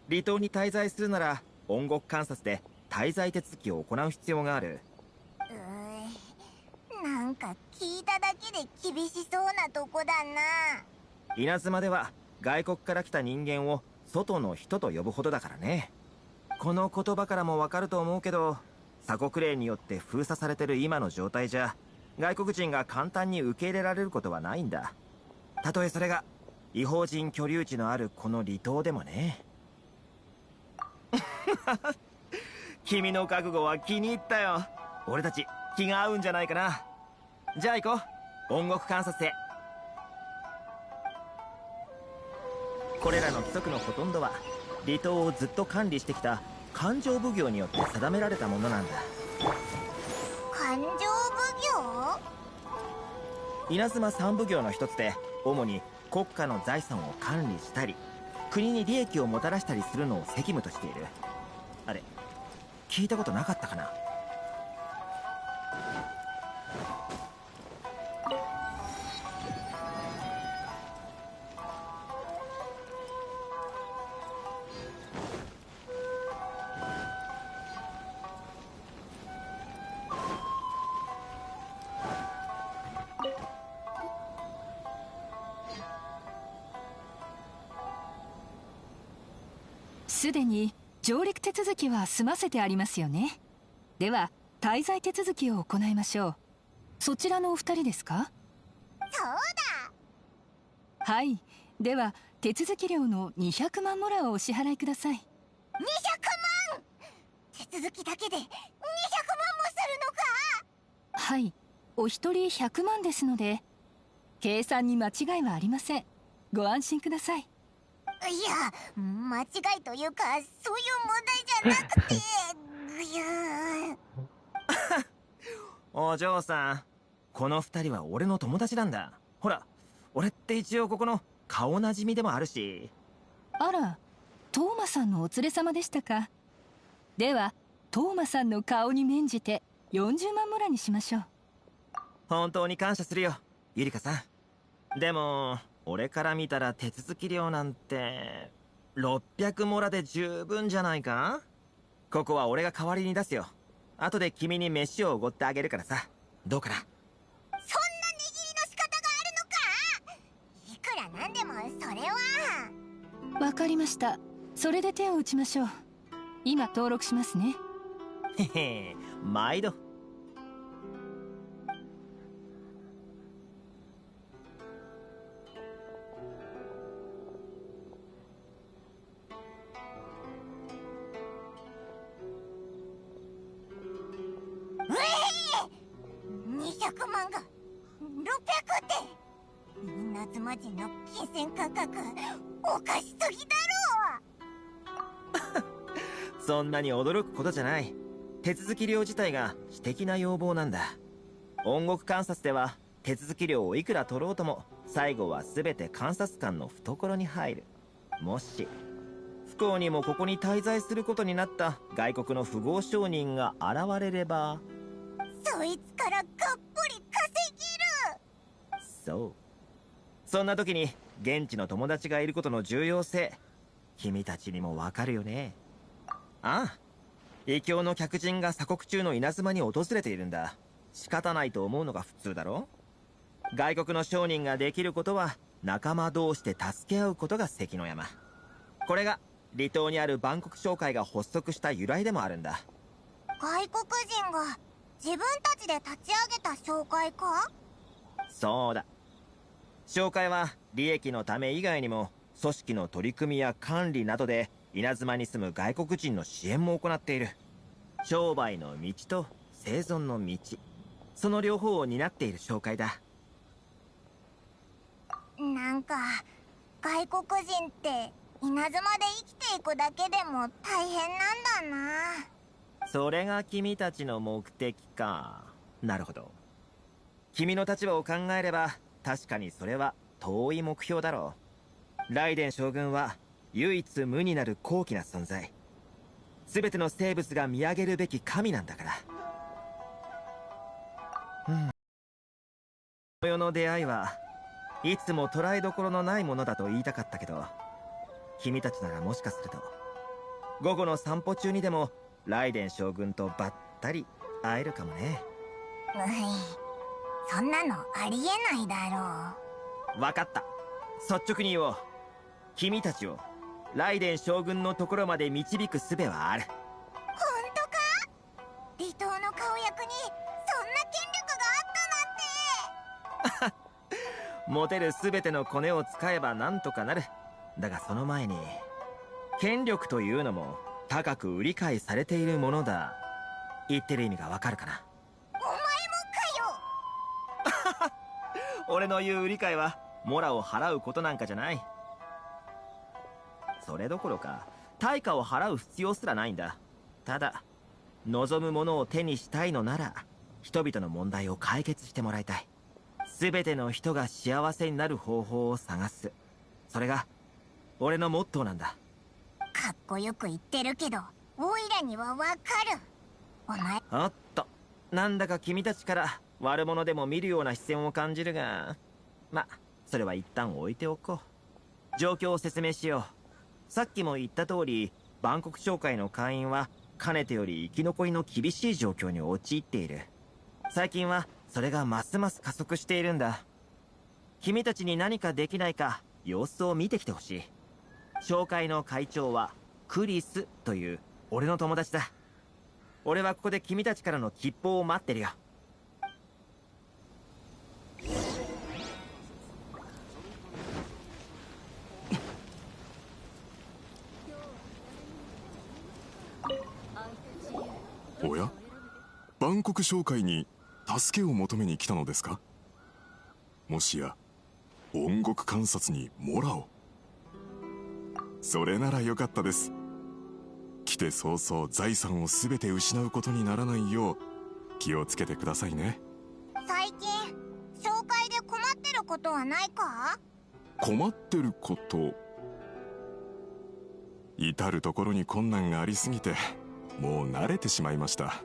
離島に滞在するなら音楽観察で滞在手続きを行う必要がある。なんか聞いただけで厳しそうなとこだな。稲妻では外国から来た人間を外の人と呼ぶほどだからね。この言葉からもわかると思うけど、鎖国令によって封鎖されてる今の状態じゃ外国人が簡単に受け入れられることはないんだ。たとえそれが異邦人居留地のあるこの離島でもね。君の覚悟は気に入ったよ。俺たち気が合うんじゃないかな。じゃあ行こう、音楽観察へ。これらの規則のほとんどは離島をずっと管理してきた勘定奉行によって定められたものなんだ。勘定奉行？稲妻三奉行の一つで、主に国家の財産を管理したり国に利益をもたらしたりするのを責務としている。あれ、聞いたことなかったかな。すでに上陸手続きは済ませてありますよね。では滞在手続きを行いましょう。そちらのお二人ですか？そうだ。はい。では手続き料の200万モラをお支払いください。200万！手続きだけで200万もするのか？はい。お一人100万ですので計算に間違いはありません。ご安心ください。いや、間違いというかそういう問題じゃなくてお嬢さん、この二人は俺の友達なんだ。ほら、俺って一応ここの顔なじみでもあるし。あら、トーマさんのお連れ様でしたか。ではトーマさんの顔に免じて40万モラにしましょう。本当に感謝するよ、ゆりかさん。でも俺から見たら手続き料なんて600モラで十分じゃないか。ここは俺が代わりに出すよ。後で君に飯をおごってあげるからさ。どうかな。そんな値切りの仕方があるのか。いくらなんでもそれは。わかりました。それで手を打ちましょう。今登録しますね。へへ、毎度。200万が600って稲妻人の金銭感覚おかしすぎだろ。そんなに驚くことじゃない。手続き料自体が私的な要望なんだ。音楽観察では手続き料をいくら取ろうとも最後は全て監察官の懐に入る。もし不幸にもここに滞在することになった外国の富豪商人が現れれば、そいつからがっぽり稼げる。そう。そんな時に現地の友達がいることの重要性、君たちにもわかるよね。ああ、異教の客人が鎖国中の稲妻に訪れているんだ。仕方ないと思うのが普通だろ。外国の商人ができることは仲間同士で助け合うことが関の山。これが離島にある万国商会が発足した由来でもあるんだ。外国人が自分たちで立ち上げた商会か。そうだ。商会は利益のため以外にも組織の取り組みや管理などで稲妻に住む外国人の支援も行っている。商売の道と生存の道、その両方を担っている商会だ。なんか外国人って稲妻で生きていくだけでも大変なんだな。それが君たちの目的か。なるほど。君の立場を考えれば確かにそれは遠い目標だろう。ライデン将軍は唯一無二なる高貴な存在。全ての生物が見上げるべき神なんだから。この世の出会いはいつも捉えどころのないものだと言いたかったけど、君たちならもしかすると午後の散歩中にでもライデン将軍とばったり会えるかもね。そんなのありえないだろう。分かった。率直に言おう。君たちをライデン将軍のところまで導く術はある。本当か。離島の顔役にそんな権力があったなんて。持てる全てのコネを使えばなんとかなる。だがその前に権力というのも高く売り買いされているものだ。言ってる意味がわかるかな。お前もかよ。俺の言う売り買いはモラを払うことなんかじゃない。それどころか対価を払う必要すらないんだ。ただ望むものを手にしたいのなら人々の問題を解決してもらいたい。全ての人が幸せになる方法を探す。それが俺のモットーなんだ。かっこよく言ってるけどオイラにはわかる。お前おっと、なんだか君たちから悪者でも見るような視線を感じるが、ま、それは一旦置いておこう。状況を説明しよう。さっきも言った通り万国商会の会員はかねてより生き残りの厳しい状況に陥っている。最近はそれがますます加速しているんだ。君たちに何かできないか様子を見てきてほしい。商会の会長はクリスという俺の友達だ。俺はここで君たちからの吉報を待ってるよ。おや、万国商会に助けを求めに来たのですか。もしや音楽観察にモラを。それならよかったです。来て早々財産を全て失うことにならないよう気をつけてくださいね。最近紹介で困ってることはないか。困ってること。至る所に困難がありすぎてもう慣れてしまいました。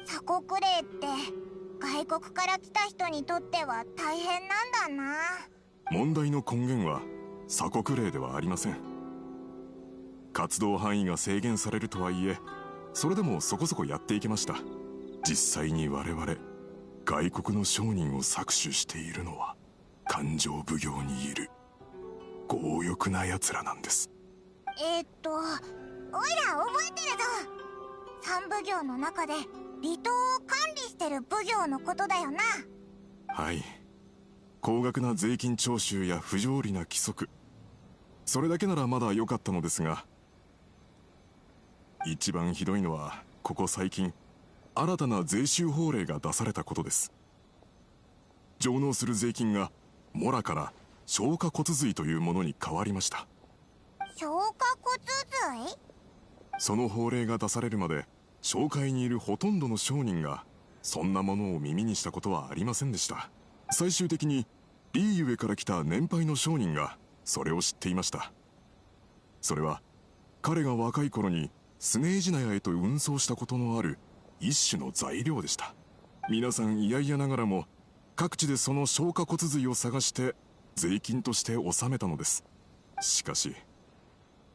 鎖国令って外国から来た人にとっては大変なんだな。問題の根源は鎖国令ではありません。活動範囲が制限されるとはいえ、それでもそこそこやっていけました。実際に我々外国の商人を搾取しているのは勘定奉行にいる強欲な奴らなんです。おいら覚えてるぞ。三奉行の中で離島を管理してる奉行のことだよな。はい。高額な税金徴収や不条理な規則、それだけならまだ良かったのですが、一番ひどいのはここ最近新たな税収法令が出されたことです。上納する税金がモラから消化骨髄というものに変わりました。消化骨髄？その法令が出されるまで商会にいるほとんどの商人がそんなものを耳にしたことはありませんでした。最終的にリーユエから来た年配の商人がそれを知っていました。それは彼が若い頃にスネージナヤへと運送したことのある一種の材料でした。皆さん嫌々ながらも各地でその消化骨髄を探して税金として納めたのです。しかし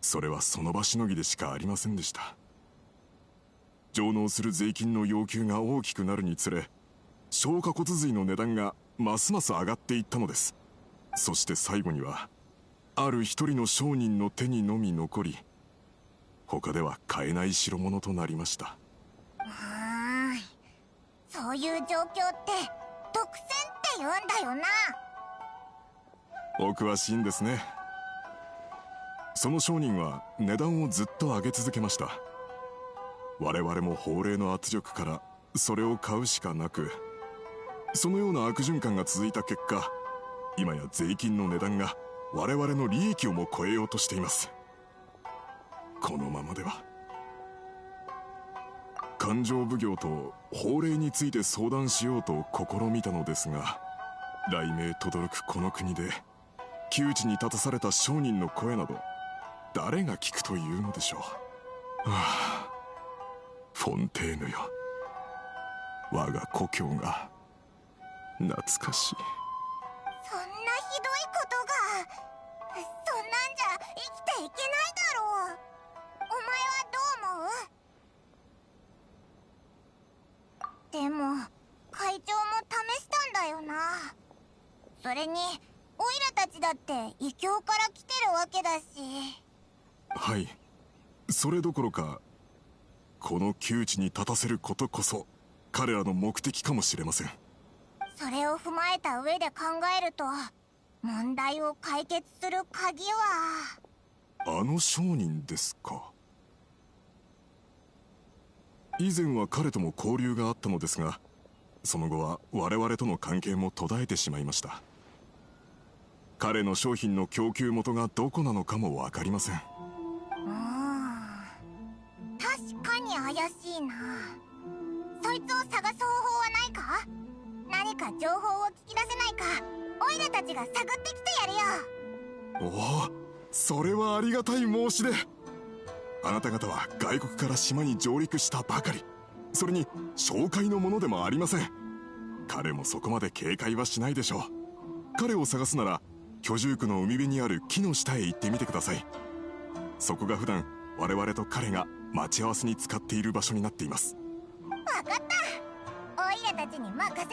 それはその場しのぎでしかありませんでした。上納する税金の要求が大きくなるにつれ、消化骨髄の値段がますます上がっていったのです。そして最後にはある一人の商人の手にのみ残り、他では買えない代物となりました。そういう状況って独占って言うんだよな。お詳しいんですね。その商人は値段をずっと上げ続けました。我々も法令の圧力からそれを買うしかなく、そのような悪循環が続いた結果、今や税金の値段が我々の利益をも超えようとしています。このままでは。勘定奉行と法令について相談しようと試みたのですが、雷鳴轟くこの国で窮地に立たされた商人の声など誰が聞くというのでしょう。はあ、フォンテーヌよ、我が故郷が懐かしい。そんなひどいことが、そんなんじゃ生きていけないだろう。お前はどう思う？でも会長も試したんだよな。それにオイラたちだって異教から来てるわけだし。はい、それどころかこの窮地に立たせることこそ彼らの目的かもしれません。それを踏まえた上で考えると、問題を解決する鍵はあの商人ですか。以前は彼とも交流があったのですが、その後は我々との関係も途絶えてしまいました。彼の商品の供給元がどこなのかも分かりません。確かに怪しいな。そいつを探す方法はないか？何か情報を聞き出せないか、オイラたちが探ってきてやるよ。おお、それはありがたい申し出。あなた方は外国から島に上陸したばかり、それに商会のものでもありません。彼もそこまで警戒はしないでしょう。彼を探すなら居住区の海辺にある木の下へ行ってみてください。そこが普段我々と彼が待ち合わせに使っている場所になっています。わかった、オイラたちに任せろ。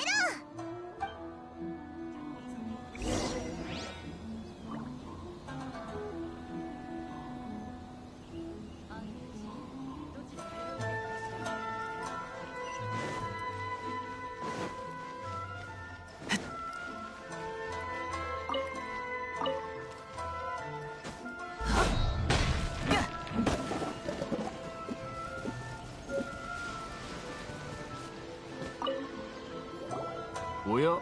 おや、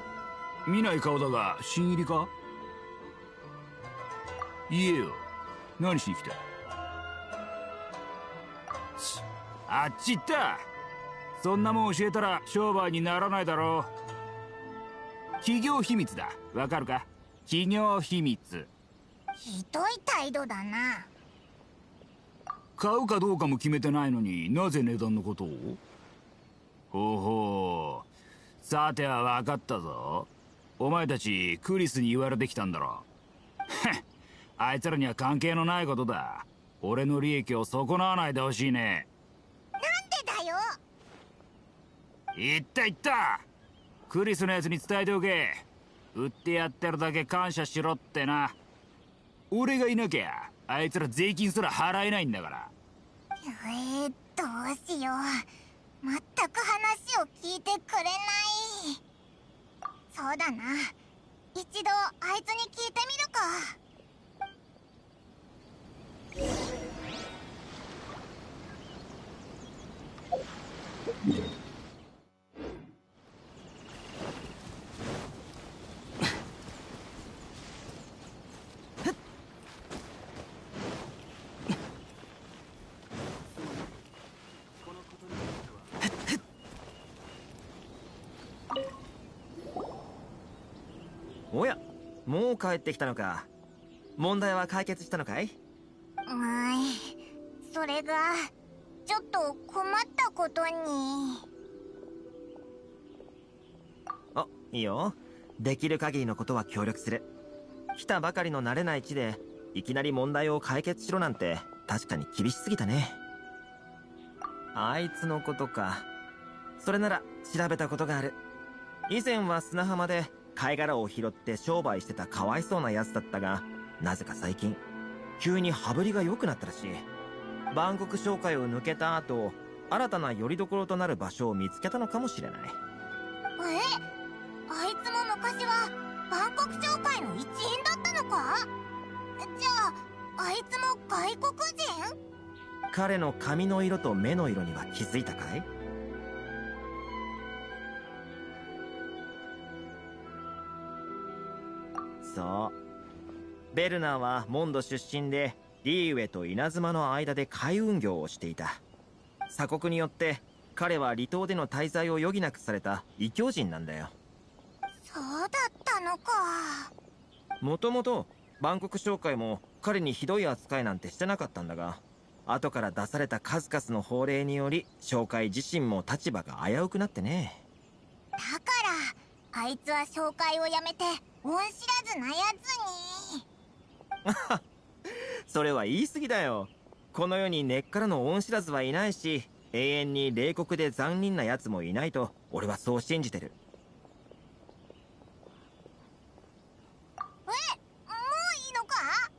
見ない顔だが新入りか？言えよ、何しに来た？あっち行った。そんなもん教えたら商売にならないだろう。企業秘密だ、わかるか？企業秘密。ひどい態度だな。買うかどうかも決めてないのになぜ値段のことを？ほうほう、さては分かったぞ。お前たちクリスに言われてきたんだろ。あいつらには関係のないことだ。俺の利益を損なわないでほしいね。なんでだよ。言った言った。クリスのやつに伝えておけ。売ってやってるだけ感謝しろってな。俺がいなきゃあいつら税金すら払えないんだから。どうしよう。全く話を聞いてくれない。そうだな、一度あいつに聞いてみるか。おや、もう帰ってきたのか。問題は解決したのかい？それがちょっと困ったことに。あ、いいよ。できる限りのことは協力する。来たばかりの慣れない地でいきなり問題を解決しろなんて確かに厳しすぎたね。あいつのことか。それなら調べたことがある。以前は砂浜で貝殻を拾って商売してたかわいそうなやつだったが、なぜか最近急に羽振りが良くなったらしい。万国商会を抜けた後、新たな拠り所となる場所を見つけたのかもしれない。あいつも昔は万国商会の一員だったのか？じゃああいつも外国人？彼の髪の色と目の色には気づいたかい？そう。ベルナーはモンド出身で、リーウェと稲妻の間で海運業をしていた。鎖国によって彼は離島での滞在を余儀なくされた異教人なんだよ。そうだったのか。もともと万国商会も彼にひどい扱いなんてしてなかったんだが、後から出された数々の法令により商会自身も立場が危うくなってね。だからあいつは商会を辞めて恩知らずなやつに。それは言い過ぎだよ。この世に根っからの恩知らずはいないし、永遠に冷酷で残忍な奴もいないと俺はそう信じてる。もういいのか？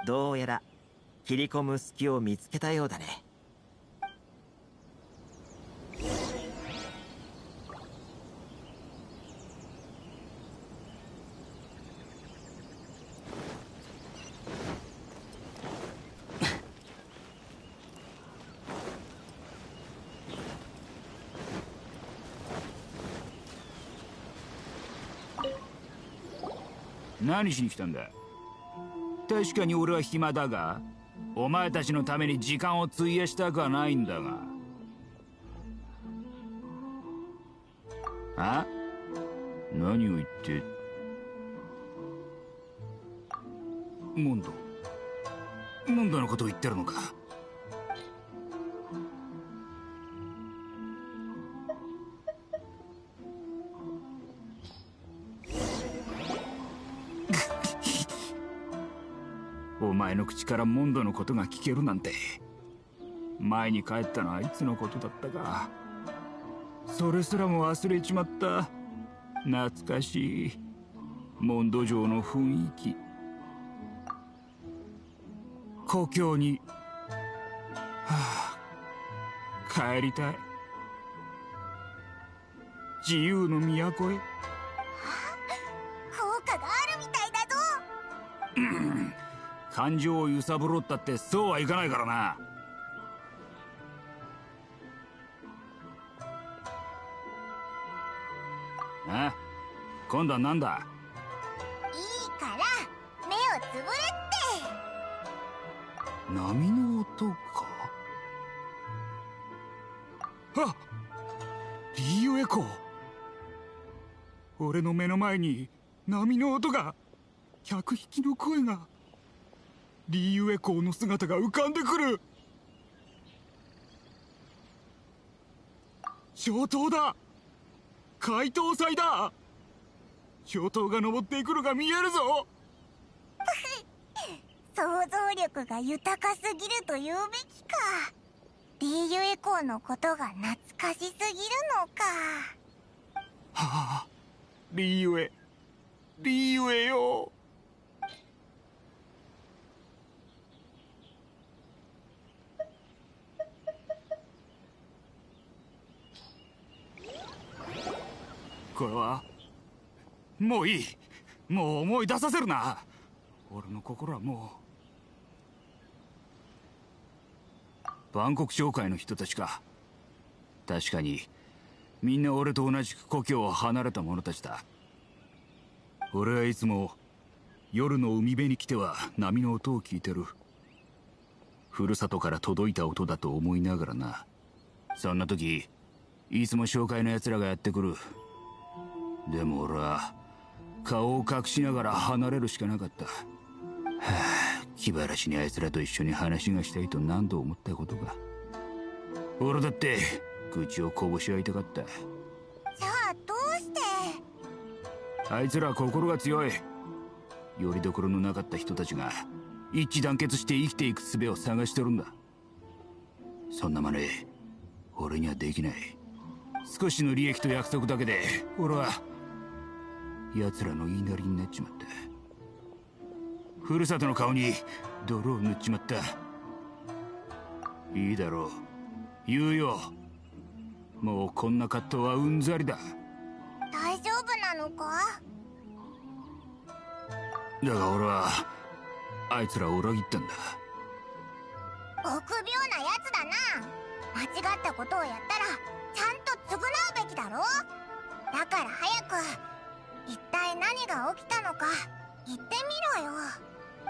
どうやら切り込む隙を見つけたようだね。何しに来たんだ？確かに俺は暇だが、お前たちのために時間を費やしたくはないんだが。あ？何を言って。モンドのことを言ってるのか？お前の口からモンドのことが聞けるなんて。前に帰ったのはいつのことだったか。それすらも忘れちまった。懐かしいモンド城の雰囲気。故郷に、帰りたい。自由の都へ。効果があるみたいだぞ。感情を揺さぶろうったってそうはいかないからな。あ？今度は何だ？いいから目をつぶれって。波の音か？あ！リーウエコー。俺の目の前に波の音が、100匹の声が。リーユエ公の姿が浮かんでくる。小塔だ。怪盗祭だ。小塔が登っていくのが見えるぞ。想像力が豊かすぎると言うべきか。リーユエ公のことが懐かしすぎるのか。はあ、リーユエ、リーユエよ。これはもういい。もう思い出させるな。俺の心はもう。バンコク商会の人たちか。確かにみんな俺と同じく故郷を離れた者たちだ。俺はいつも夜の海辺に来ては波の音を聞いてる。ふるさとから届いた音だと思いながらな。そんな時いつも商会の奴らがやってくる。でも俺は顔を隠しながら離れるしかなかった。はあ、気晴らしにあいつらと一緒に話がしたいと何度思ったことか。俺だって愚痴をこぼし合いたかった。じゃあどうして。あいつらは心が強い。よりどころのなかった人たちが一致団結して生きていく術を探してるんだ。そんな真似俺にはできない。少しの利益と約束だけで俺は奴らの言いなりになっちまった。ふるさとの顔に泥を塗っちまった。いいだろう、言うよ。もうこんな葛藤はうんざりだ。大丈夫なのか。だが俺はあいつらを裏切ったんだ。臆病なやつだな。間違ったことをやったらちゃんと償うべきだろ。だから早く一体何が起きたのか言ってみろよ。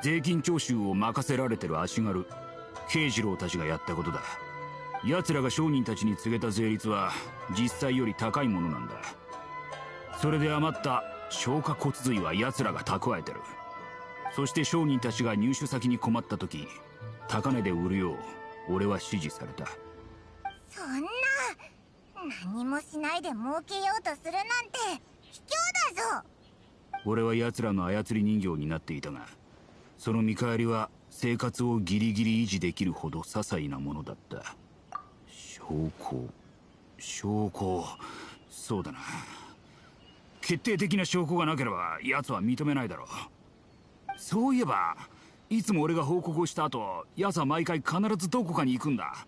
税金徴収を任せられてる足軽慶次郎たちがやったことだ。奴らが商人たちに告げた税率は実際より高いものなんだ。それで余った消化骨髄は奴らが蓄えてる。そして商人たちが入手先に困った時高値で売るよう俺は指示された。そんな何もしないで儲けようとするなんて卑怯だぞ。俺は奴らの操り人形になっていたが、その見返りは生活をギリギリ維持できるほど些細なものだった。証拠、そうだな。決定的な証拠がなければ奴は認めないだろう。そういえばいつも俺が報告をした後奴は毎回必ずどこかに行くんだ。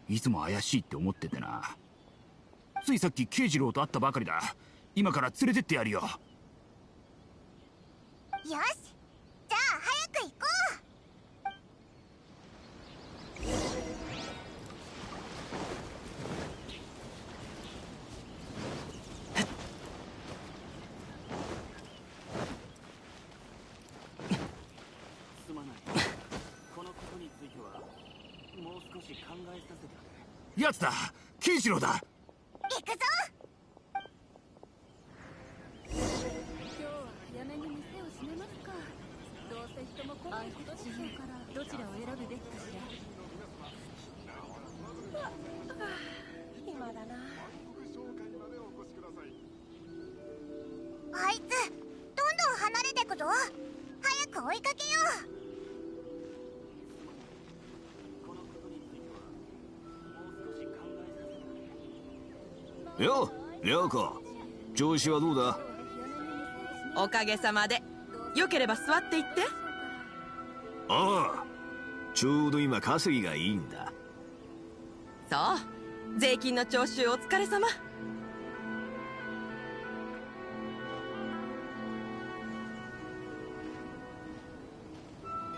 いつも怪しいって思っててな。ついさっき慶次郎と会ったばかりだ。今から連れてってやるよ。よし、じゃあ早く行こすまない。このことについてはもう少し考えさせてくれ。奴だ、慶次郎だ。行くぞ。今日は早めに店を閉めますか。どうせ人も来ないことでしょうから、どちらを選ぶべきかしら。暇だな。あいつどんどん離れてくぞ。早く追いかけよう。よう、涼子、調子はどうだ。おかげさまで。よければ座っていって。ああ、ちょうど今稼ぎがいいんだ。そう、税金の徴収お疲れ様。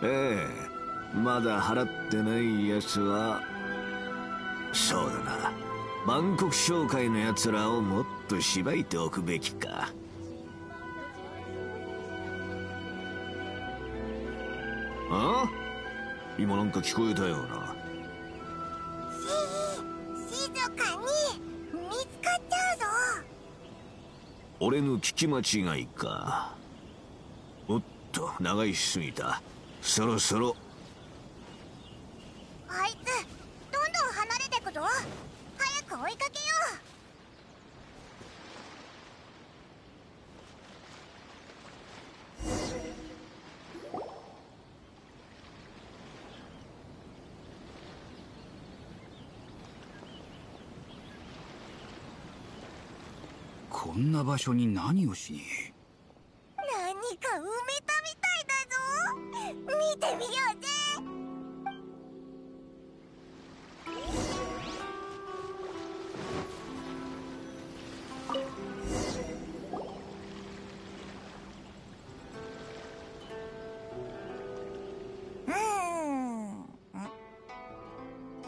ええ、まだ払ってないやつはそうだな、バンコク商会のやつらをもっとしばいておくべきか。あ？今なんか聞こえたような。静かに。見つかっちゃうぞ。俺の聞き間違いか。おっと、長いしすぎた。そろそろあいつどんどん離れてくぞ。早く追いかけよこんな場所に何をしに。何か埋めたみたいだぞ。見てみようぜ。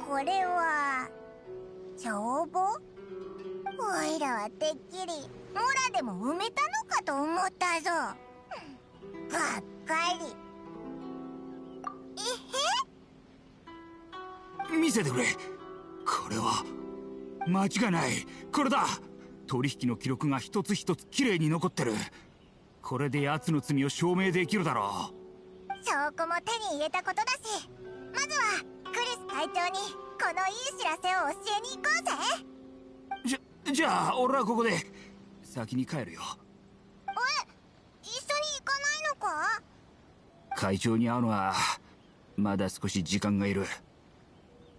これは帳簿？おいらはてっきりモラでも埋めたのかと思ったぞ。がっかり。見せてくれ。これは間違いない。これだ。取引の記録が一つ一つきれいに残ってる。これで奴の罪を証明できるだろう。証拠も手に入れたことだし、まずはクリス会長にこのいい知らせを教えに行こうぜ。じゃあ俺はここで先に帰るよ。一緒に行かないのか？会長に会うのはまだ少し時間がいる。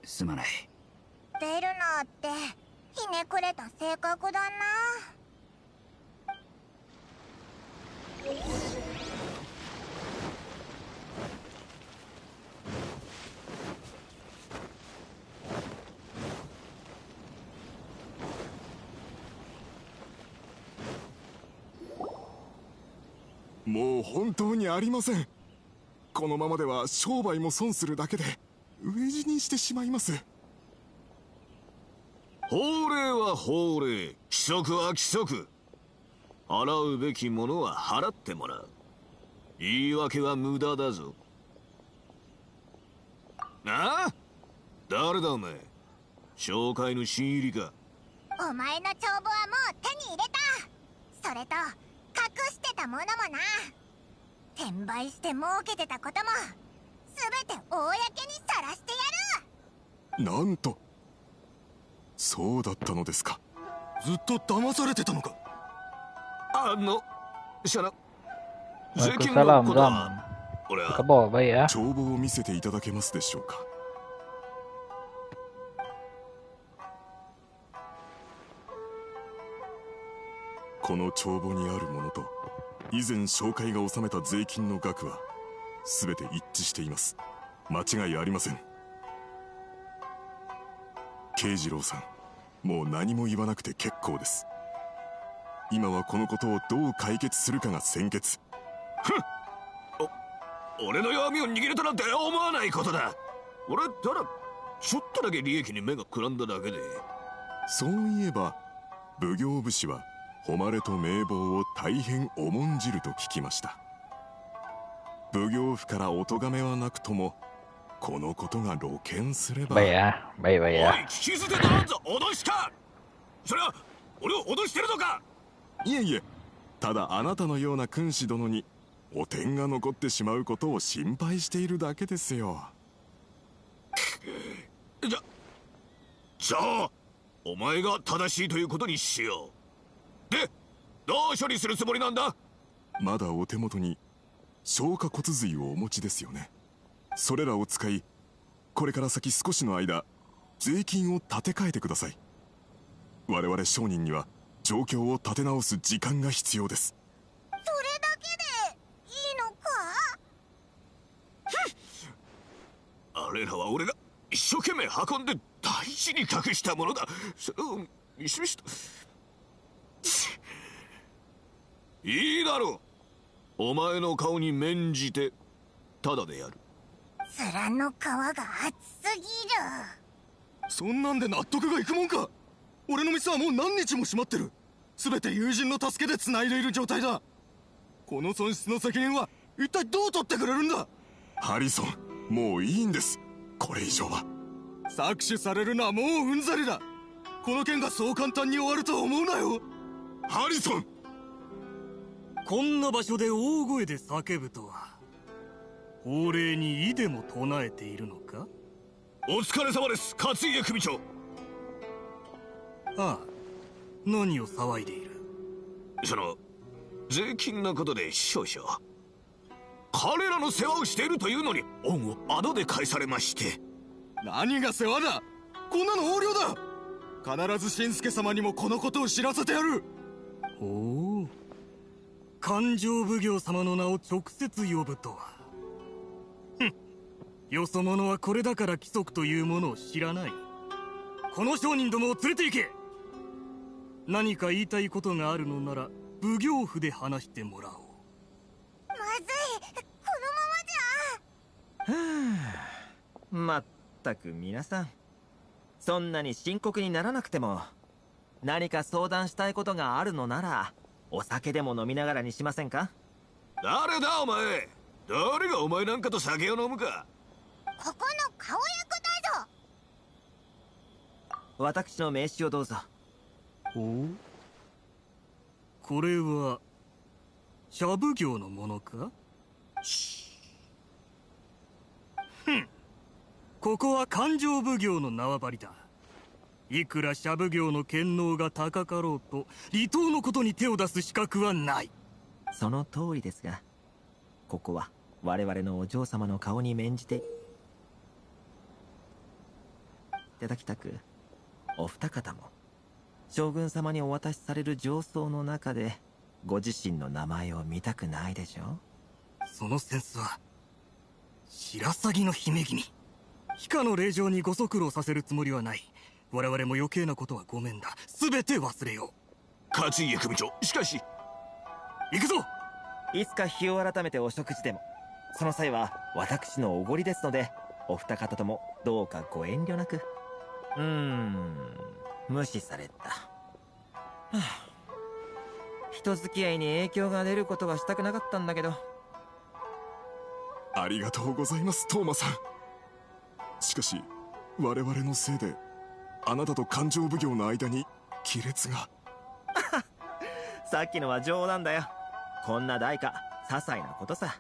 すまない。ベルナーってひねくれた性格だな。もう本当にありません。このままでは商売も損するだけで飢え死にしてしまいます。法令は法令、規則は規則。払うべきものは払ってもらう。言い訳は無駄だぞ。ああ？誰だお前。紹介の新入りか。お前の帳簿はもう手に入れた。それと隠してたものもな。転売して儲けてたことも全て公にさらしてやる。なんと、そうだったのですか。ずっと騙されてたのか。シャナ、税金 Waalaikumsalam のことは Zam. 俺は Khabar baik ya. 帳簿を見せていただけますでしょうか。この帳簿にあるものと以前紹介が納めた税金の額は全て一致しています。間違いありません。慶次郎さん、もう何も言わなくて結構です。今はこのことをどう解決するかが先決。俺の弱みを握れたなんて思わないことだ。俺ただちょっとだけ利益に目がくらんだだけで。そういえば奉行武士は誉れと名簿を大変重んじると聞きました。奉行府からお咎めはなくともこのことが露見すれば。Baik ya, baik baik ya. 聞き捨てならんぞ。脅しか。それは俺を脅してるのか。いえいえ、ただあなたのような君主殿に汚点が残ってしまうことを心配しているだけですよ。じゃあお前が正しいということにしよう。で、どう処理するつもりなんだ。まだお手元に消化骨髄をお持ちですよね。それらを使い、これから先少しの間税金を立て替えてください。我々商人には状況を立て直す時間が必要です。それだけでいいのか？あれらは俺が一生懸命運んで大事に隠したものだ。それを見示した。いいだろう。お前の顔に免じてただでやる。面の皮が厚すぎる。そんなんで納得がいくもんか。俺の店はもう何日も閉まってる。全て友人の助けで繋いでいる状態だ。この損失の責任は一体どう取ってくれるんだ。ハリソン、もういいんです。これ以上は。搾取されるのはもううんざりだ。この件がそう簡単に終わると思うなよ。ハリソン、こんな場所で大声で叫ぶとは法令に異でも唱えているのか。お疲れ様です、勝家組長。ああ、何を騒いでいる？その税金のことで少々。彼らの世話をしているというのに恩を後で返されまして。何が世話だ、こんなの横領だ。必ず新助様にもこのことを知らせてやる。おお、勘定奉行様の名を直接呼ぶとは。ふん、よそ者はこれだから規則というものを知らない。この商人どもを連れて行け。何か言いたいことがあるのなら奉行府で話してもらおう。まずい、このままじゃ。まったく皆さん、そんなに深刻にならなくても、何か相談したいことがあるのならお酒でも飲みながらにしませんか？誰だお前、誰がお前なんかと酒を飲むか。ここの顔役だぞ。私の名刺をどうぞ。お、これは茶奉行のものか？ふん、ここは勘定奉行の縄張りだ。いくら茶奉行の権能が高かろうと離島のことに手を出す資格はない。その通りですが、ここは我々のお嬢様の顔に免じていただきたく、お二方も将軍様にお渡しされる上奏の中でご自身の名前を見たくないでしょう？そのセンスは白鷺の姫君。非下の令嬢にご足労させるつもりはない。我々も余計なことはごめんだ。全て忘れよう。勝家組長、しかし。行くぞ。いつか日を改めてお食事でも。その際は私のおごりですので、お二方ともどうかご遠慮なく。無視された。はあ、人付き合いに影響が出ることはしたくなかったんだけど。ありがとうございます、トーマさん。しかし我々のせいであなたと勘定奉行の間に亀裂が。さっきのは冗談だよ。こんな代価些細なことさ。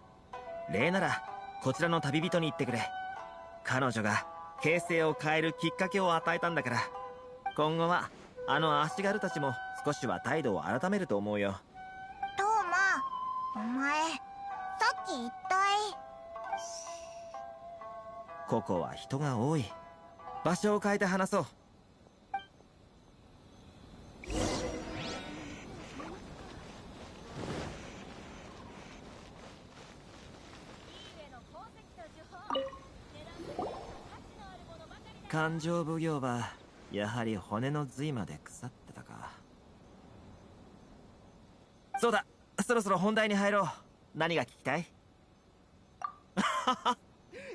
礼ならこちらの旅人に言ってくれ。彼女が形勢を変えるきっかけを与えたんだから。今後はあの足軽たちも少しは態度を改めると思うよ。トーマ、お前さっき一体。ここは人が多い。場所を変えて話そう。勘定奉行はやはり骨の髄まで腐ってたか。そうだ、そろそろ本題に入ろう。何が聞きたい？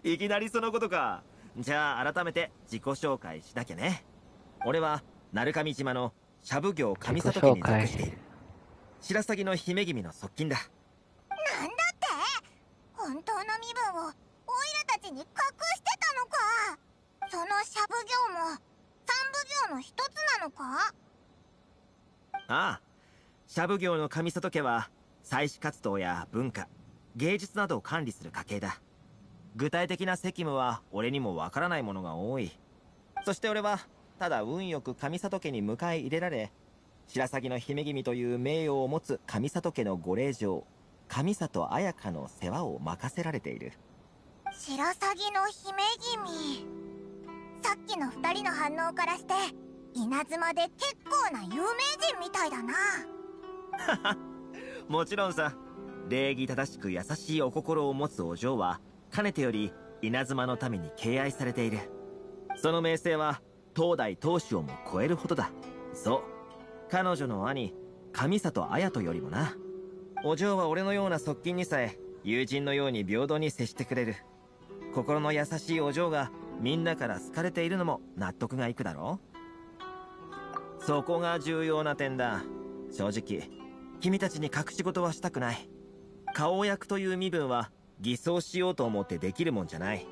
いきなりそのことか。じゃあ改めて自己紹介しなきゃね。俺は鳴上島の茶奉行上里家に属している白鷺の姫君の側近だ。なんだって？本当の身分をオイラたちに隠してたのか。その茶奉行も三奉行の一つなのか？ああ、茶奉行の上里家は祭祀活動や文化、芸術などを管理する家系だ。具体的な責務は俺にもわからないものが多い。そして俺はただ運よく上里家に迎え入れられ、白鷺の姫君という名誉を持つ上里家のご令嬢上里綾香の世話を任せられている。白鷺の姫君、さっきの二人の反応からして稲妻で結構な有名人みたいだな。もちろんさ。礼儀正しく優しいお心を持つお嬢はかねてより稲妻のために敬愛されている。その名声は当代当主をも超えるほどだ。そう、彼女の兄上里綾人よりもな。お嬢は俺のような側近にさえ友人のように平等に接してくれる。心の優しいお嬢がみんなから好かれているのも納得がいくだろう。そこが重要な点だ。正直君たちに隠し事はしたくない。顔役という身分は偽装しようと思ってできるもんじゃない。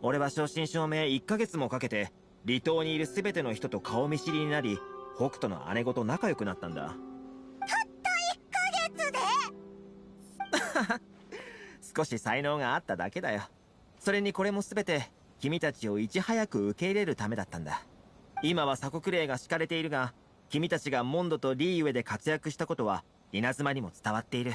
俺は正真正銘1ヶ月もかけて離島にいる全ての人と顔見知りになり、北斗の姉子と仲良くなったんだ。たった1ヶ月で？少し才能があっただけだよ。それにこれも全て君たちをいち早く受け入れるためだったんだ。今は鎖国令が敷かれているが、君たちがモンドとリーウェで活躍したことは稲妻にも伝わっている。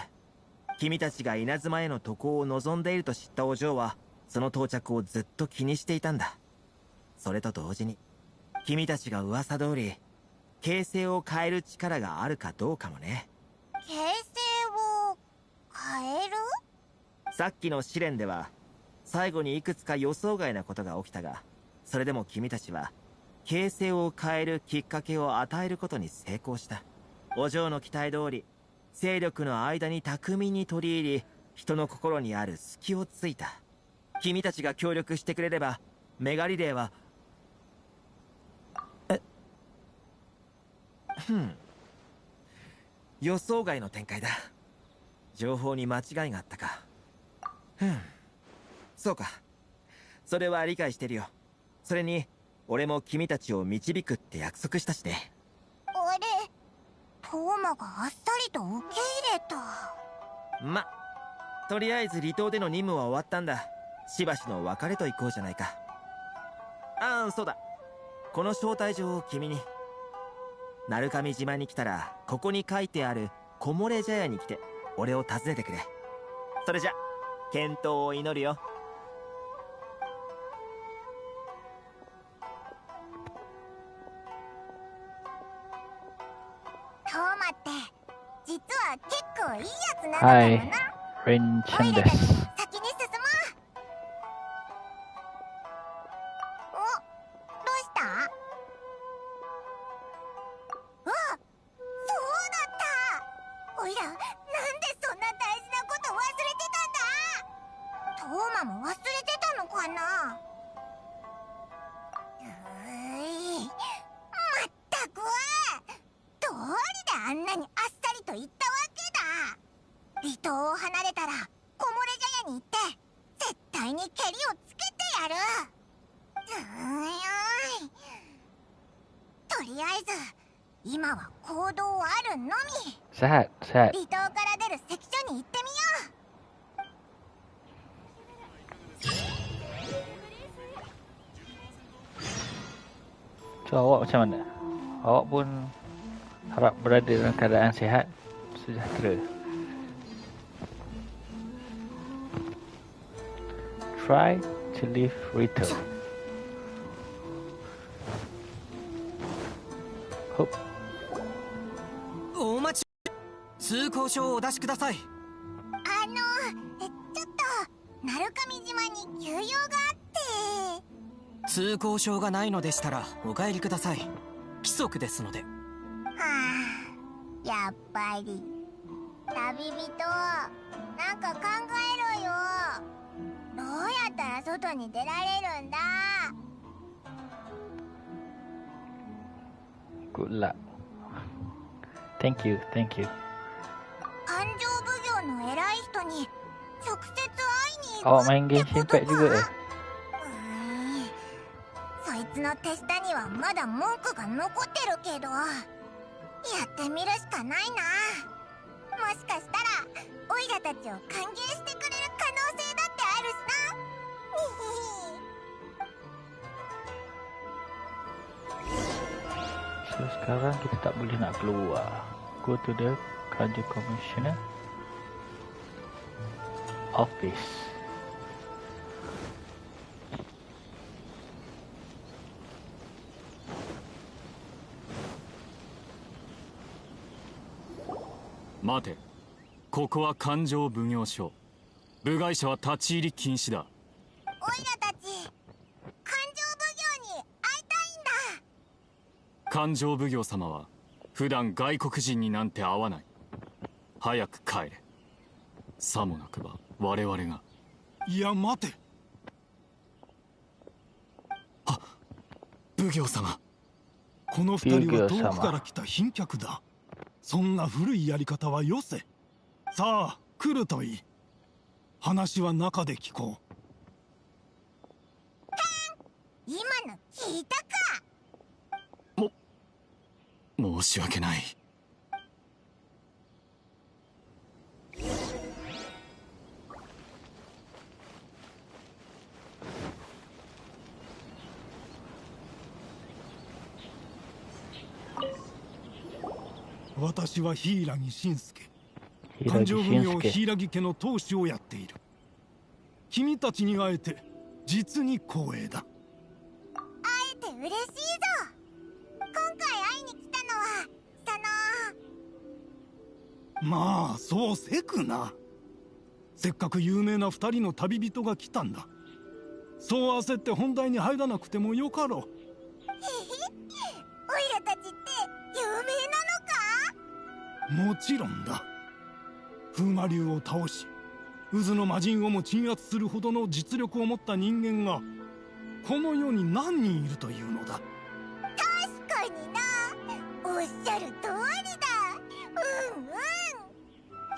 君たちが稲妻への渡航を望んでいると知ったお嬢はその到着をずっと気にしていたんだ。それと同時に君たちが噂通り形勢を変える力があるかどうかもね。形勢を変える？さっきの試練では最後にいくつか予想外なことが起きたが、それでも君たちは形勢を変えるきっかけを与えることに成功した。お嬢の期待通り勢力の間に巧みに取り入り、人の心にある隙をついた。君たちが協力してくれればメガリレーは予想外の展開だ。情報に間違いがあったか。そうか、それは理解してるよ。それに俺も君たちを導くって約束したしね。あれ、トーマがあっさりと受け入れた。とりあえず離島での任務は終わったんだ。しばしの別れと行こうじゃないか。そうだ、この招待状を君に。鳴上島に来たらここに書いてある木漏れ茶屋に来て俺を訪ねてくれ。それじゃ健闘を祈るよ。トーマって実は結構いいやつなんだからな。はい、レンちゃんです。先に進もう。お、どうした？そうだった。おいら、なんでそんな大事なこと忘れてたんだ。トーマも忘れてたのかな。まったく、どうりであんなにあっさりと言ったわけだ。離島を離れたら木漏れ茶屋に行って絶対にケリをつけてやる。とりあえず今は行動あるのみ。Sehat, sehat. 離島から出る関所に行ってみよう。So awak macam mana? Awak pun harap berada dalam keadaan sihat, sejahtera. Try to leave retail. Hope. お待ち。通行証をお出しください。ちょっと鳴上島に急用があって。通行証がないのでしたらお帰りください。規則ですので。やっぱり旅人、なんか考えろよ。どうやったら外に出られるんだ。Good luck. Thank you, thank you. 勘定奉行の偉い人に直接会いに行く Awak main Genshin Impact juga? そいつの手下にはまだ文句が残ってるけど、やってみるしかないな。もしかしたらオイラたちを歓迎してくれる可能性だってあるしな。So sekarang kita tak boleh nak keluar. Go to the Raja Commissioner Office. Mate, ここは勘定奉行所。部外者は立ち入り禁止だ。オイラたち勘定奉行に会いたいんだ。勘定奉行様は普段外国人になんて会わない。早く帰れ。さもなくば我々が。いや待て。奉行様。この二人は遠くから来た賓客だ。そんな古いやり方はよせ。さあ来るといい。話は中で聞こう。今の聞いたか。申し訳ない。私は柊信介、勘定奉行柊家の当主をやっている。君たちに会えて実に光栄だ。会えて嬉しいぞ。今回会いに来たのはまあそうせくな。せっかく有名な二人の旅人が来たんだ。そう焦って本題に入らなくてもよかろう。へへ、オイラたちって有名なのか？もちろんだ。風魔竜を倒し、渦の魔人をも鎮圧するほどの実力を持った人間がこの世に何人いるというのだ。確かにな、おっしゃる通りだ。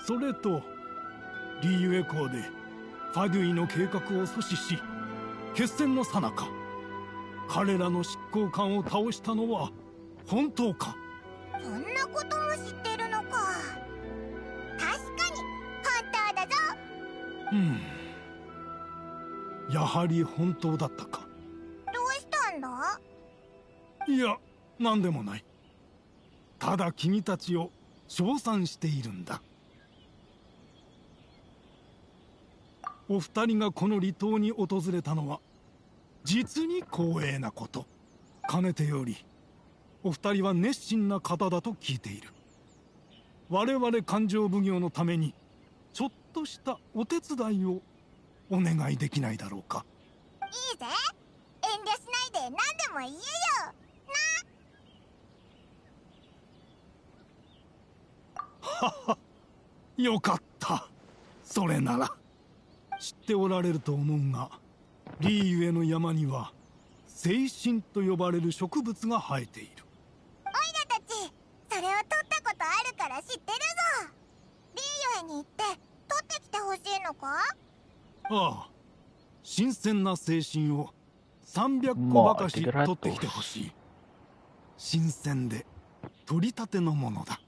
それとリーユエ港でファデュイの計画を阻止し、決戦の最中彼らの執行官を倒したのは本当か？そんなことも知ってるのか。確かに本当だぞ。やはり本当だったか。どうしたんだ？いや、何でもない。ただ君たちを称賛しているんだ。お二人がこの離島に訪れたのは実に光栄なこと。かねてよりお二人は熱心な方だと聞いている。我々勘定奉行のためにちょっとしたお手伝いをお願いできないだろうか。いいぜ、遠慮しないで何でも言えよはは、よかった。それなら知っておられると思うが、リーユエの山には精神と呼ばれる植物が生えている。オイラたちそれを取ったことあるから知ってるぞ。リーユエに行って取ってきてほしいのか？ああ、新鮮な精神を300個ばかし取ってきてほしい。新鮮で取り立てのものだ。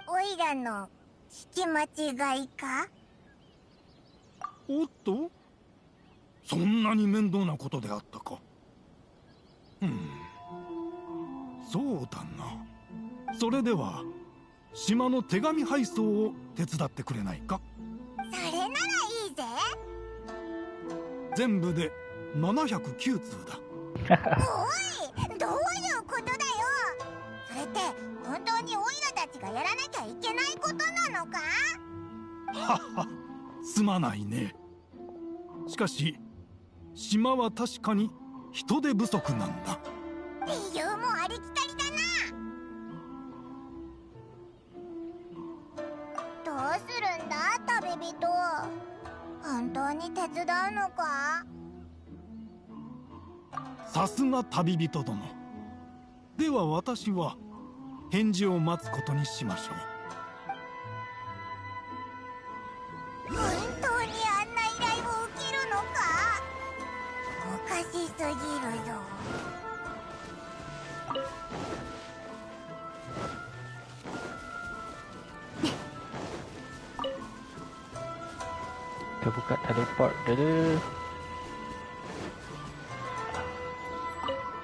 オイラの聞き間違いか？おっと、そんなに面倒なことであったか。そうだな。それでは島の手紙配送を手伝ってくれないか？それならいいぜ。全部で709通だ。おい、どういうことだよ。それって本当にオイラたちがやらなきゃいけないことなのか？はは、すまないね。しかし島は確かに人手不足なんだ。理由もありきたりだな。どうするんだ旅人。本当に手伝うのか？さすが旅人殿。では私は返事を待つことにしましょう。本当にあんな依頼を受けるのか？おかしすぎるぞ。Kita buka teleport dulu.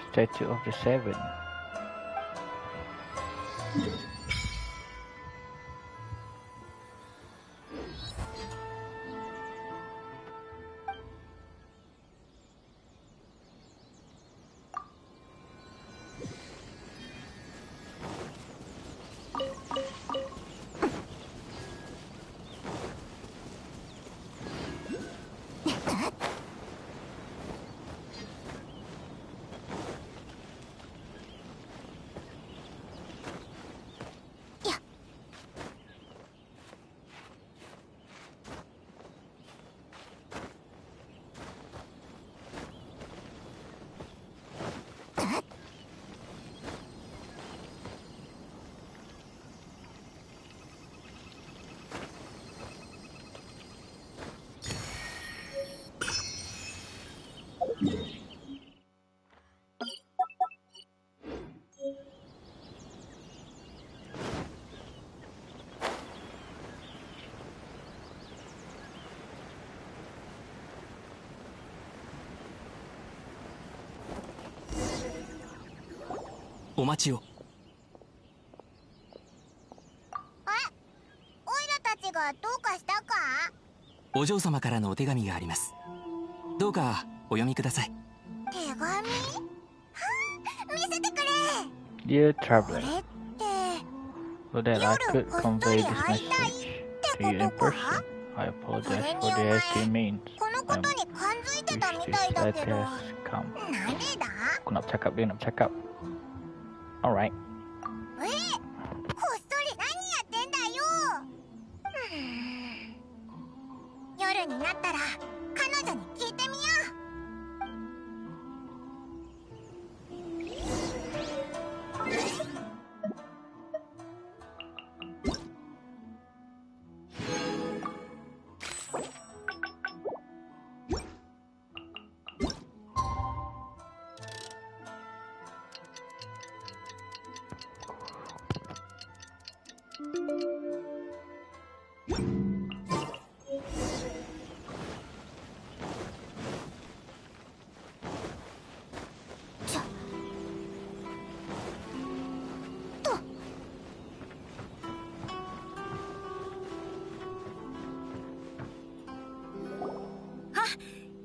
Statue of the Seven. か？お嬢様からのお手紙があります。どうかお読みください。手紙？はあ、見せてくれ。 Dear traveler, これって so that I could 夜こっそ convey り this 会いたい message って to you こ in とか？ person. I そ apologize れに for お the 前 estimates. このことに感づいてたみたいだけど、なんでだ？ Aku nak bercakap, dia nak bercakap. Alright. こっそり何やってんだよ。夜になったら彼女に聞いてみよう。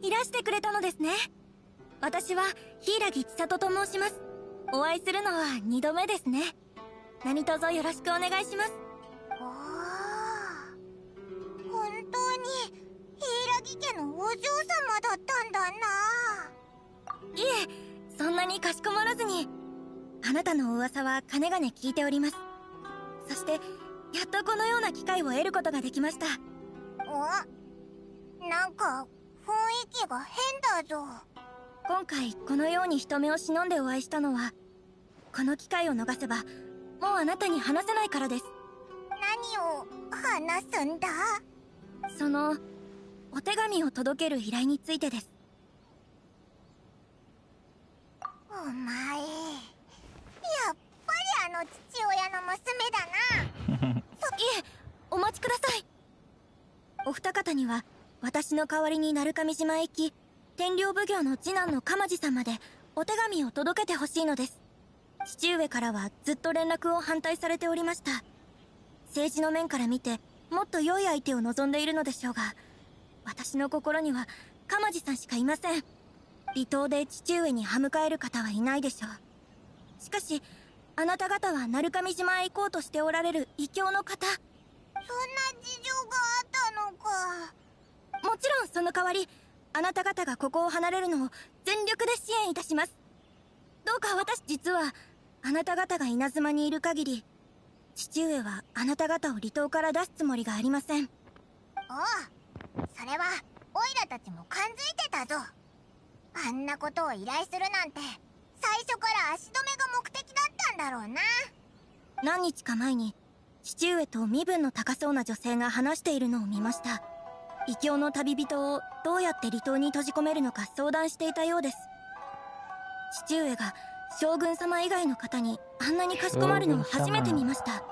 いらしてくれたのですね。私は柊千里と申します。お会いするのは2度目ですね。何卒よろしくお願いします。本当に柊家のお嬢様だったんだな。いえ、そんなにかしこまらずに。あなたの噂はかねがね聞いております。そしてやっとこのような機会を得ることができました。なんか雰囲気が変だぞ。今回このように人目を忍んでお会いしたのは、この機会を逃せばもうあなたに話せないからです。何を話すんだ？そのお手紙を届ける依頼についてです。お前、やっぱりあの父親の娘だな。いえ、お待ちください。お二方には私の代わりに鳴上島へ行き、天領奉行の次男の鎌地さんまでお手紙を届けてほしいのです。父上からはずっと連絡を反対されておりました。政治の面から見てもっと良い相手を望んでいるのでしょうが、私の心には鎌地さんしかいません。離島で父上に歯向かえる方はいないでしょう。しかしあなた方は鳴上島へ行こうとしておられる異教の方。そんな事情があったのか。もちろんその代わり、あなた方がここを離れるのを全力で支援いたします。どうか実はあなた方が稲妻にいる限り、父上はあなた方を離島から出すつもりがありません。おう、それはオイラたちも感づいてたぞ。あんなことを依頼するなんて最初から足止めが目的だったんだろうな。何日か前に父上と身分の高そうな女性が話しているのを見ました。異教の旅人をどうやって離島に閉じ込めるのか相談していたようです。父上が将軍様以外の方にあんなにかしこまるのを初めて見ました。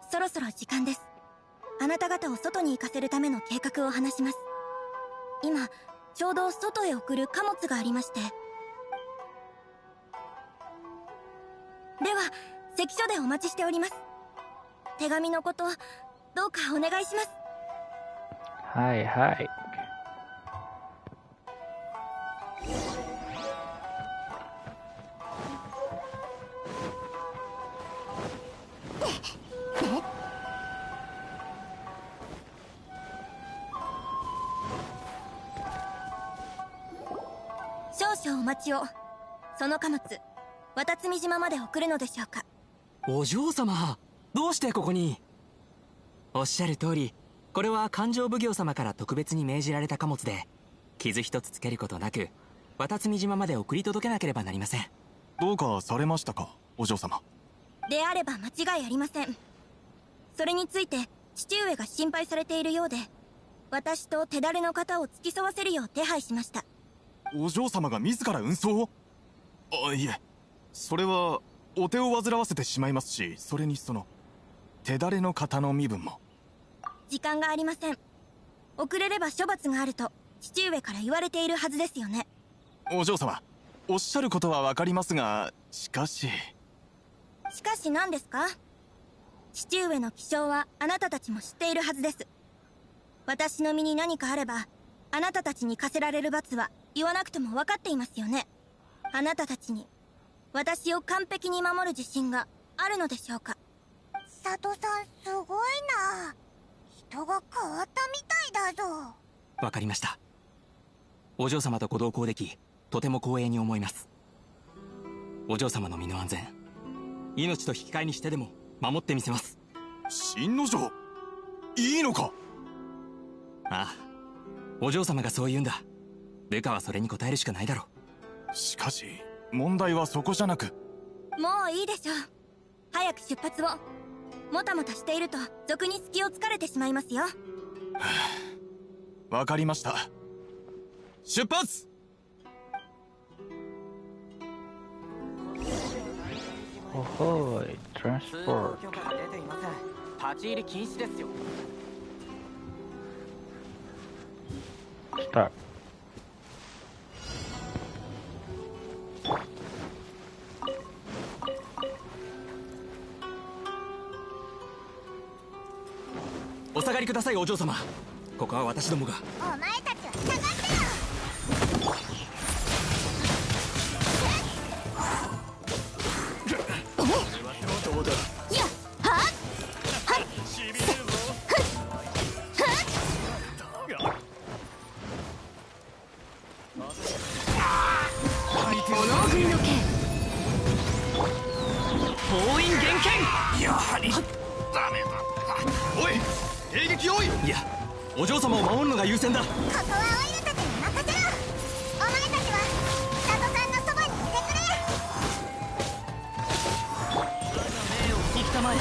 そろそろ時間です。あなた方を外に行かせるための計画を話します。今ちょうど外へ送る貨物がありまして。では関所でお待ちしております。手紙のことどうかお願いします。はいはい。少々お待ちを。その貨物渡積島まで送るのでしょうか。お嬢様、どうしてここに？おっしゃる通り、これは勘定奉行様から特別に命じられた貨物で、傷一つつけることなく渡積島まで送り届けなければなりません。どうかされましたか、お嬢様？であれば間違いありません。それについて父上が心配されているようで、私と手だれの方を付き添わせるよう手配しました。お嬢様が自ら運送を？いえ、それはお手を煩わせてしまいますし、それにその手だれの方の身分も。時間がありません。遅れれば処罰があると父上から言われているはずですよね。お嬢様、おっしゃることはわかりますが、しかし何ですか？父上の気性はあなたたちも知っているはずです。私の身に何かあればあなたたちに課せられる罰は言わなくても分かっていますよね。あなたたちに私を完璧に守る自信があるのでしょうか。佐藤さんすごいな。人が変わったみたいだぞ。わかりました。お嬢様とご同行できとても光栄に思います。お嬢様の身の安全、命と引き換えにしてでも守ってみせます。新之丞、いいのか。ああ、お嬢様がそう言うんだ。部下はそれに応えるしかないだろう。しかし問題はそこじゃなく。もういいでしょう。早く出発を。もたもたしていると賊に隙をつかれてしまいますよ。わかりました。出発。おほい、トランスポート。立ち入り禁止ですよ。スタート。お下がりください、お嬢様。ここは私どもが。お前たちは下がってよ。どうだ。やっはっはっ炎組の剣。封印厳剣。やはりダメだ。おい、迎撃用意。いや、お嬢様を守るのが優先だ。ここはオイルたちに任せろ。お前たちは佐藤さんのそばにいてくれ。命を引きたまえ。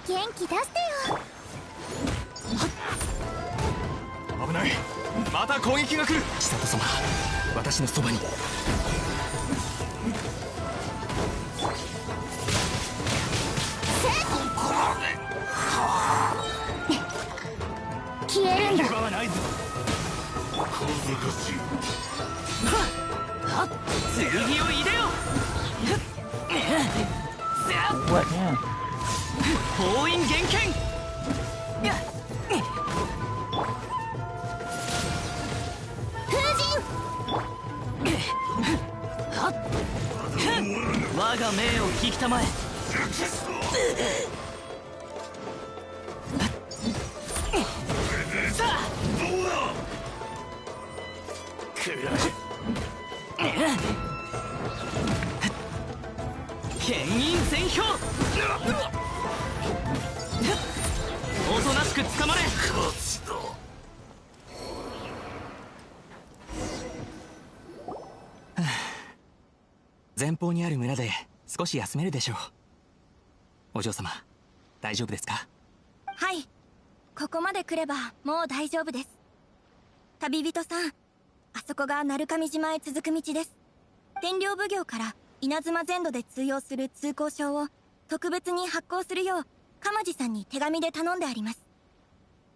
元気出してよ。危ない。また攻撃が来る。千里様、私のそばに。消えるんだ。剣を入れよ。封印厳剣。我が命を引きたまえ。さあ剣印全氷。おとなしく捕まれ。前方にある村で少し休めるでしょう。お嬢様、大丈夫ですか？はい、ここまで来ればもう大丈夫です。旅人さん、あそこが鳴上島へ続く道です。天領奉行から稲妻全土で通用する通行証を特別に発行するよう鎌地さんに手紙で頼んであります。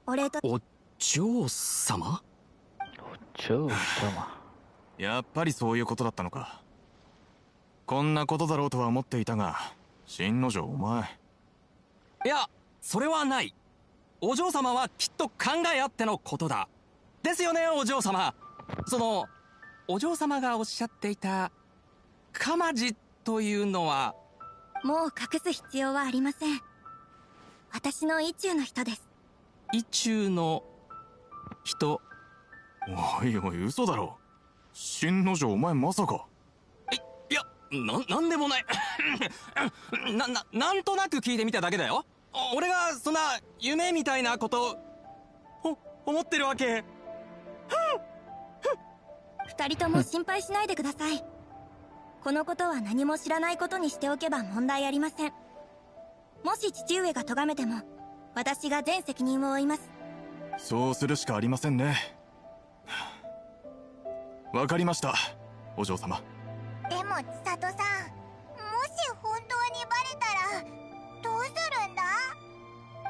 お礼と。お嬢様？お嬢様。やっぱりそういうことだったのか。こんなことだろうとは思っていたが、新之丞お前。いや、それはない。お嬢様はきっと考えあってのことだ。ですよね、お嬢様。お嬢様がおっしゃっていた鎌地というのは。もう隠す必要はありません。私の意中の人です。意中の人？おいおい、嘘だろ。新之丞お前まさか。いや、なんでもない。なんとなく聞いてみただけだよ。俺がそんな夢みたいなこと思ってるわけ。二人とも心配しないでください。このことは何も知らないことにしておけば問題ありません。もし父上が咎めても私が全責任を負います。そうするしかありませんね。わかりました、お嬢様。でも千里さん、もし本当にバレ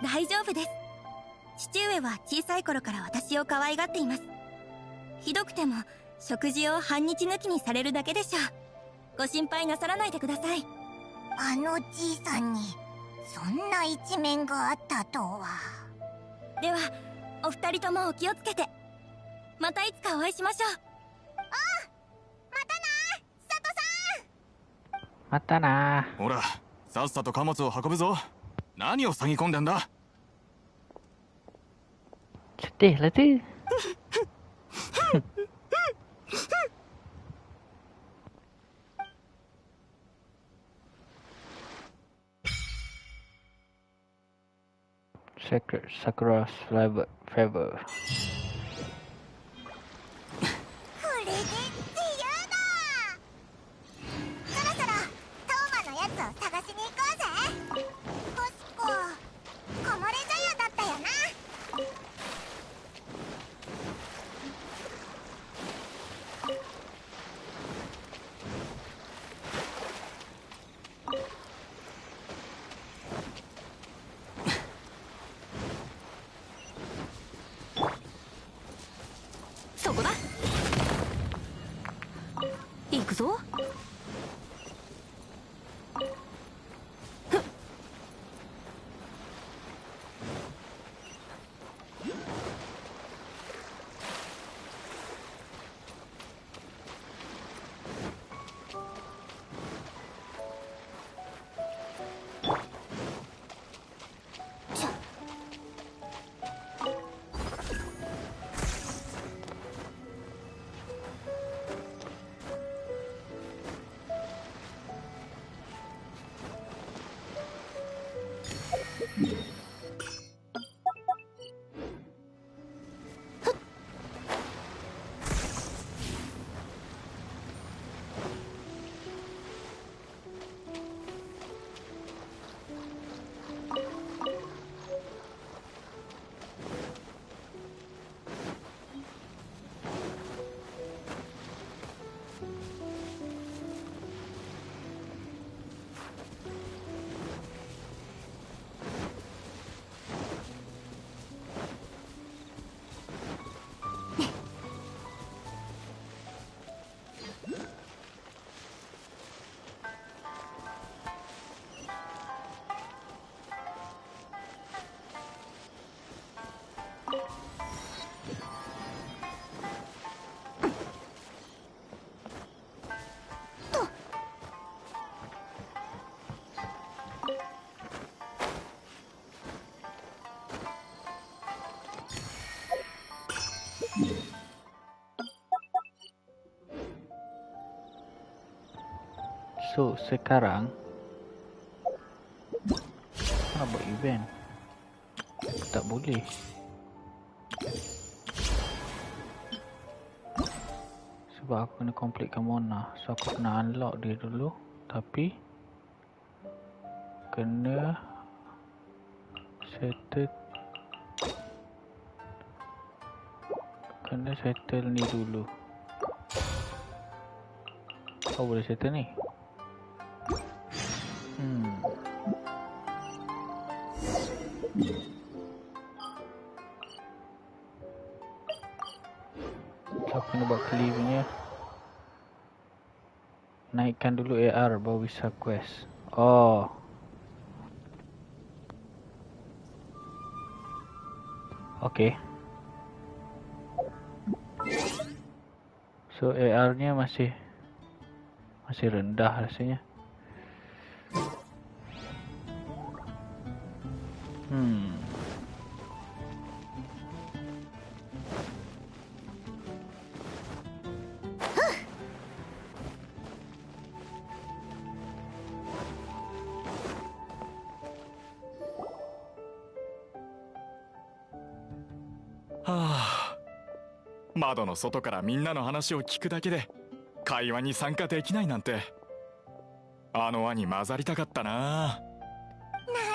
大丈夫です。父上は小さい頃から私を可愛がっています。ひどくても食事を半日抜きにされるだけでしょう。ご心配なさらないでください。あのじいさんにそんな一面があったとは。ではお二人ともお気をつけて。またいつかお会いしましょう。またな。ほら、さっさと貨物を運ぶぞ。何を塞ぎ込んでんだ。Sedih lah tu. Sacred Sakura's favor. これで自由だ。そろそろトーマのやつを探しに行こうぜ。確か木漏れ茶屋だったよな。そこだ。行くぞ。So sekarang nak buat event tak boleh. Sebab aku kena completekan Mona. So aku kena unlock dia dulu. Tapi kena settle ni dulu. Oh, boleh settle ni. So aku kena buat clear punya. Naikkan dulu AR baru bisa quest. Oh, okay. So AR nya masih rendah rasanya.はあ、窓の外からみんなの話を聞くだけで会話に参加できないなんて。あの輪に混ざりたかったな。なん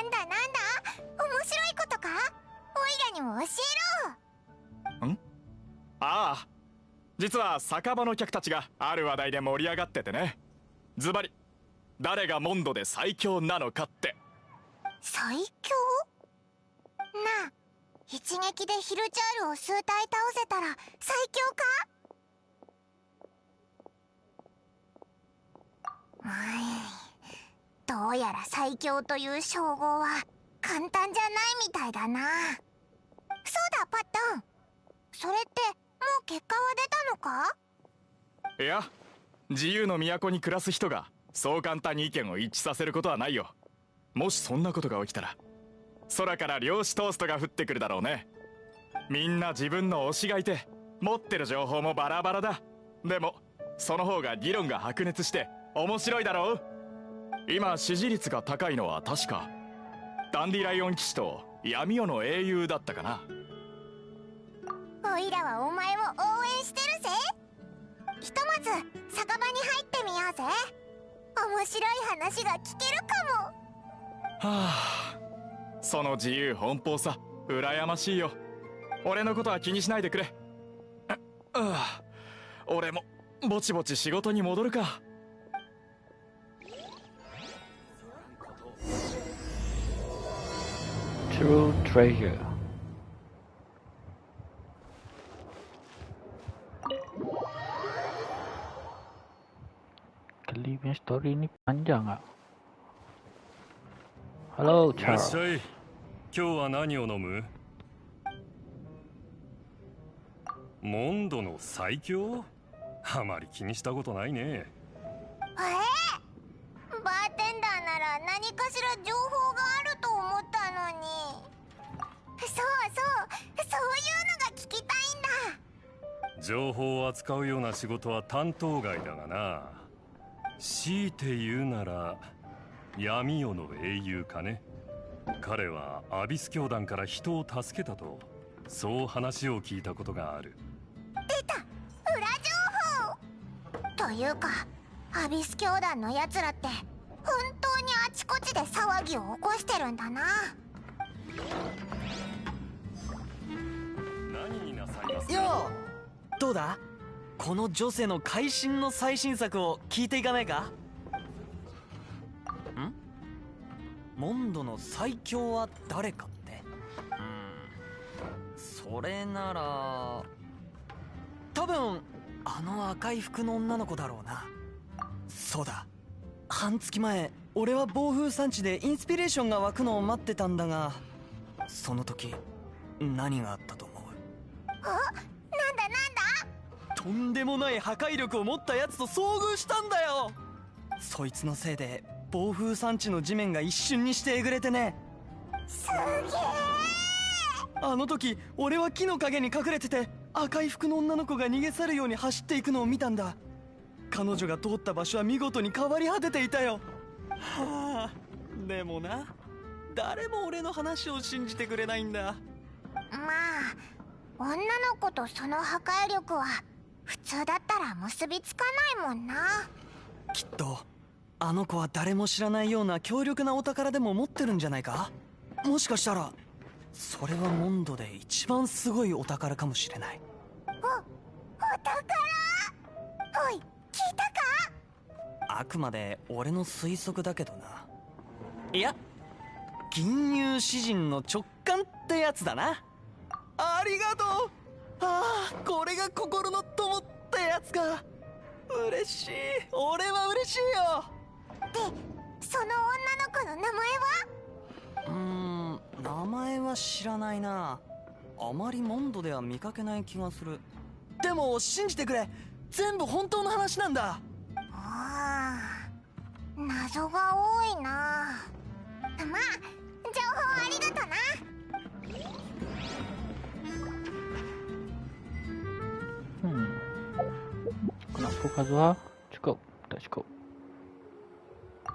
だ面白いことか。おいらにも教えろ。ん？ああ、実は酒場の客たちがある話題で盛り上がっててね。ズバリ誰がモンドで最強なのかって。最強？一撃でヒルチャールを数体倒せたら最強か？どうやら最強という称号は簡単じゃないみたいだな。そうだ、パッタン。それってもう結果は出たのか？いや、自由の都に暮らす人がそう簡単に意見を一致させることはないよ。もしそんなことが起きたら空から量子トーストが降ってくるだろうね。みんな自分の推しがいて持ってる情報もバラバラだ。でもその方が議論が白熱して面白いだろう。今支持率が高いのは確かダンディライオン騎士と闇夜の英雄だったかな。おいらはお前を応援してるぜ。ひとまず酒場に入ってみようぜ。面白い話が聞けるかも。はあ、その自由奔放さ羨ましいよ。俺のことは気にしないでくれ。俺もぼちぼち仕事に戻るか。True treasure. Kali punya story ni panjang ah. Hello, いらっ Charles. しゃい。今日は何を飲む？モンドの最強？あまり気にしたことないね。バーテンダーなら何かしら情報があると思ったのに。そういうのが聞きたいんだ。情報を扱うような仕事は担当外だがな。強いて言うなら闇夜の英雄かね。彼はアビス教団から人を助けたと、そう話を聞いたことがある。出た、裏情報というか、アビス教団のやつらって本当にあちこちで騒ぎを起こしてるんだな。何になさいますか？よう、どうだ？この女性の会心の最新作を聞いていかないか？モンドの最強は誰かって？それなら多分あの赤い服の女の子だろうな。そうだ、半月前俺は暴風山地でインスピレーションが湧くのを待ってたんだが、その時何があったと思う？なんだとんでもない破壊力を持ったやつと遭遇したんだよ。そいつのせいで暴風山地の地面が一瞬にしてえぐれてね。すげえ。あの時俺は木の陰に隠れてて、赤い服の女の子が逃げ去るように走っていくのを見たんだ。彼女が通った場所は見事に変わり果てていたよ。はあ、でもな、誰も俺の話を信じてくれないんだ。まあ女の子とその破壊力は普通だったら結びつかないもんな。きっとあの子は誰も知らないような強力なお宝でも持ってるんじゃないか。もしかしたらそれはモンドで一番すごいお宝かもしれない。お宝？おい、聞いたか？あくまで俺の推測だけどな。いや、銀融詩人の直感ってやつだな。ありがとう。ああ、これが心の友ってやつか。嬉しい、俺は嬉しいよ。で、その女の子の名前は？名前は知らないな。あまりモンドでは見かけない気がする。でも信じてくれ、全部本当の話なんだ。謎が多いな。まあ、情報ありがとな。Kenapa Kazuha? Cukup? Tak cukup.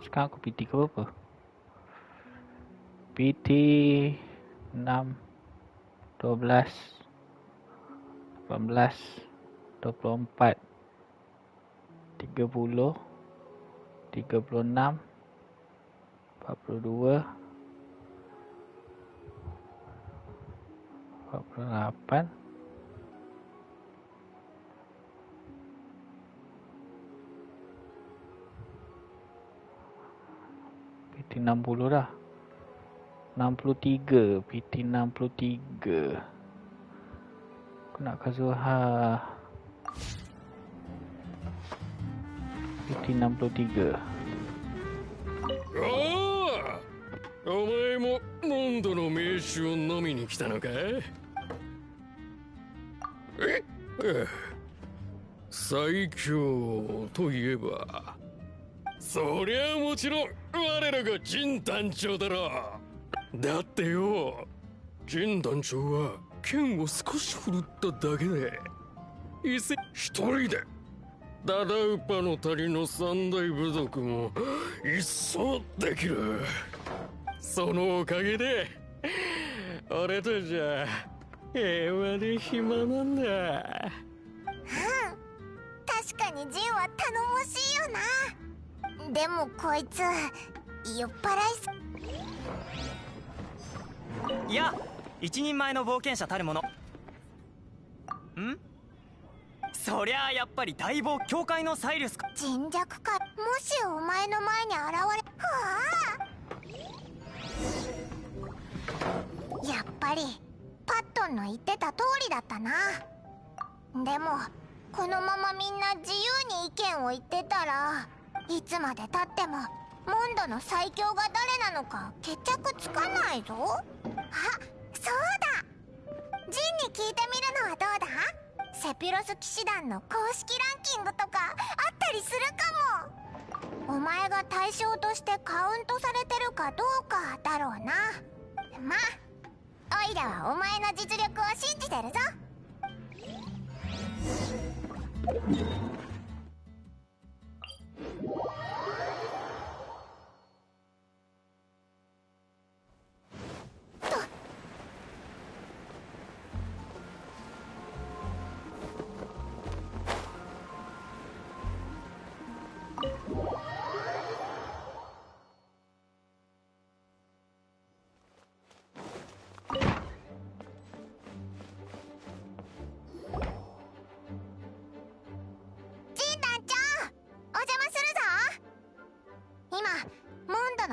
Sekarang aku PT ke apa? PT 6 12 18 24 30 36 42 48 PT 60 dah. 63, PT 63. Aku nak Kazuha. PT 63. ああ、お前もモンドの名手を飲みに来たのか？最強といえば、そりゃもちろん我らがジ団長だろ。だってよ、ジ団長は剣を少し振るっただけで一人でダダウパの谷の三大部族も一掃できる。そのおかげで俺たちは平和で暇なんだ。確かにジンは頼もしいよな。でもこいつ酔っ払いや、一人前の冒険者たるもの。そりゃあやっぱり大冒教会のサイリウスか。人弱か。もしお前の前に現れ、やっぱりパットンの言ってた通りだったな。でもこのままみんな自由に意見を言ってたら、いつまでたってもモンドの最強が誰なのか決着つかないぞ。あ、そうだ、ジンに聞いてみるのはどうだ？セピロス騎士団の公式ランキングとかあったりするかも。お前が対象としてカウントされてるかどうかだろうな。まあオイラはお前の実力を信じてるぞ。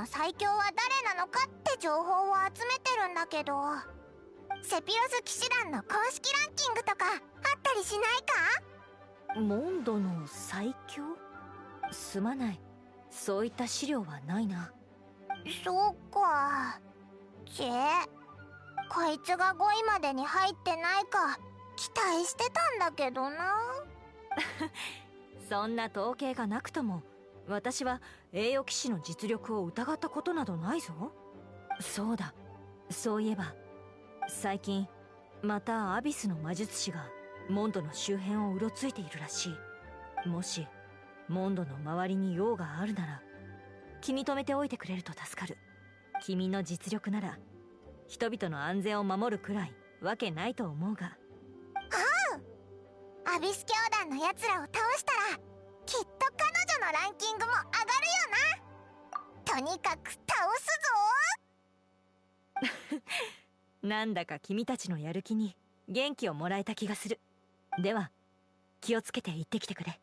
最強は誰なのかって情報を集めてるんだけど、セピロス騎士団の公式ランキングとかあったりしないか？モンドの最強？すまない、そういった資料はないな。そうか。こいつが5位までに入ってないか期待してたんだけどな。そんな統計がなくとも私は栄誉騎士の実力を疑ったことなどないぞ。そうだ、そういえば最近またアビスの魔術師がモンドの周辺をうろついているらしい。もしモンドの周りに用があるなら気に留めておいてくれると助かる。君の実力なら人々の安全を守るくらいわけないと思うが。アビス教団のやつらを倒したらきっと彼女のランキングも上がるよな。とにかく倒すぞ。なんだか君たちのやる気に元気をもらえた気がする。では気をつけて行ってきてくれ。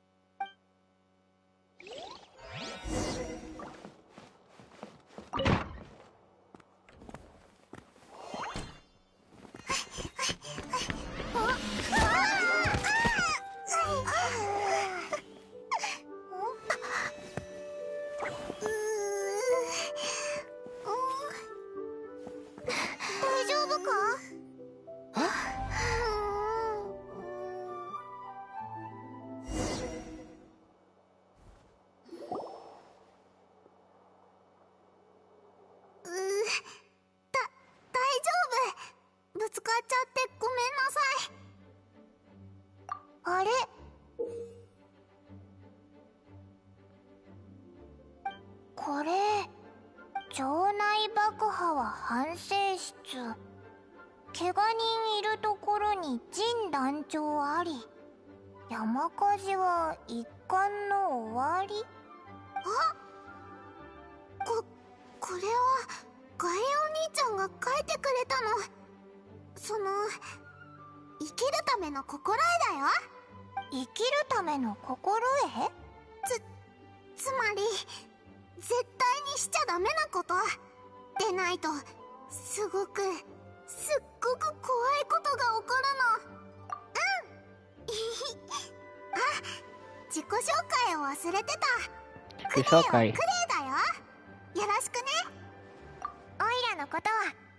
これ、腸内爆破は反省室。怪我人いるところに陣団長あり。山火事は一巻の終わり。これはガエお兄ちゃんが書いてくれたの。生きるための心得だよ。生きるための心得？つまり絶対にしちゃダメなこと。でないとすっごく怖いことが起こるの。あ、自己紹介を忘れてた。自己紹介。クレイだよ。よろしくね。オイラのことは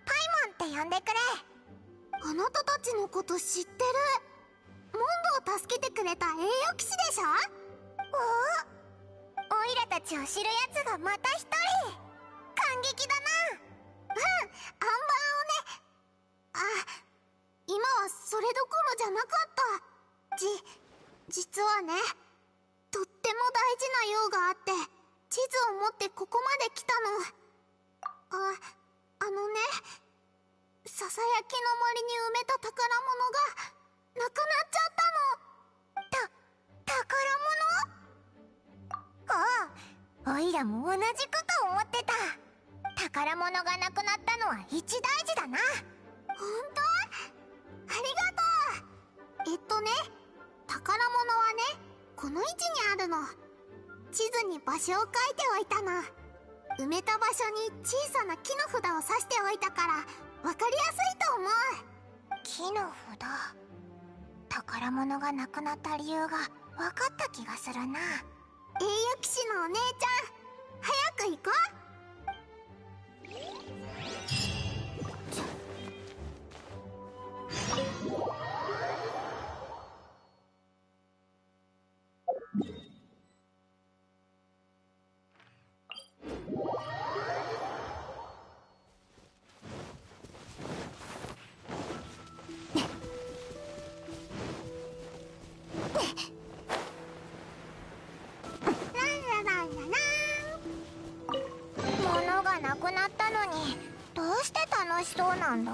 パイモンって呼んでくれ。あなたたちのこと知ってる。モンドを助けてくれた栄誉騎士でしょ。おお、オイラたちを知るやつがまた一人。感激だな。うん、アンバーをね。あ、今はそれどころじゃなかった。実はね、とっても大事な用があって、地図を持ってここまで来たの。あのね、ささやきの森に埋めた宝物がなくなっちゃったの。宝物？ああ、おいらも同じこと思ってた。宝物がなくなったのは一大事だな。ほんと？ありがとう。ね、宝物はね、この位置にあるの。地図に場所を書いておいたの。埋めた場所に小さな木の札を刺しておいたから分かりやすいと思う。木の札。宝物がなくなった理由が分かった気がするな。栄誉騎士のお姉ちゃん、早く行こう。物がなくなったのにどうして楽しそうなんだ？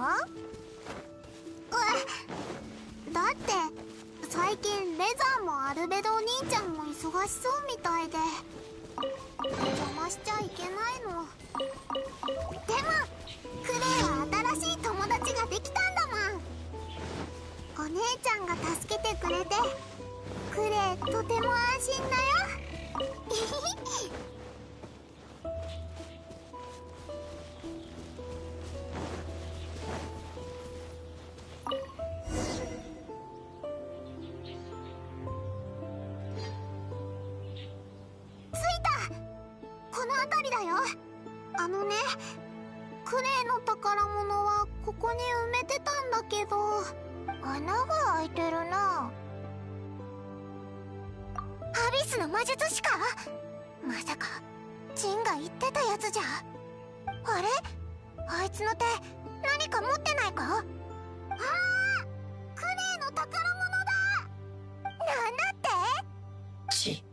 だって最近レザーもアルベドお兄ちゃんも忙しそうみたいで邪魔しちゃいけないの。でもクレイは新しい友達ができたんだもん。お姉ちゃんが助けてくれてクレイとても安心だよ。この辺りだよ。クレイの宝物はここに埋めてたんだけど穴が開いてるな。アビスの魔術師か？まさかジンが言ってたやつじゃ。あれ？あいつの手何か持ってないか？ああ、クレイの宝物だ。なんだって？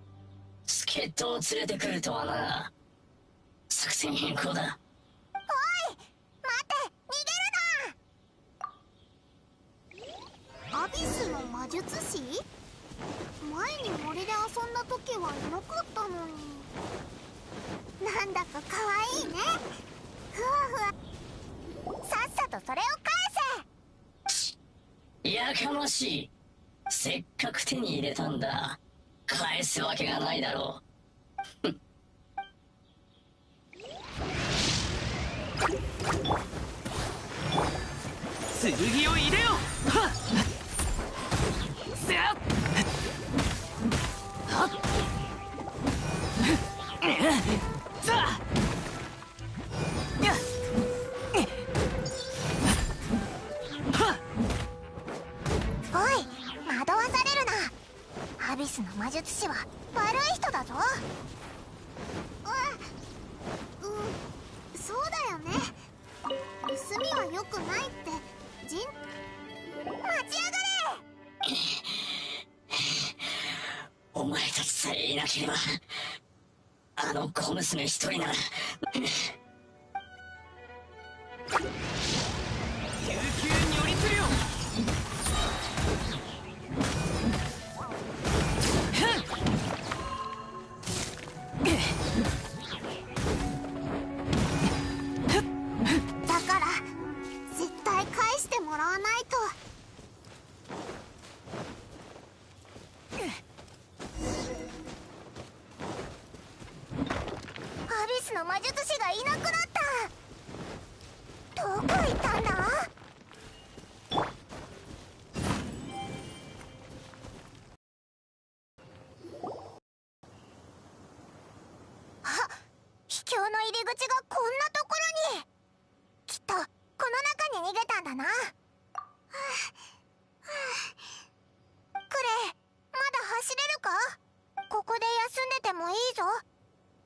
助っ人を連れてくるとはな。作戦変更だ。おい、待て、逃げるな。アビスの魔術師？前に森で遊んだ時はいなかったのに。なんだか可愛いね。ふわふわ。さっさとそれを返せ。やかましい。せっかく手に入れたんだ。返すわけがないだろう。剣を入れよ。はっせっはっさあおい、惑わされるな。アビスの魔術師は悪い人だぞ。そうだよね。盗みは良くないって待ちやがれ。お前たちさえいなければあの小娘一人なら。救急に寄りするよ。だから絶対返してもらわないと。アビスの魔術師がいなくなった。どうの入り口がこんなところに。きっとこの中に逃げたんだな。クレイ、まだ走れるか？ここで休んでてもいいぞ。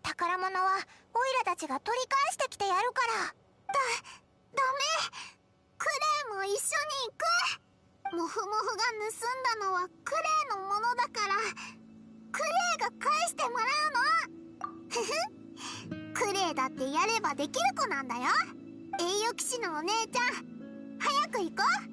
宝物はオイラたちが取り返してきてやるから。ダメ。クレイも一緒に行く。モフモフが盗んだのはクレイのものだから、クレイが返してもらうの。ふふ。クレイだってやればできる子なんだよ。栄誉騎士のお姉ちゃん、早く行こう。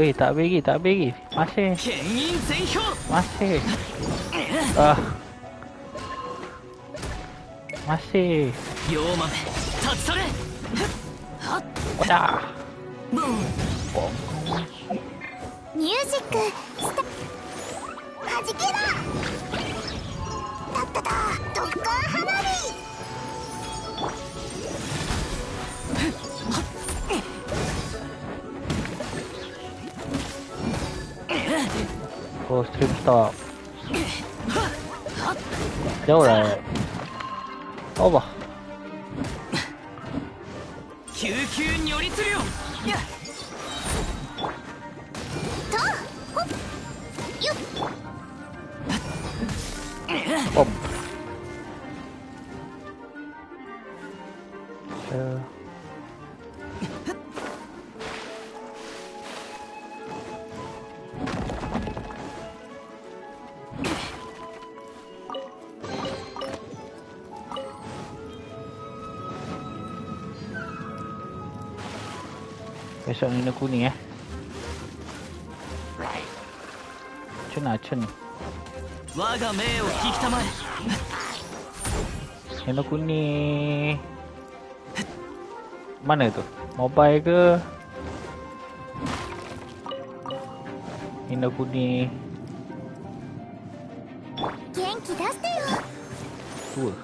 Weh, tak bagi. Masih. Masih. Wadah. Music. Hajikira. Tatta-ta. Dokkan Hanari. Oh, stream stop. Jauh lah. Allah. 救急如律令。Bom. Besok Nina kuning Cun. Nina kuning mana tu? Mobile ke? Nina kuning Genki daste yo. Tua.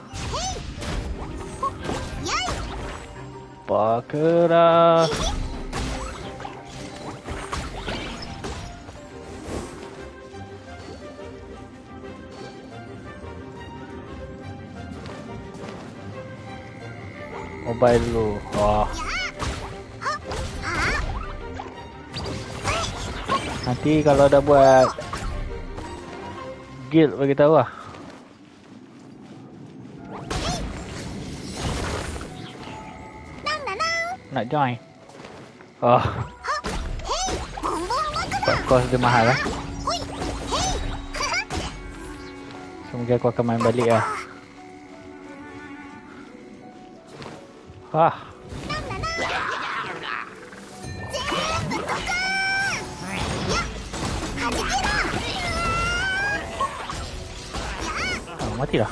Pakera. Mobile dulu. Wah. Nanti kalau ada buat guild bagi tahu lah. Nak join. Oh. Kos dia mahal lah. Semoga aku akan main balik lah. Wah. Mati dah.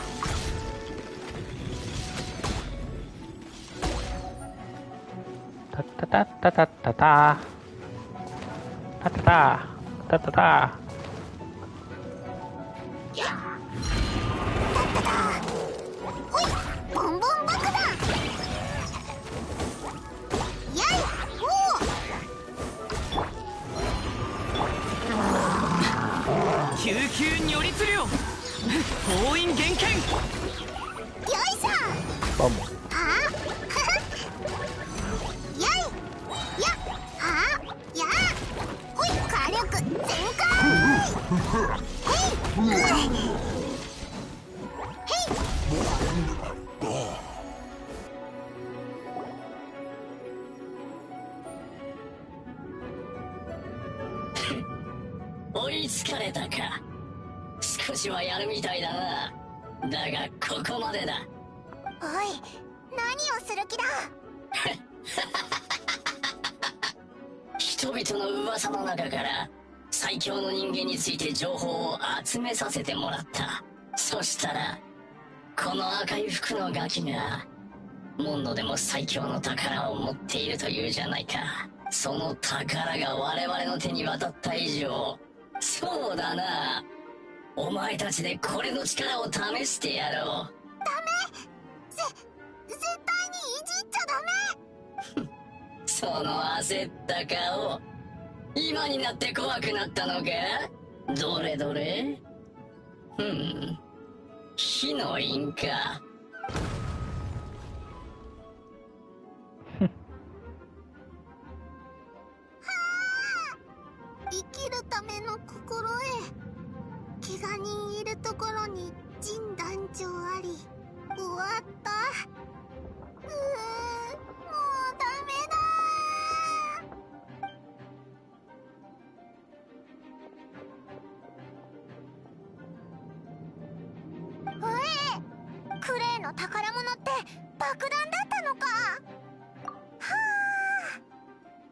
封印厳剣。よいしょ。Vamos. はやいやはやほい火力全開。追いつかれたか。少しはやるみたいだな。だがここまでだ。おい、何をする気だ。人々の噂の中から最強の人間について情報を集めさせてもらった。そしたらこの赤い服のガキがモンドでも最強の宝を持っているというじゃないか。その宝が我々の手に渡った以上、そうだな、お前たちでこれの力を試してやろう。ダメ。絶対にいじっちゃダメ。その焦った顔、今になって怖くなったのか。どれどれ。火の印か。生きるための心得。怪我人いるところに陣団長あり。終わった。もうダメだ。クレイの宝物って爆弾だったのか。は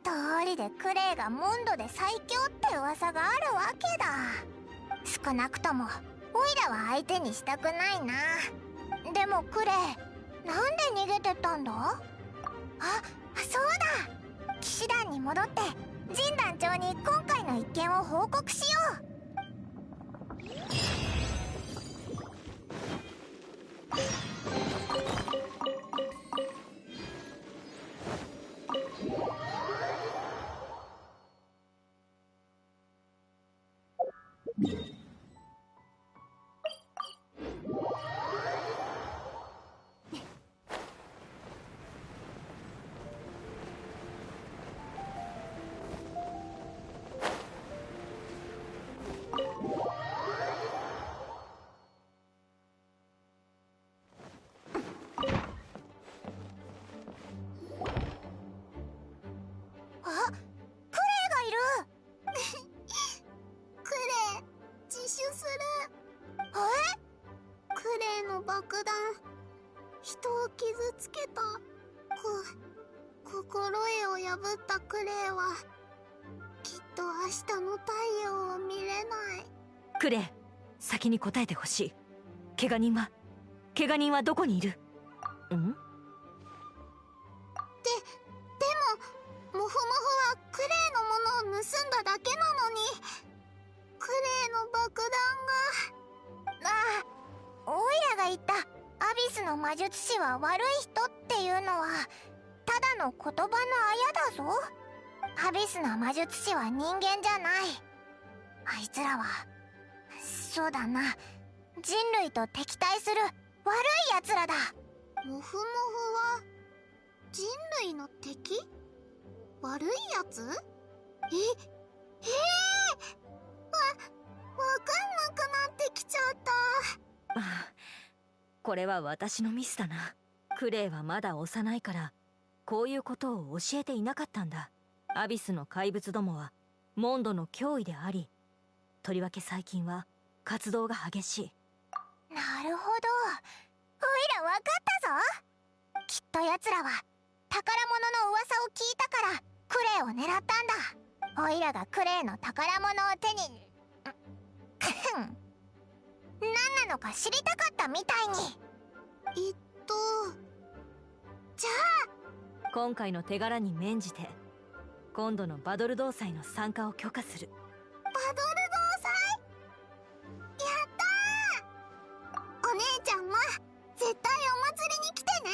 あ、通りでクレイがモンドで最強って噂があるわけだ。少なくともオイラは相手にしたくないな。でもクレイ、なんで逃げてったんだ。あ、そうだ、騎士団に戻って陣団長に今回の一件を報告しよう。爆弾、人を傷つけた。心得を破ったクレイはきっと明日の太陽を見れない。クレイ、先に答えてほしい。怪我人はどこにいる？ん？でもモフモフはクレイのものを盗んだだけなのに、クレイの爆弾が。オイラが言ったアビスの魔術師は悪い人っていうのはただの言葉のあやだぞ。アビスの魔術師は人間じゃない。あいつらは、そうだな、人類と敵対する悪い奴らだ。モフモフは人類の敵？悪いやつ？わかんなくなってきちゃった。これは私のミスだな。クレイはまだ幼いからこういうことを教えていなかったんだ。アビスの怪物どもはモンドの脅威であり、とりわけ最近は活動が激しい。なるほど、オイラわかったぞ。きっと奴らは宝物の噂を聞いたからクレイを狙ったんだ。オイラがクレイの宝物を手に何なのか知りたかったみたいに。じゃあ今回の手柄に免じて今度のバドル同祭の参加を許可する。バドル同祭？やったー。お姉ちゃんも絶対お祭りに来てね。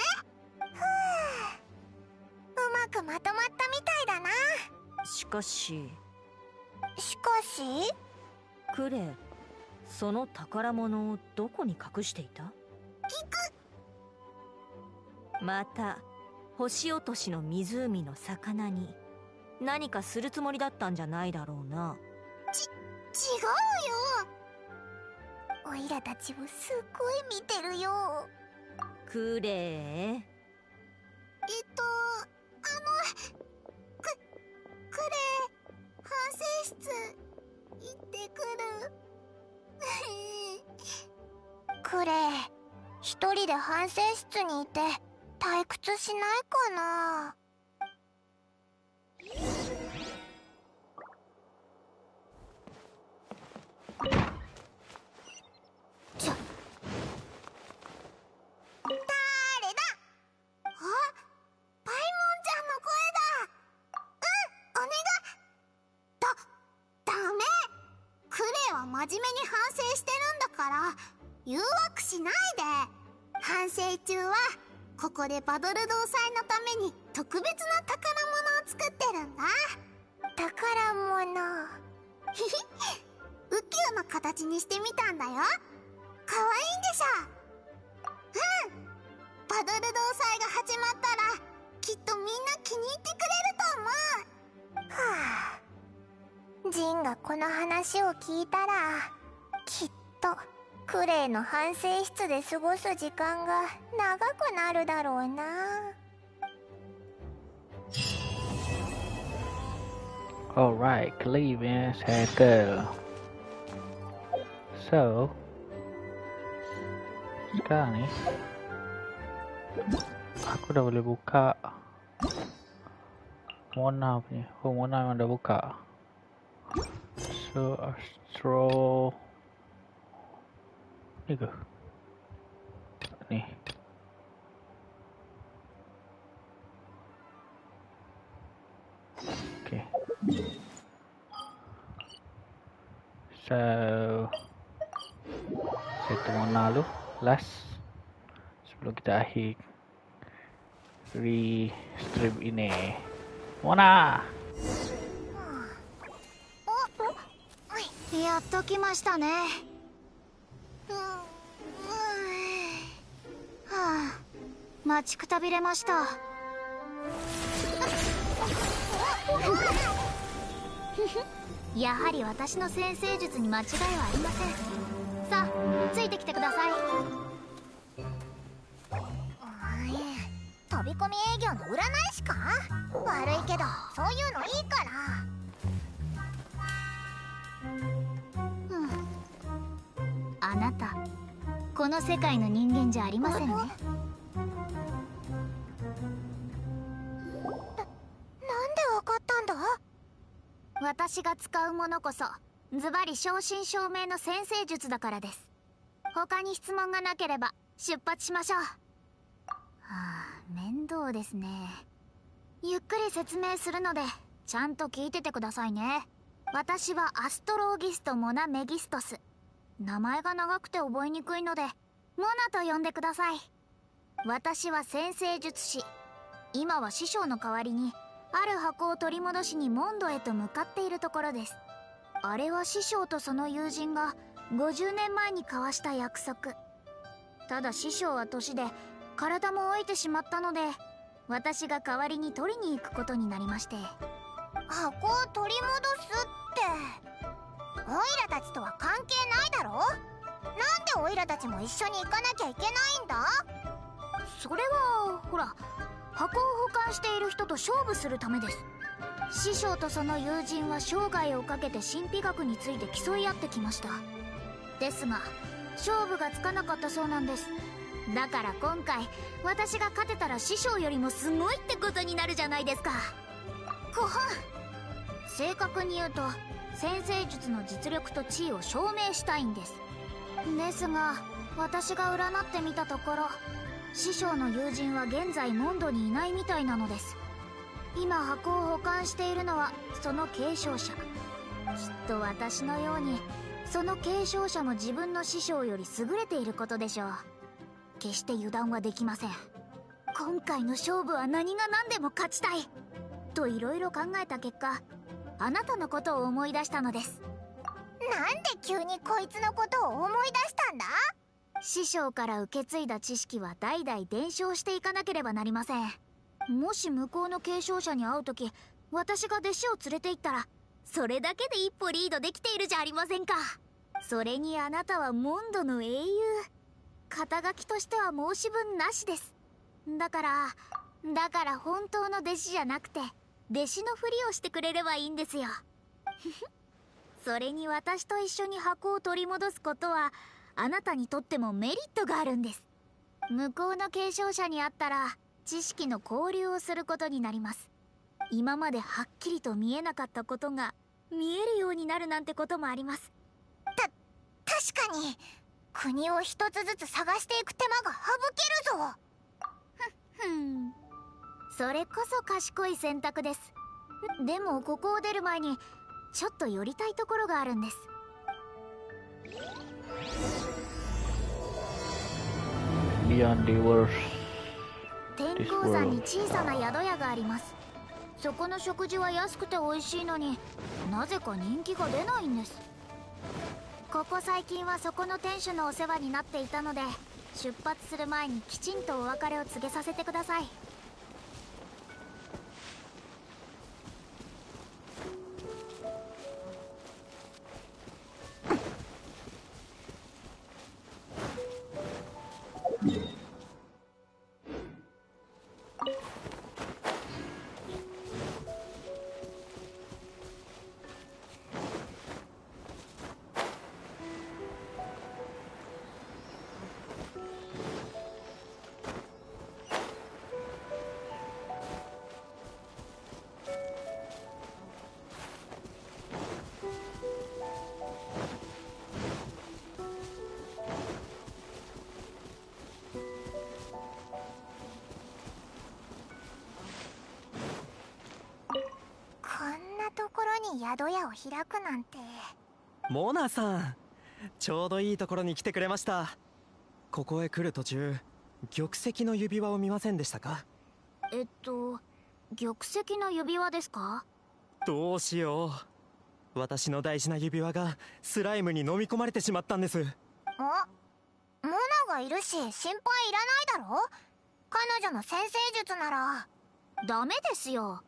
うまくまとまったみたいだな。しかしクレイ、その宝物をどこに隠していた？行く。また星落としの湖の魚に何かするつもりだったんじゃないだろうな。違うよ。おいらたちをすっごい見てるよ。クレー。クレー、反省室行ってくる。クレー、一人で反省室にいて退屈しないかな。誰だ？あ、パイモンちゃんの声だ。お願い。ダメ。クレイは真面目に反省してるんだから誘惑しないで。反省中はここでバドル同祭のために特別な宝物を作ってるんだ。宝物。ひひ、宇宙の形にしてみたんだよ。かわいいんでしょ。うん。バドル同祭が始まったらきっとみんな気に入ってくれると思う。はあ、ジンがこの話を聞いたらきっとクレイの反省室で過ごす時間が長くなるだろうな。Alright, Cleveland's hacker. So, sekarang ni aku dah boleh buka Mona punya. Oh, Mona memang dah buka. So, Astro ni ke? Ni. Okay. So, satu Mona dulu. Last. Sebelum kita akhir stream ini. Mona! やっと来ましたね。はあ、待ちくたびれました。やはり私の先生術に間違いはありません。さあ、ついてきてください。飛び込み営業の占い師か？悪いけどそういうのいいから。あなたこの世界の人間じゃありませんね。なんでわかったんだ？私が使うものこそズバリ正真正銘の先生術だからです。他に質問がなければ出発しましょう。面倒ですね。ゆっくり説明するのでちゃんと聞いててくださいね。私はアストローギスト・モナ・メギストス。名前が長くて覚えにくいのでモナと呼んでください。私は先生術師。今は師匠の代わりにある箱を取り戻しにモンドへと向かっているところです。あれは師匠とその友人が50年前に交わした約束。ただ師匠は年で体も老いてしまったので私が代わりに取りに行くことになりまして。箱を取り戻すってオイラたちとは関係ないだろ。なんでオイラたちも一緒に行かなきゃいけないんだ？それはほら、箱を保管している人と勝負するためです。師匠とその友人は生涯をかけて神秘学について競い合ってきました。ですが勝負がつかなかったそうなんです。だから今回私が勝てたら師匠よりもすごいってことになるじゃないですか。ごはん。正確に言うと先生術の実力と地位を証明したいんです。ですが私が占ってみたところ師匠の友人は現在モンドにいないみたいなのです。今箱を保管しているのはその継承者。きっと私のようにその継承者も自分の師匠より優れていることでしょう。決して油断はできません。今回の勝負は何が何でも勝ちたいといろいろ考えた結果あなたのことを思い出したのです。なんで急にこいつのことを思い出したんだ？師匠から受け継いだ知識は代々伝承していかなければなりません。もし向こうの継承者に会う時、私が弟子を連れて行ったら、それだけで一歩リードできているじゃありませんか。それにあなたはモンドの英雄。肩書きとしては申し分なしです。だから本当の弟子じゃなくて弟子のふりをしてくれればいいんですよ。それに私と一緒に箱を取り戻すことはあなたにとってもメリットがあるんです。向こうの継承者に会ったら知識の交流をすることになります。今まではっきりと見えなかったことが見えるようになるなんてこともあります。確かに国を一つずつ探していく手間が省けるぞ。それこそ賢い選択です。でもここを出る前にちょっと寄りたいところがあるんです。Beyond the world。天候山に小さな宿屋があります。そこの食事は安くて美味しいのになぜか人気が出ないんです。ここ最近はそこの店主のお世話になっていたので、出発する前にきちんとお別れを告げさせてください。宿屋を開くなんて。モナさん、ちょうどいいところに来てくれました。ここへ来る途中、玉石の指輪を見ませんでしたか？玉石の指輪ですか？どうしよう。私の大事な指輪がスライムに飲み込まれてしまったんです。モナがいるし心配いらないだろ。彼女の先生術なら。ダメですよ。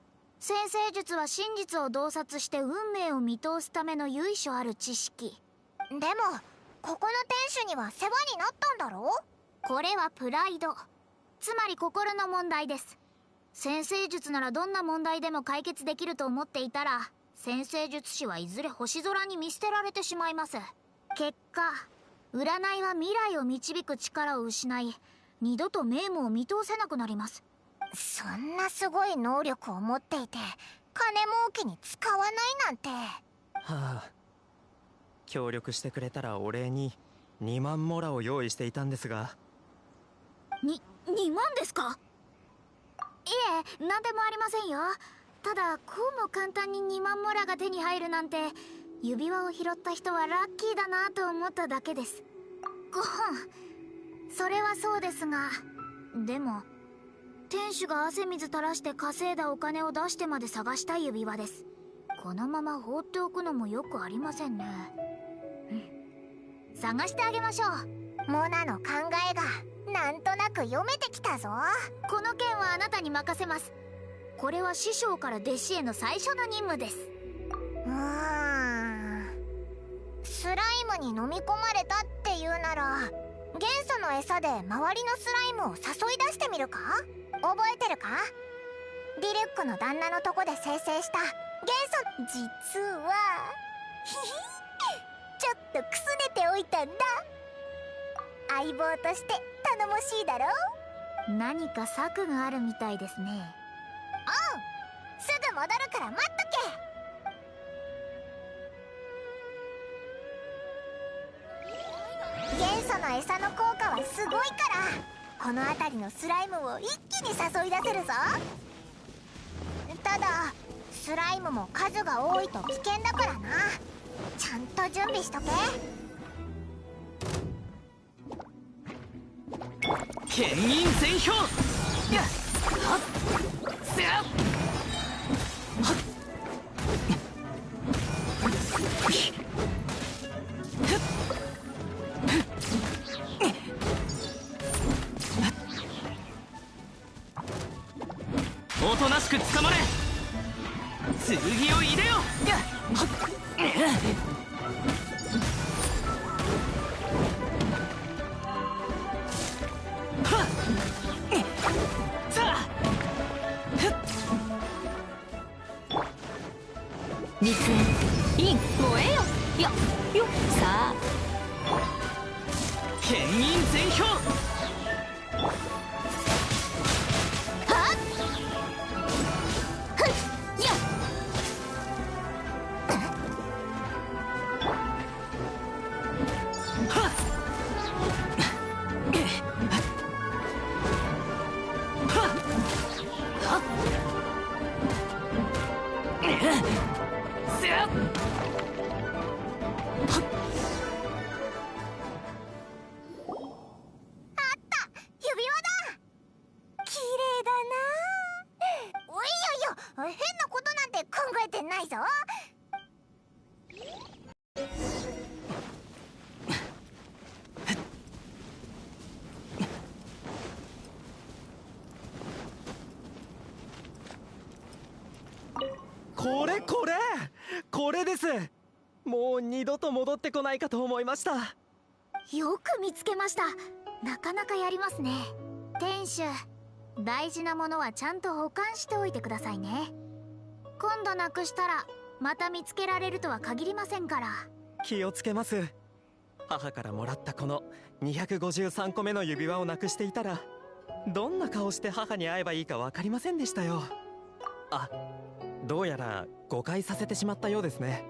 先生術は真実を洞察して運命を見通すための由緒ある知識。でもここの店主には世話になったんだろ。これはプライド、つまり心の問題です。先生術ならどんな問題でも解決できると思っていたら、先生術師はいずれ星空に見捨てられてしまいます。結果、占いは未来を導く力を失い、二度と名夢を見通せなくなります。そんなすごい能力を持っていて金儲けに使わないなんて。はあ、協力してくれたらお礼に2万モラを用意していたんですが。2万ですか？いえ、何でもありませんよ。ただこうも簡単に2万モラが手に入るなんて、指輪を拾った人はラッキーだなと思っただけです。それはそうですが、でも店主が汗水垂らして稼いだお金を出してまで探した指輪です。このまま放っておくのもよくありませんね。探してあげましょう。モナの考えがなんとなく読めてきたぞ。この件はあなたに任せます。これは師匠から弟子への最初の任務です。スライムに飲み込まれたっていうなら、元素の餌で周りのスライムを誘い出してみるか？覚えてるか？ディレックの旦那のとこで生成した元素。実はちょっとくすねておいたんだ。相棒として頼もしいだろ。何か策があるみたいですね。おう、すぐ戻るから待っとけ。元素の餌の効果はすごいから、この辺りのスライムを一気に誘い出せるぞ。ただスライムも数が多いと危険だからな。ちゃんと準備しとけ。剣印全氷。やっはっせやっはっおとなしく捕まれ。剣を入れよ。熱演イン燃えよ。よさあ牽引全票。これです。もう二度と戻ってこないかと思いました。よく見つけました。なかなかやりますね。店主、大事なものはちゃんと保管しておいてくださいね。今度なくしたらまた見つけられるとは限りませんから。気をつけます。母からもらったこの253個目の指輪をなくしていたら、どんな顔して母に会えばいいか分かりませんでしたよ。あ、どうやら誤解させてしまったようですね。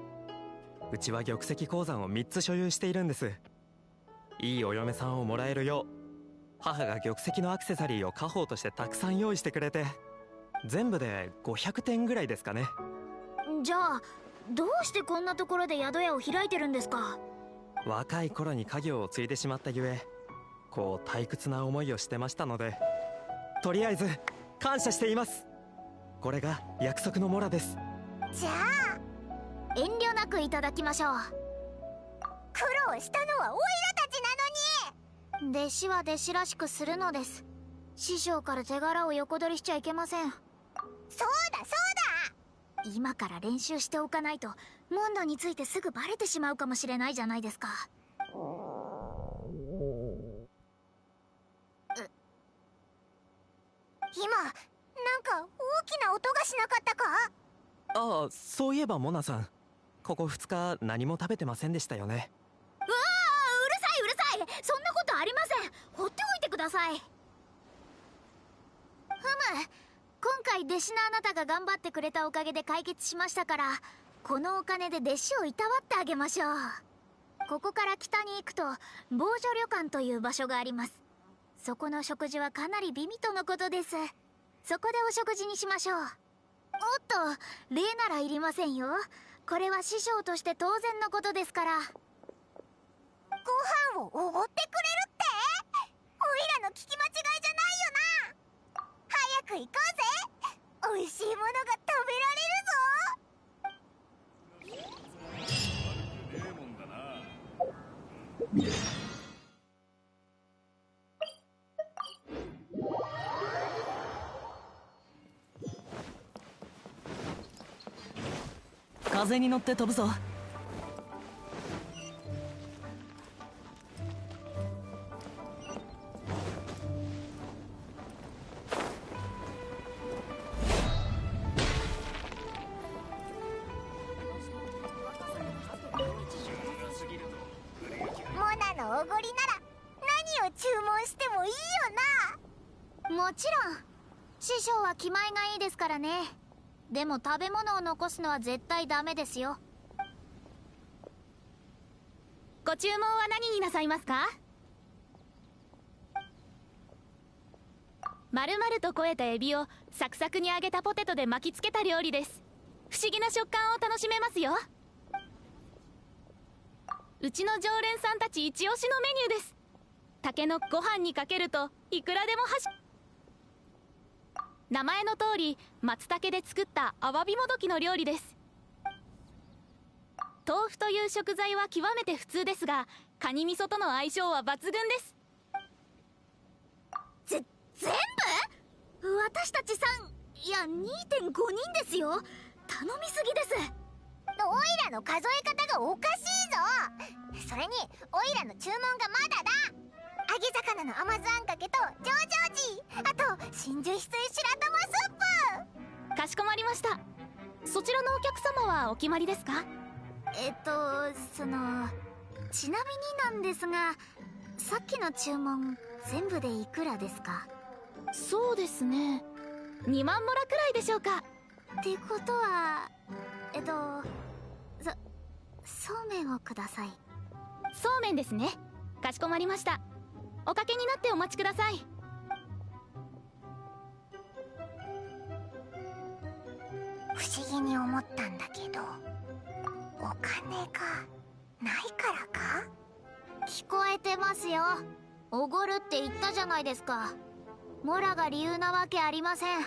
うちは玉石鉱山を3つ所有しているんです。いいお嫁さんをもらえるよう、母が玉石のアクセサリーを家宝としてたくさん用意してくれて、全部で500点ぐらいですかね。じゃあどうしてこんなところで宿屋を開いてるんですか？若い頃に家業を継いでしまったゆえ、こう退屈な思いをしてましたので、とりあえず感謝しています。これが約束のモラです。じゃあ遠慮なくいただきましょう。苦労したのはオイラたちなのに。弟子は弟子らしくするのです。師匠から手柄を横取りしちゃいけません。そうだそうだ、今から練習しておかないとモンドについてすぐバレてしまうかもしれないじゃないですか。今なんか大きな音がしなかったか？ああ、そういえばモナさん、ここ2日何も食べてませんでしたよね。うわー、うるさい、そんなことありません。放っておいてください。ふむ、今回弟子のあなたが頑張ってくれたおかげで解決しましたから、このお金で弟子をいたわってあげましょう。ここから北に行くと防除旅館という場所があります。そこの食事はかなり美味とのことです。そこでお食事にしましょう。おっと、礼ならいりませんよ。これは師匠として当然のことですから。ご飯をおごってくれるって？おいらの聞き間違いじゃないよな。早く行こうぜ。美味しいものが食べられるぞ。風に乗って飛ぶぞ。モナのおごりなら何を注文してもいいよな。もちろん師匠は気前がいいですからね。でも食べ物を残すのは絶対ダメですよ。ご注文は何になさいますか？丸々と肥えたエビをサクサクに揚げたポテトで巻きつけた料理です。不思議な食感を楽しめますよ。うちの常連さんたち一押しのメニューです。竹のご飯にかけるといくらでも名前の通り松茸で作ったアワビもどきの料理です。豆腐という食材は極めて普通ですが、カニ味噌との相性は抜群です。全部？私たち3、4いや、2.5人ですよ。頼みすぎです。オイラの数え方がおかしいぞ。それにオイラの注文がまだだ。揚げ魚の甘酢あんかけと上々時、あと真珠翡翠白玉スープ。かしこまりました。そちらのお客様はお決まりですか？ちなみになんですが、さっきの注文全部でいくらですか？そうですね、2万モラくらいでしょうか。ってことはそうめんをください。そうめんですね。かしこまりました。おかけになってお待ちください。不思議に思ったんだけど、お金がないからか？聞こえてますよ。おごるって言ったじゃないですか。モラが理由なわけありません。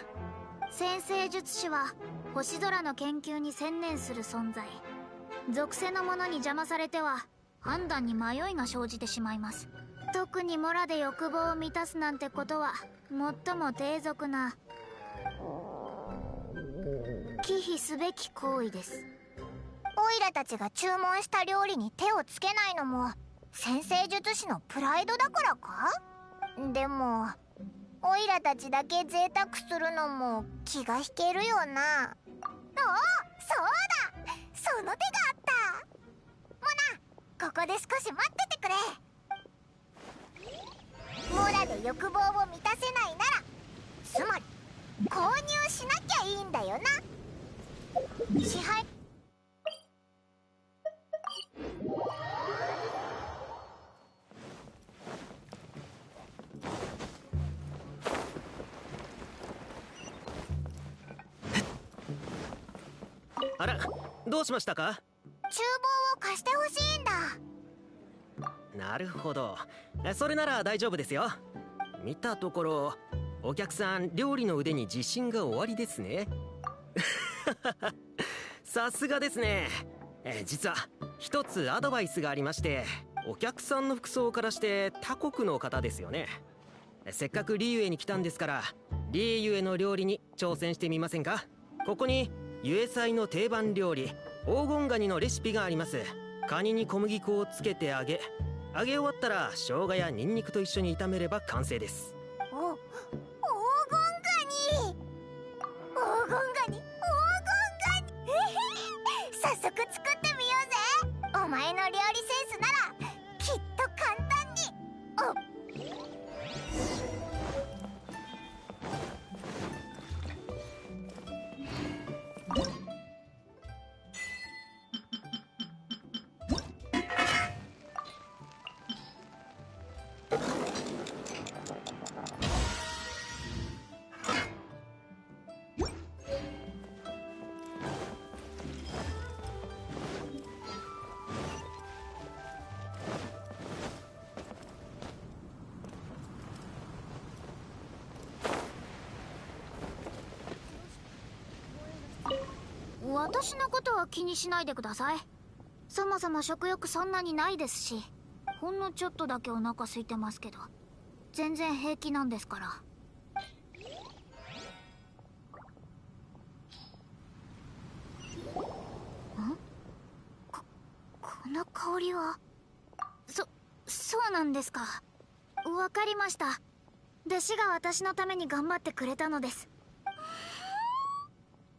先生術師は星空の研究に専念する存在。属性のものに邪魔されては判断に迷いが生じてしまいます。特にモラで欲望を満たすなんてことは最も低俗な忌避すべき行為です。オイラたちが注文した料理に手をつけないのも先生術師のプライドだからか？でもオイラたちだけ贅沢するのも気が引けるよな。あ、そうだ、その手があった。モナ、ここで少し待っててくれ。モラで欲望を満たせないなら、つまり購入しなきゃいいんだよな。支配あら、どうしましたか？厨房を貸してほしいんだ。なるほど、それなら大丈夫ですよ。見たところお客さん料理の腕に自信がおありですね。さすがですね。実は一つアドバイスがありまして、お客さんの服装からして他国の方ですよね。せっかくリユエに来たんですから、リユエの料理に挑戦してみませんか？ここにユエ祭の定番料理黄金ガニのレシピがあります。カニに小麦粉をつけて揚げ終わったら生姜やニンニクと一緒に炒めれば完成です。黄金ガニ、黄金ガニ。早速作ってみようぜ。お前の料理センスならきっと簡単に。私のことは気にしないでください。そもそも食欲そんなにないですし、ほんのちょっとだけお腹空いてますけど、全然平気なんですから。この香りは。そうなんですか。わかりました。弟子が私のために頑張ってくれたのです。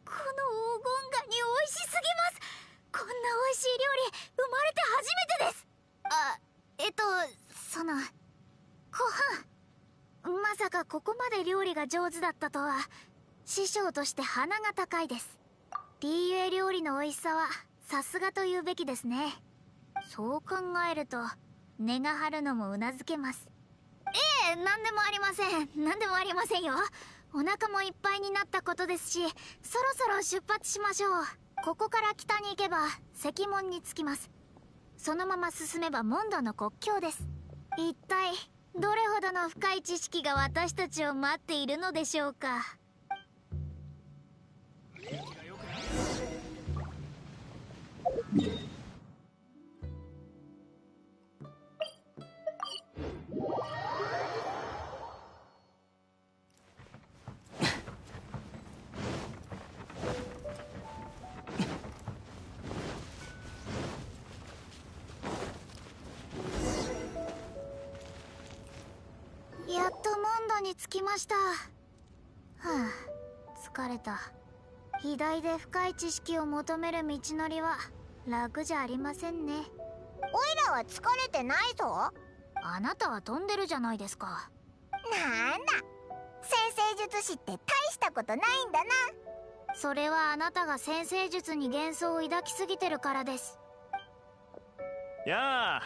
この黄金ガニ美味しすぎます。こんな美味しい料理生まれて初めてです。ご飯、まさかここまで料理が上手だったとは。師匠として鼻が高いです。リーユエ料理の美味しさはさすがと言うべきですね。そう考えると根が張るのもうなずけます。何でもありません。何でもありませんよ。お腹もいっぱいになったことですし、そろそろ出発しましょう。ここから北に行けば石門に着きます。そのまま進めばモンドの国境です。一体どれほどの深い知識が私たちを待っているのでしょうか。着きました。はあ、疲れた。偉大で深い知識を求める道のりは楽じゃありませんね。おいらは疲れてないぞ。あなたは飛んでるじゃないですか。なんだ、先生術師って大したことないんだな。それはあなたが先生術に幻想を抱きすぎてるからです。やあ、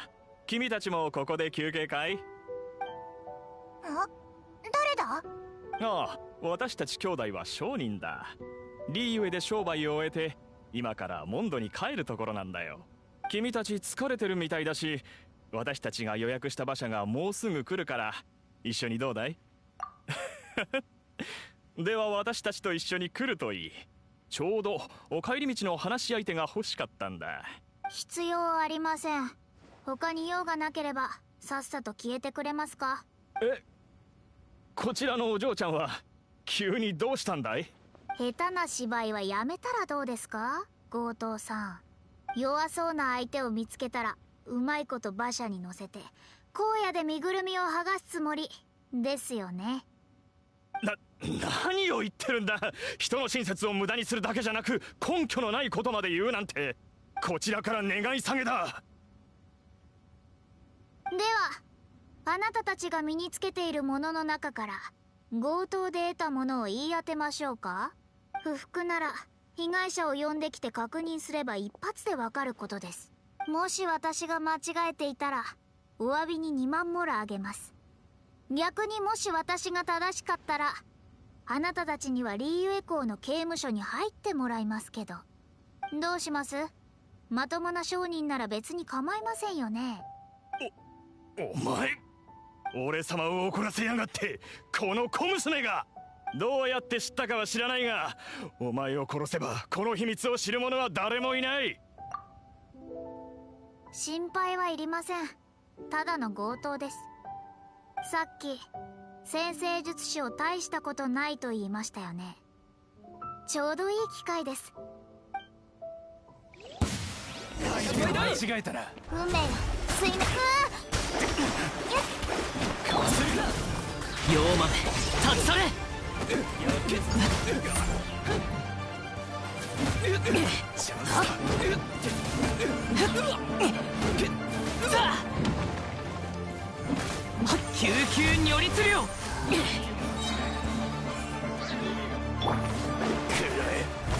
君たちもここで休憩かい？あ、誰だ？ああ、私たち兄弟は商人だ。リーユエで商売を終えて今からモンドに帰るところなんだよ。君たち疲れてるみたいだし、私たちが予約した馬車がもうすぐ来るから一緒にどうだい？では私たちと一緒に来るといい。ちょうどお帰り道の話し相手が欲しかったんだ。必要ありません。他に用がなければさっさと消えてくれますか？え、こちらのお嬢ちゃんは急にどうしたんだい？下手な芝居はやめたらどうですか、強盗さん。弱そうな相手を見つけたらうまいこと馬車に乗せて荒野で身ぐるみを剥がすつもりですよね。何を言ってるんだ。人の親切を無駄にするだけじゃなく根拠のないことまで言うなんて、こちらから願い下げだ。ではあなたたちが身につけているものの中から強盗で得たものを言い当てましょうか。不服なら被害者を呼んできて確認すれば一発でわかることです。もし私が間違えていたらお詫びに2万モラあげます。逆にもし私が正しかったらあなたたちにはリーユエ港の刑務所に入ってもらいますけど、どうします？まともな商人なら別に構いませんよね。お前、俺様を怒らせやがって。この小娘がどうやって知ったかは知らないが、お前を殺せばこの秘密を知る者は誰もいない。心配はいりません。ただの強盗です。さっき先生術師を大したことないと言いましたよね。ちょうどいい機会です。間違えたな。運命の追抜かわせるな。陽まで立ち去れ。チャンスだ。救急如律令。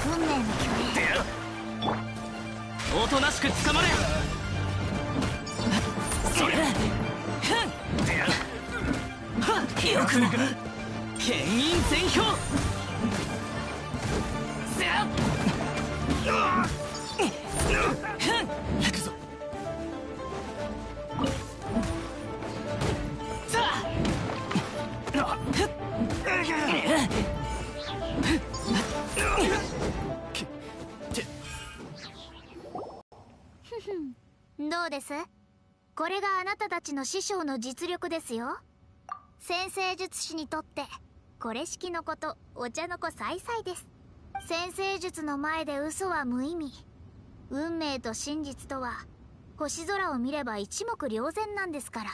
運命の巨霊。おとなしく捕まれ。それだ。よくも牽引全票。行くぞ。どうです？これがあなたたちの師匠の実力ですよ。先生術師にとってこれしきのことお茶の子さいさいです。先生術の前で嘘は無意味。運命と真実とは星空を見れば一目瞭然なんですから。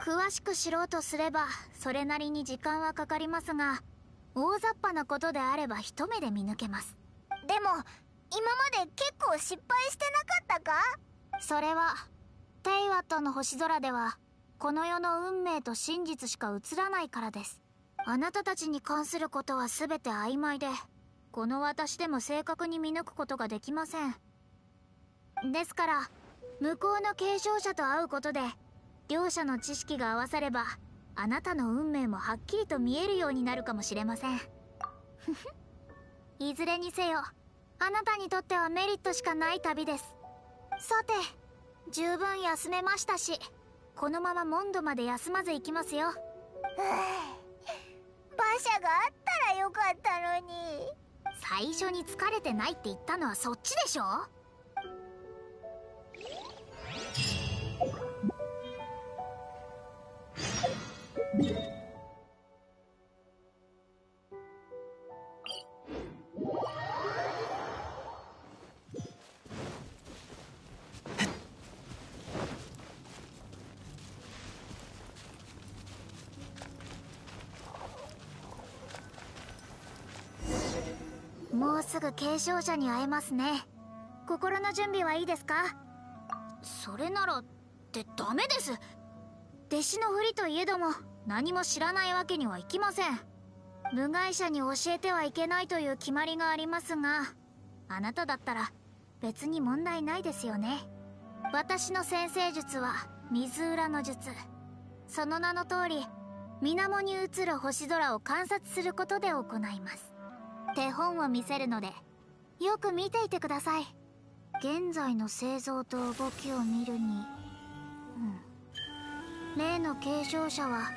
詳しく知ろうとすればそれなりに時間はかかりますが、大雑把なことであれば一目で見抜けます。でも今まで結構失敗してなかったか？それはテイワットの星空ではこの世の運命と真実しか映らないからです。あなたたちに関することは全て曖昧で、この私でも正確に見抜くことができません。ですから向こうの継承者と会うことで両者の知識が合わさればあなたの運命もはっきりと見えるようになるかもしれません。いずれにせよあなたにとってはメリットしかない旅です。さて、十分休めましたし、このままモンドまで休まず行きますよ。馬車があったらよかったのに。最初に疲れてないって言ったのはそっちでしょ。もうすぐ継承者に会えますね。心の準備はいいですか？それならってダメです。弟子のふりといえども何も知らないわけにはいきません。部外者に教えてはいけないという決まりがありますが、あなただったら別に問題ないですよね。私の先生術は水裏の術。その名の通り水面に映る星空を観察することで行います。手本を見せるのでよく見ていてください。現在の製造と動きを見るに、例の継承者は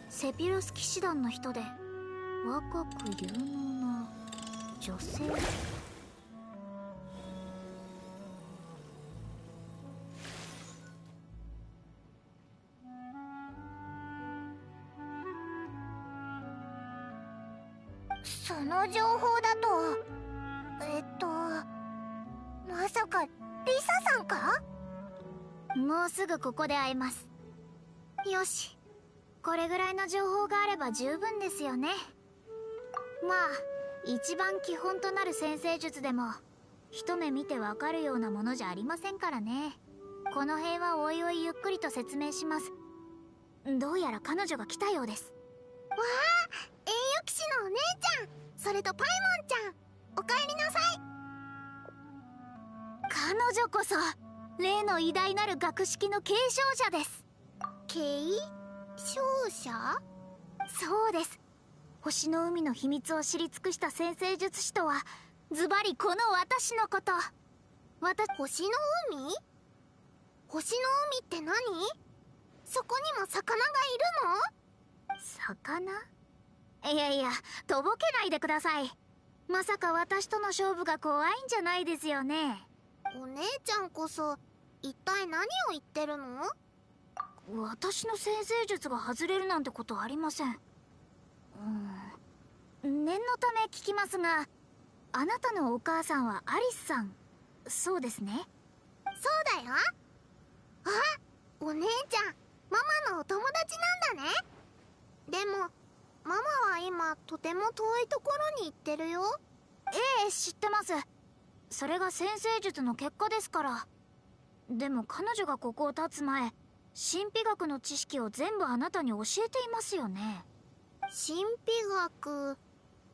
セピロス騎士団の人で若く有能な女性。その情報だとまさかリサさんか？もうすぐここで会えます。よし、これぐらいの情報があれば十分ですよね。まあ一番基本となる先生術でも一目見てわかるようなものじゃありませんからね。この辺はおいおいゆっくりと説明します。どうやら彼女が来たようです。わあ、栄誉騎士のお姉ちゃん、それとパイモンちゃん、おかえりなさい。彼女こそ例の偉大なる学識の継承者です。継承者？そうです。星の海の秘密を知り尽くした先生術師とはズバリこの私のこと。星の海？星の海って何？そこにも魚がいるの？魚？いやいや、とぼけないでください。まさか私との勝負が怖いんじゃないですよね。お姉ちゃんこそ一体何を言ってるの？私の先生術が外れるなんてことありません。念のため聞きますが、あなたのお母さんはアリスさん、そうですね？そうだよ。あ、お姉ちゃん、ママのお友達なんだね。でもママは今とても遠いところに行ってるよ。ええ、知ってます。それが先生術の結果ですから。でも彼女がここを立つ前、神秘学の知識を全部あなたに教えていますよね。神秘学、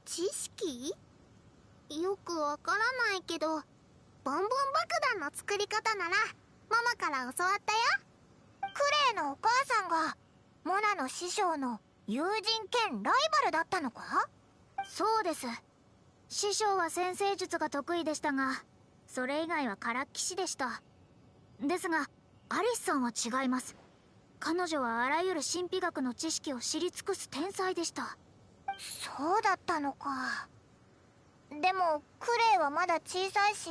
知識？よくわからないけど、ボンボン爆弾の作り方ならママから教わったよ。クレイのお母さんがモナの師匠の友人兼ライバルだったのか？そうです。師匠は先生術が得意でしたが、それ以外はからっきしでした。ですがアリスさんは違います。彼女はあらゆる神秘学の知識を知り尽くす天才でした。そうだったのか。でもクレイはまだ小さいし、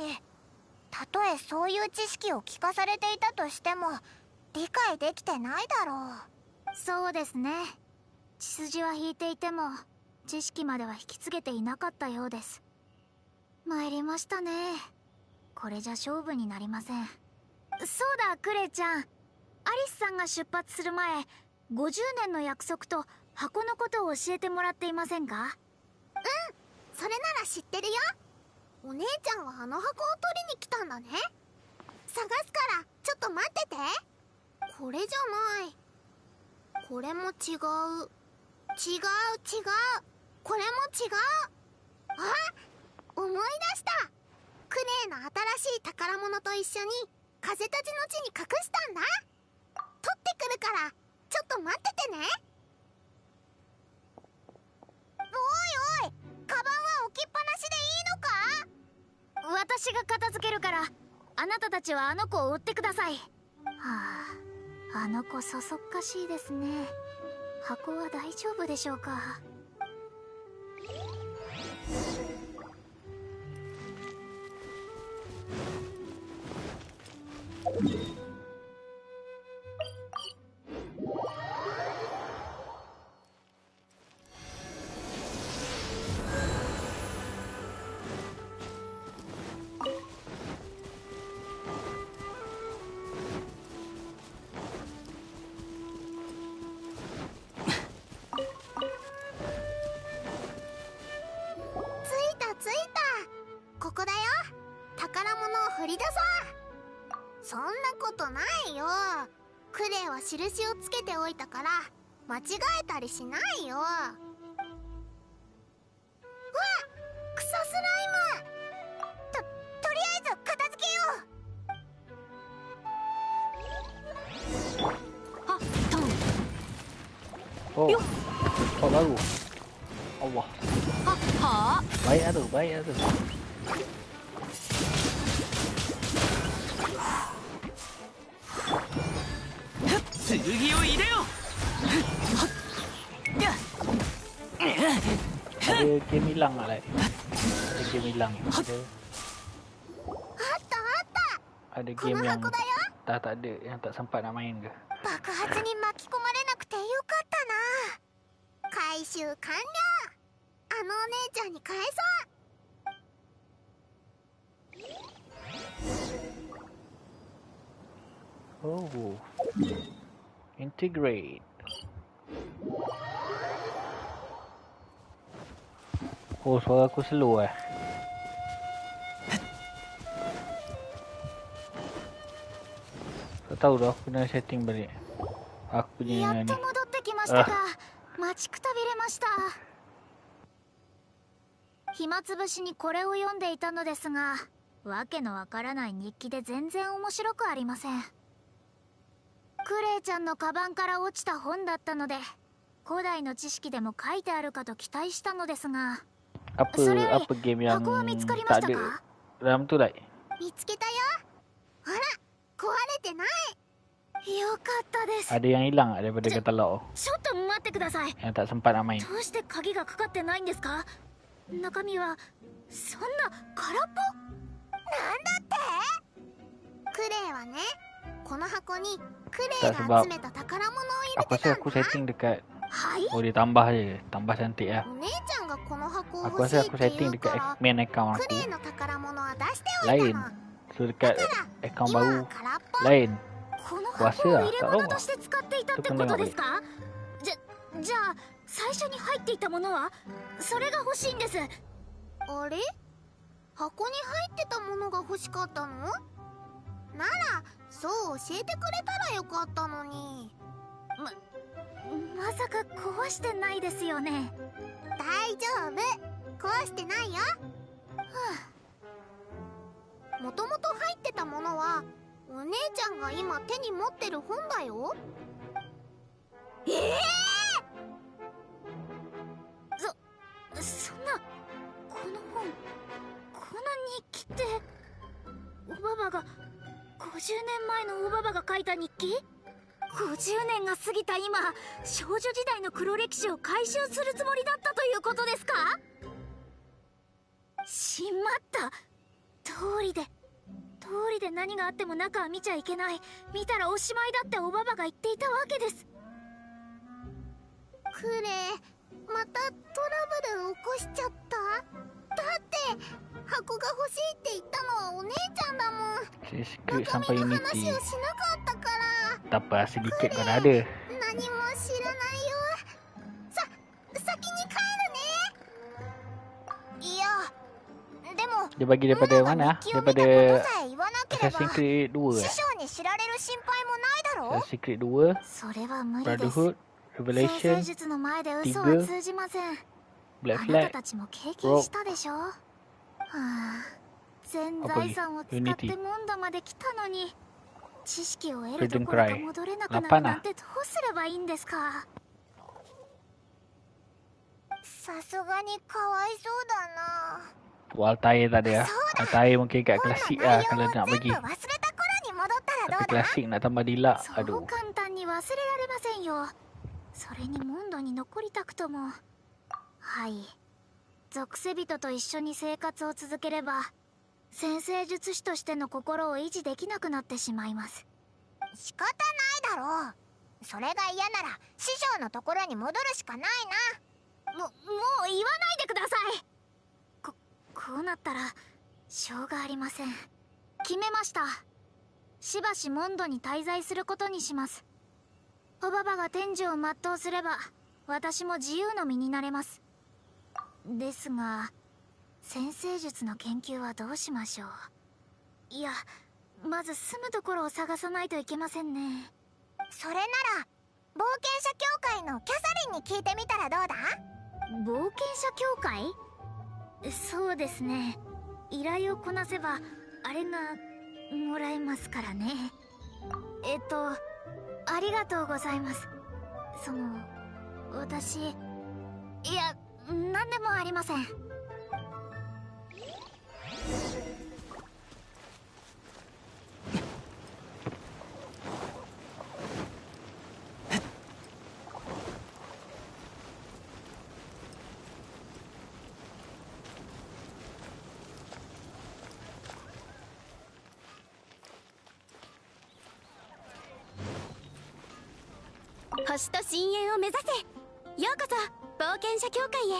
たとえそういう知識を聞かされていたとしても理解できてないだろう。そうですね。血筋は引いていても知識までは引き継げていなかったようです。参りましたね。これじゃ勝負になりません。そうだ、クレイちゃん、アリスさんが出発する前、50年の約束と箱のことを教えてもらっていませんか？うん、それなら知ってるよ。お姉ちゃんはあの箱を取りに来たんだね。探すからちょっと待ってて。これじゃない。これも違う。違う。これも違う。あ、思い出した。クレイの新しい宝物と一緒に風立ちの地に隠したんだ。取ってくるからちょっと待っててね。おいおい、カバンは置きっぱなしでいいのか？私が片付けるから、あなたたちはあの子を追ってください。はあ、あの子そそっかしいですね。箱は大丈夫でしょうか？着いた。そんなことないよ。クレイは印をつけておいたから間違えたりしないよ。うわ、クソスライム。とりあえず片付けよう。Oh, kau baru. Allah. Baik tu, baik tu. 剣を入れよ。 Ada game hilang tak, like? Ada game hilang. Ada game yang tak ada, yang tak sempat nak main ke? 爆発に巻き込まれなくてよかったな。回収完了。あのお姉ちゃんに返そう。Oh, integrate. Oh, suara aku slow eh. Tak tahu dah, aku kena setting balik. Aku punya ni. やっと戻ってきましたか。待ちくたびれました。暇つぶしにこれを読んでいたのですが、わけのわからない日記で全然面白くありません。クレイちゃんのカバンから落ちた本だったので、古代の知識でも書いてあるかと期待したのですが、 Apa game yang tak ada dalam tu, like? 見つけたよ。ほら、壊れてない。よかったです。 Ada yang hilang daripada katalog. ちょっと待ってください。 Yang tak sempat nak main. どうして鍵がかかってないんですか？中身はそんな空っぽ？なんだって？クレイはね、この箱にクレイが集めた宝物を入れてたんだ。 Aku setting dekat. はい。 Oh, dia tambah je, tambah cantik lah. お姉ちゃんがこの箱を Aku 欲しい rasa っ aku て setting 言うか dekat ら、 main account ク aku レイの宝物は出しておいた lain. の。 So dekat account baru lain. この Kuasa 箱を lah, 入れ tak 物 tahu と lah. して使っていたってことですか？じゃあ最初に入っていたものはそれが欲しいんです。あれ？箱に入ってたものが欲しかったの？ならそう教えてくれたらよかったのに。まさか壊してないですよね？大丈夫、壊してないよ。もともと入ってたものはお姉ちゃんが今手に持ってる本だよ。そんな、この本、この日記っておばばが50年前のおばばが書いた日記？50年が過ぎた今、少女時代の黒歴史を回収するつもりだったということですか？しまった。通りで何があっても中は見ちゃいけない、見たらおしまいだっておばばが言っていたわけです。クレイ、またトラブル起こしちゃった？だって箱が欲しいって言ったのはお姉ちゃんだもん。 Secret sampai 中身の Unity. 話をしなかったから。 Tak apa, sedikit kau dah ada. 何も知らないよ。先に帰るね。いや、でも Dia bagi daripada mana? Daripada Assassin's Creed 2 師匠に知られる心配もないだろう。 Assassin's Creed 2, それは無理です。 Brotherhood, 先 Revelation, 生術の前で嘘は通じません。 Black あなた Flag, たちも経験したでしょ。はあ、全財産を使って Unity モンドまで来たのに、知識を得る Freedom ところか Cry 戻れなくなる 8なんてどうすればいいんですか？さすがにかわいそうだな。 Altair tak ada lah. Altair mungkin kat klasik lah kalau nak bagi. 忘れた頃に戻ったらど Tapi うだ？ klasik nak tambah dilak. そう Aduh. 簡単に忘れられませんよ。それにモンドに残りたくとも。はい。属性人と一緒に生活を続ければ、先生術師としての心を維持できなくなってしまいます。仕方ないだろう。それが嫌なら師匠のところに戻るしかないな。もう言わないでください。こうなったらしょうがありません。決めました。しばしモンドに滞在することにします。おばばが天寿を全うすれば私も自由の身になれます。ですが先生術の研究はどうしましょう。いや、まず住むところを探さないといけませんね。それなら冒険者協会のキャサリンに聞いてみたらどうだ？冒険者協会？そうですね。依頼をこなせばあれがもらえますからね。ありがとうございます。私、いや、何でもありません。星と深淵を目指せ。ようこそ冒険者協会へ。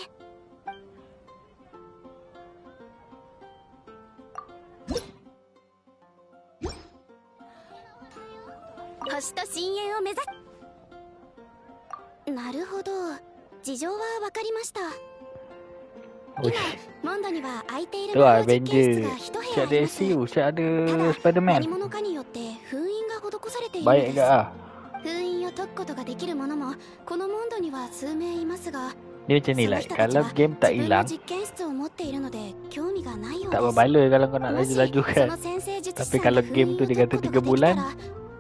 星と深淵を目指す。なるほど、事情は分かりました。今モンドには空いている Tu 魔法実験 Avenger. 室が一部 Siap 屋あ ada ります。 SEO, siap ada 何 Spiderman. 者かによって封印が施されているの Baik です。 ke ah? 封印を解くことができる者もこのモンドには数名いますが、 Dia macam ni lah. Kalau game tak 自分の hilang, 実験室を持っているので興味がないよう tak です。 berbaloi kalau kau nak もし laju-laju そ kan. の先生術 Tapi 師さん kalau が封 game 印 tu を dia 解く kata ことが 3 できた bulan, ら、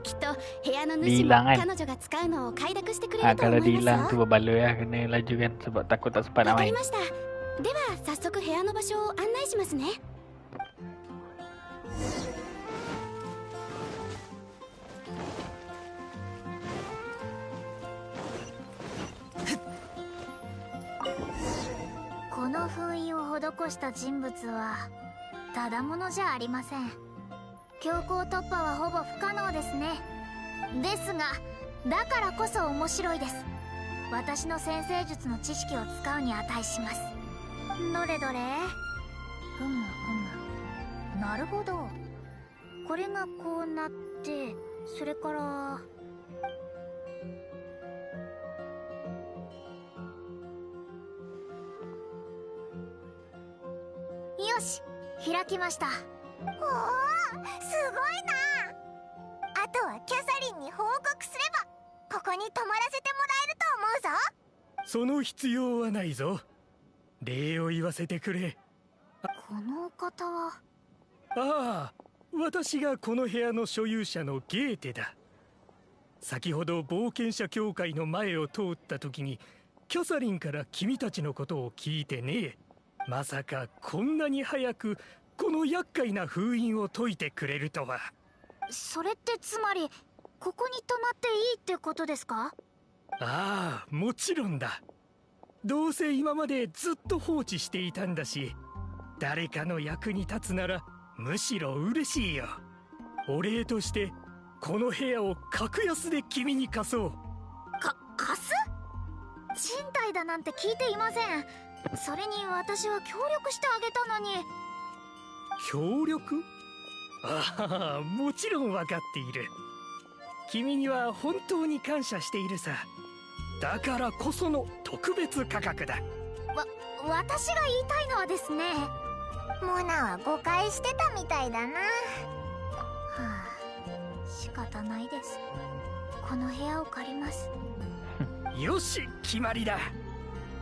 きっと部屋の主 hilang も kan. 彼女が使うのを快諾してくれ Ah, ると kalau 思い dia ます hilang よ。 tu berbaloi lah. Kena laju kan. Sebab takut tak sempat わ nak かり main. ました。では早速部屋の場所を案内しますね。この封印を施した人物はただものじゃありません。強行突破はほぼ不可能ですね。ですがだからこそ面白いです。私の先生術の知識を使うに値します。どれどれ。ふむふむ。なるほど。これがこうなって、それからよし、開きました。おお、すごいな。あとはキャサリンに報告すればここに泊まらせてもらえると思うぞ。その必要はないぞ。礼を言わせてくれ。このお方は。ああ、私がこの部屋の所有者のゲーテだ。先ほど冒険者協会の前を通った時にキャサリンから君たちのことを聞いてね。まさかこんなに早くこの厄介な封印を解いてくれるとは。それってつまりここに泊まっていいってことですか？ああ、もちろんだ。どうせ今までずっと放置していたんだし、誰かの役に立つならむしろ嬉しいよ。お礼としてこの部屋を格安で君に貸そう。貸す？賃貸だなんて聞いていません。それに私は協力してあげたのに。協力？ああ、もちろん分かっている。君には本当に感謝しているさ。だからこその特別価格だ。私が言いたいのはですね、モナは誤解してたみたいだな。はあ、仕方ないです。この部屋を借ります。よし、決まりだ。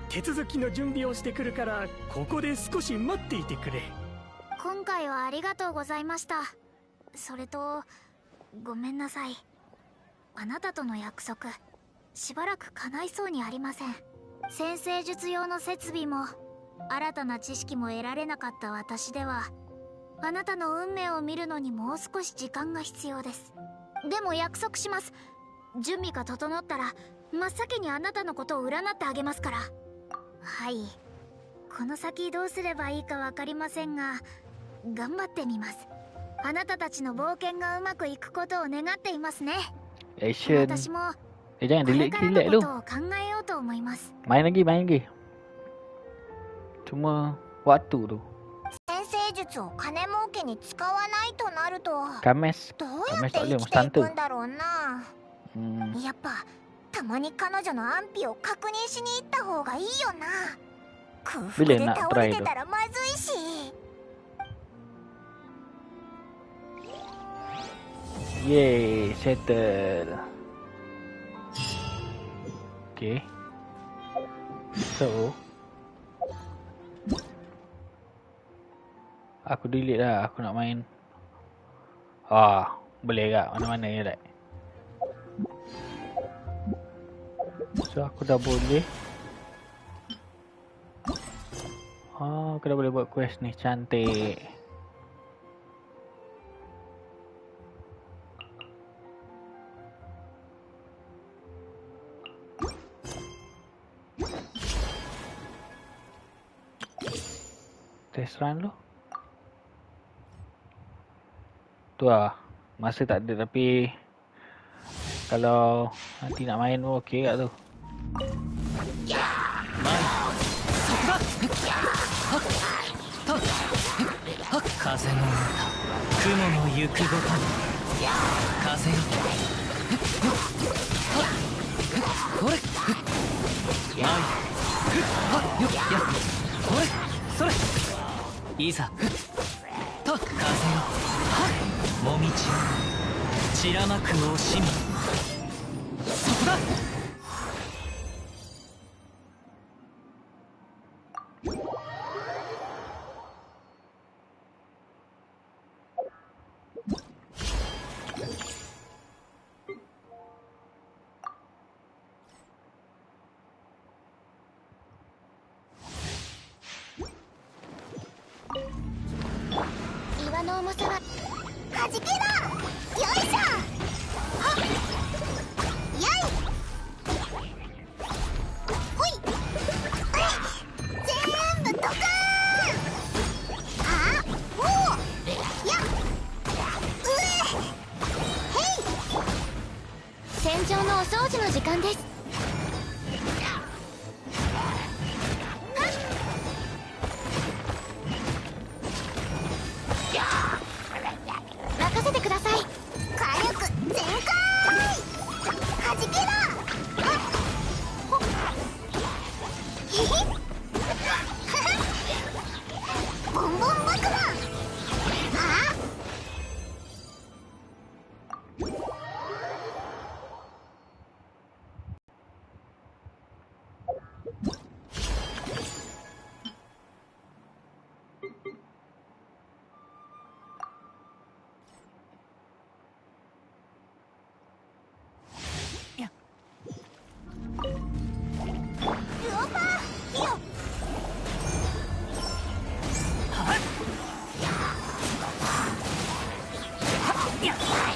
手続きの準備をしてくるからここで少し待っていてくれ。今回はありがとうございました。それとごめんなさい。あなたとの約束しばらく叶いそうにありません。先生術用の設備も新たな知識も得られなかった私では、あなたの運命を見るのにもう少し時間が必要です。でも約束します。準備が整ったら真っ先にあなたのことを占ってあげますから。はい、この先どうすればいいか分かりませんが頑張ってみます。あなたたちの冒険がうまくいくことを願っていますね。 Action. 私も jangan これ delete から delete の lu. ことを考えようと思います。 Main lagi. Cuma waktu tu. 先生術を金儲けに使わないとなると、 Kames. どうや Kames って tak 生 boleh きてい mustang く tu. んだろうな。やっぱたまに彼女の安否を確認しに行った方がいいよな。空腹で倒れてたらまずいし。Yeay, settle. Okay. So aku delete lah, aku nak main. Boleh tak? Mana-mana je tak? So aku dah boleh. Aku dah boleh buat quest ni, cantik. Test run dulu. Tu lah. Masa tak ada tapi kalau nanti nak main pun okey kat tu.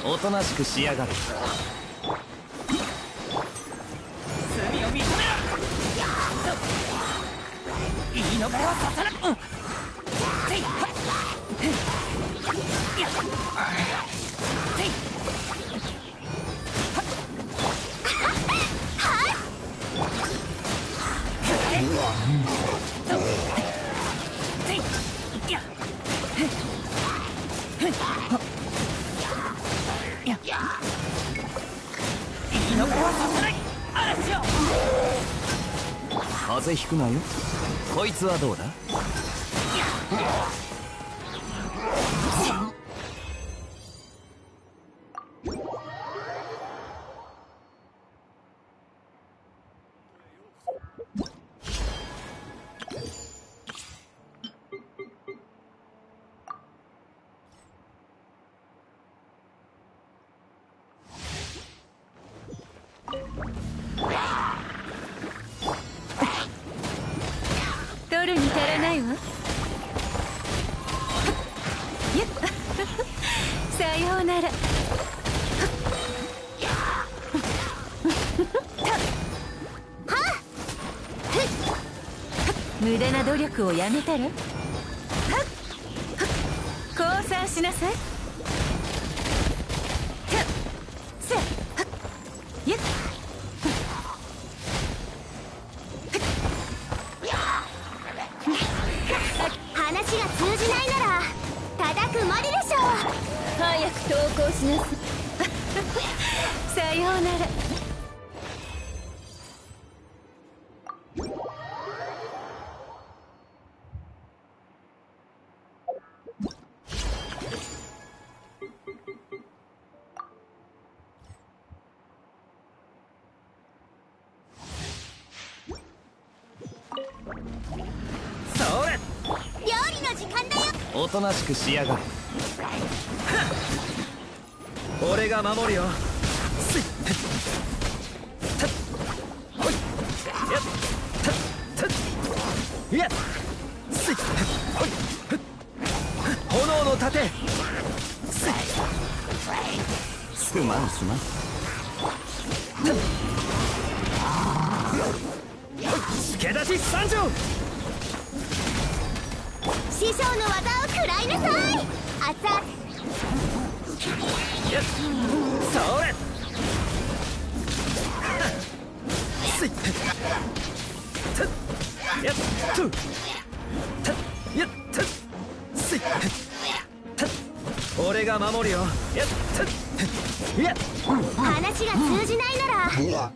おとなしくしやがる。罪を認めろ。言い逃れはさせない。風邪ひくなよ。こいつはどうだ？取るに足らないわ。さようなら。無駄な努力をやめたら降参しなさい。話が通じないなら叩くまででしょう。早く投降しなさい。さようなら。おとなしくしやがれ。俺が守るよ。すいたっほいやったったいやすいほい炎の盾すいすまんすまん助立ち参上。師匠の技を食らいなさい。熱々やっそれすいたっやっとたっやっとすいたっ俺が守るよ。やっといや話が通じないなら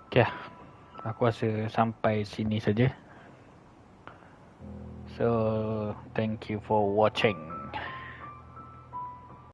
Okay, aku rasa sampai sini saja. So, thank you for watching.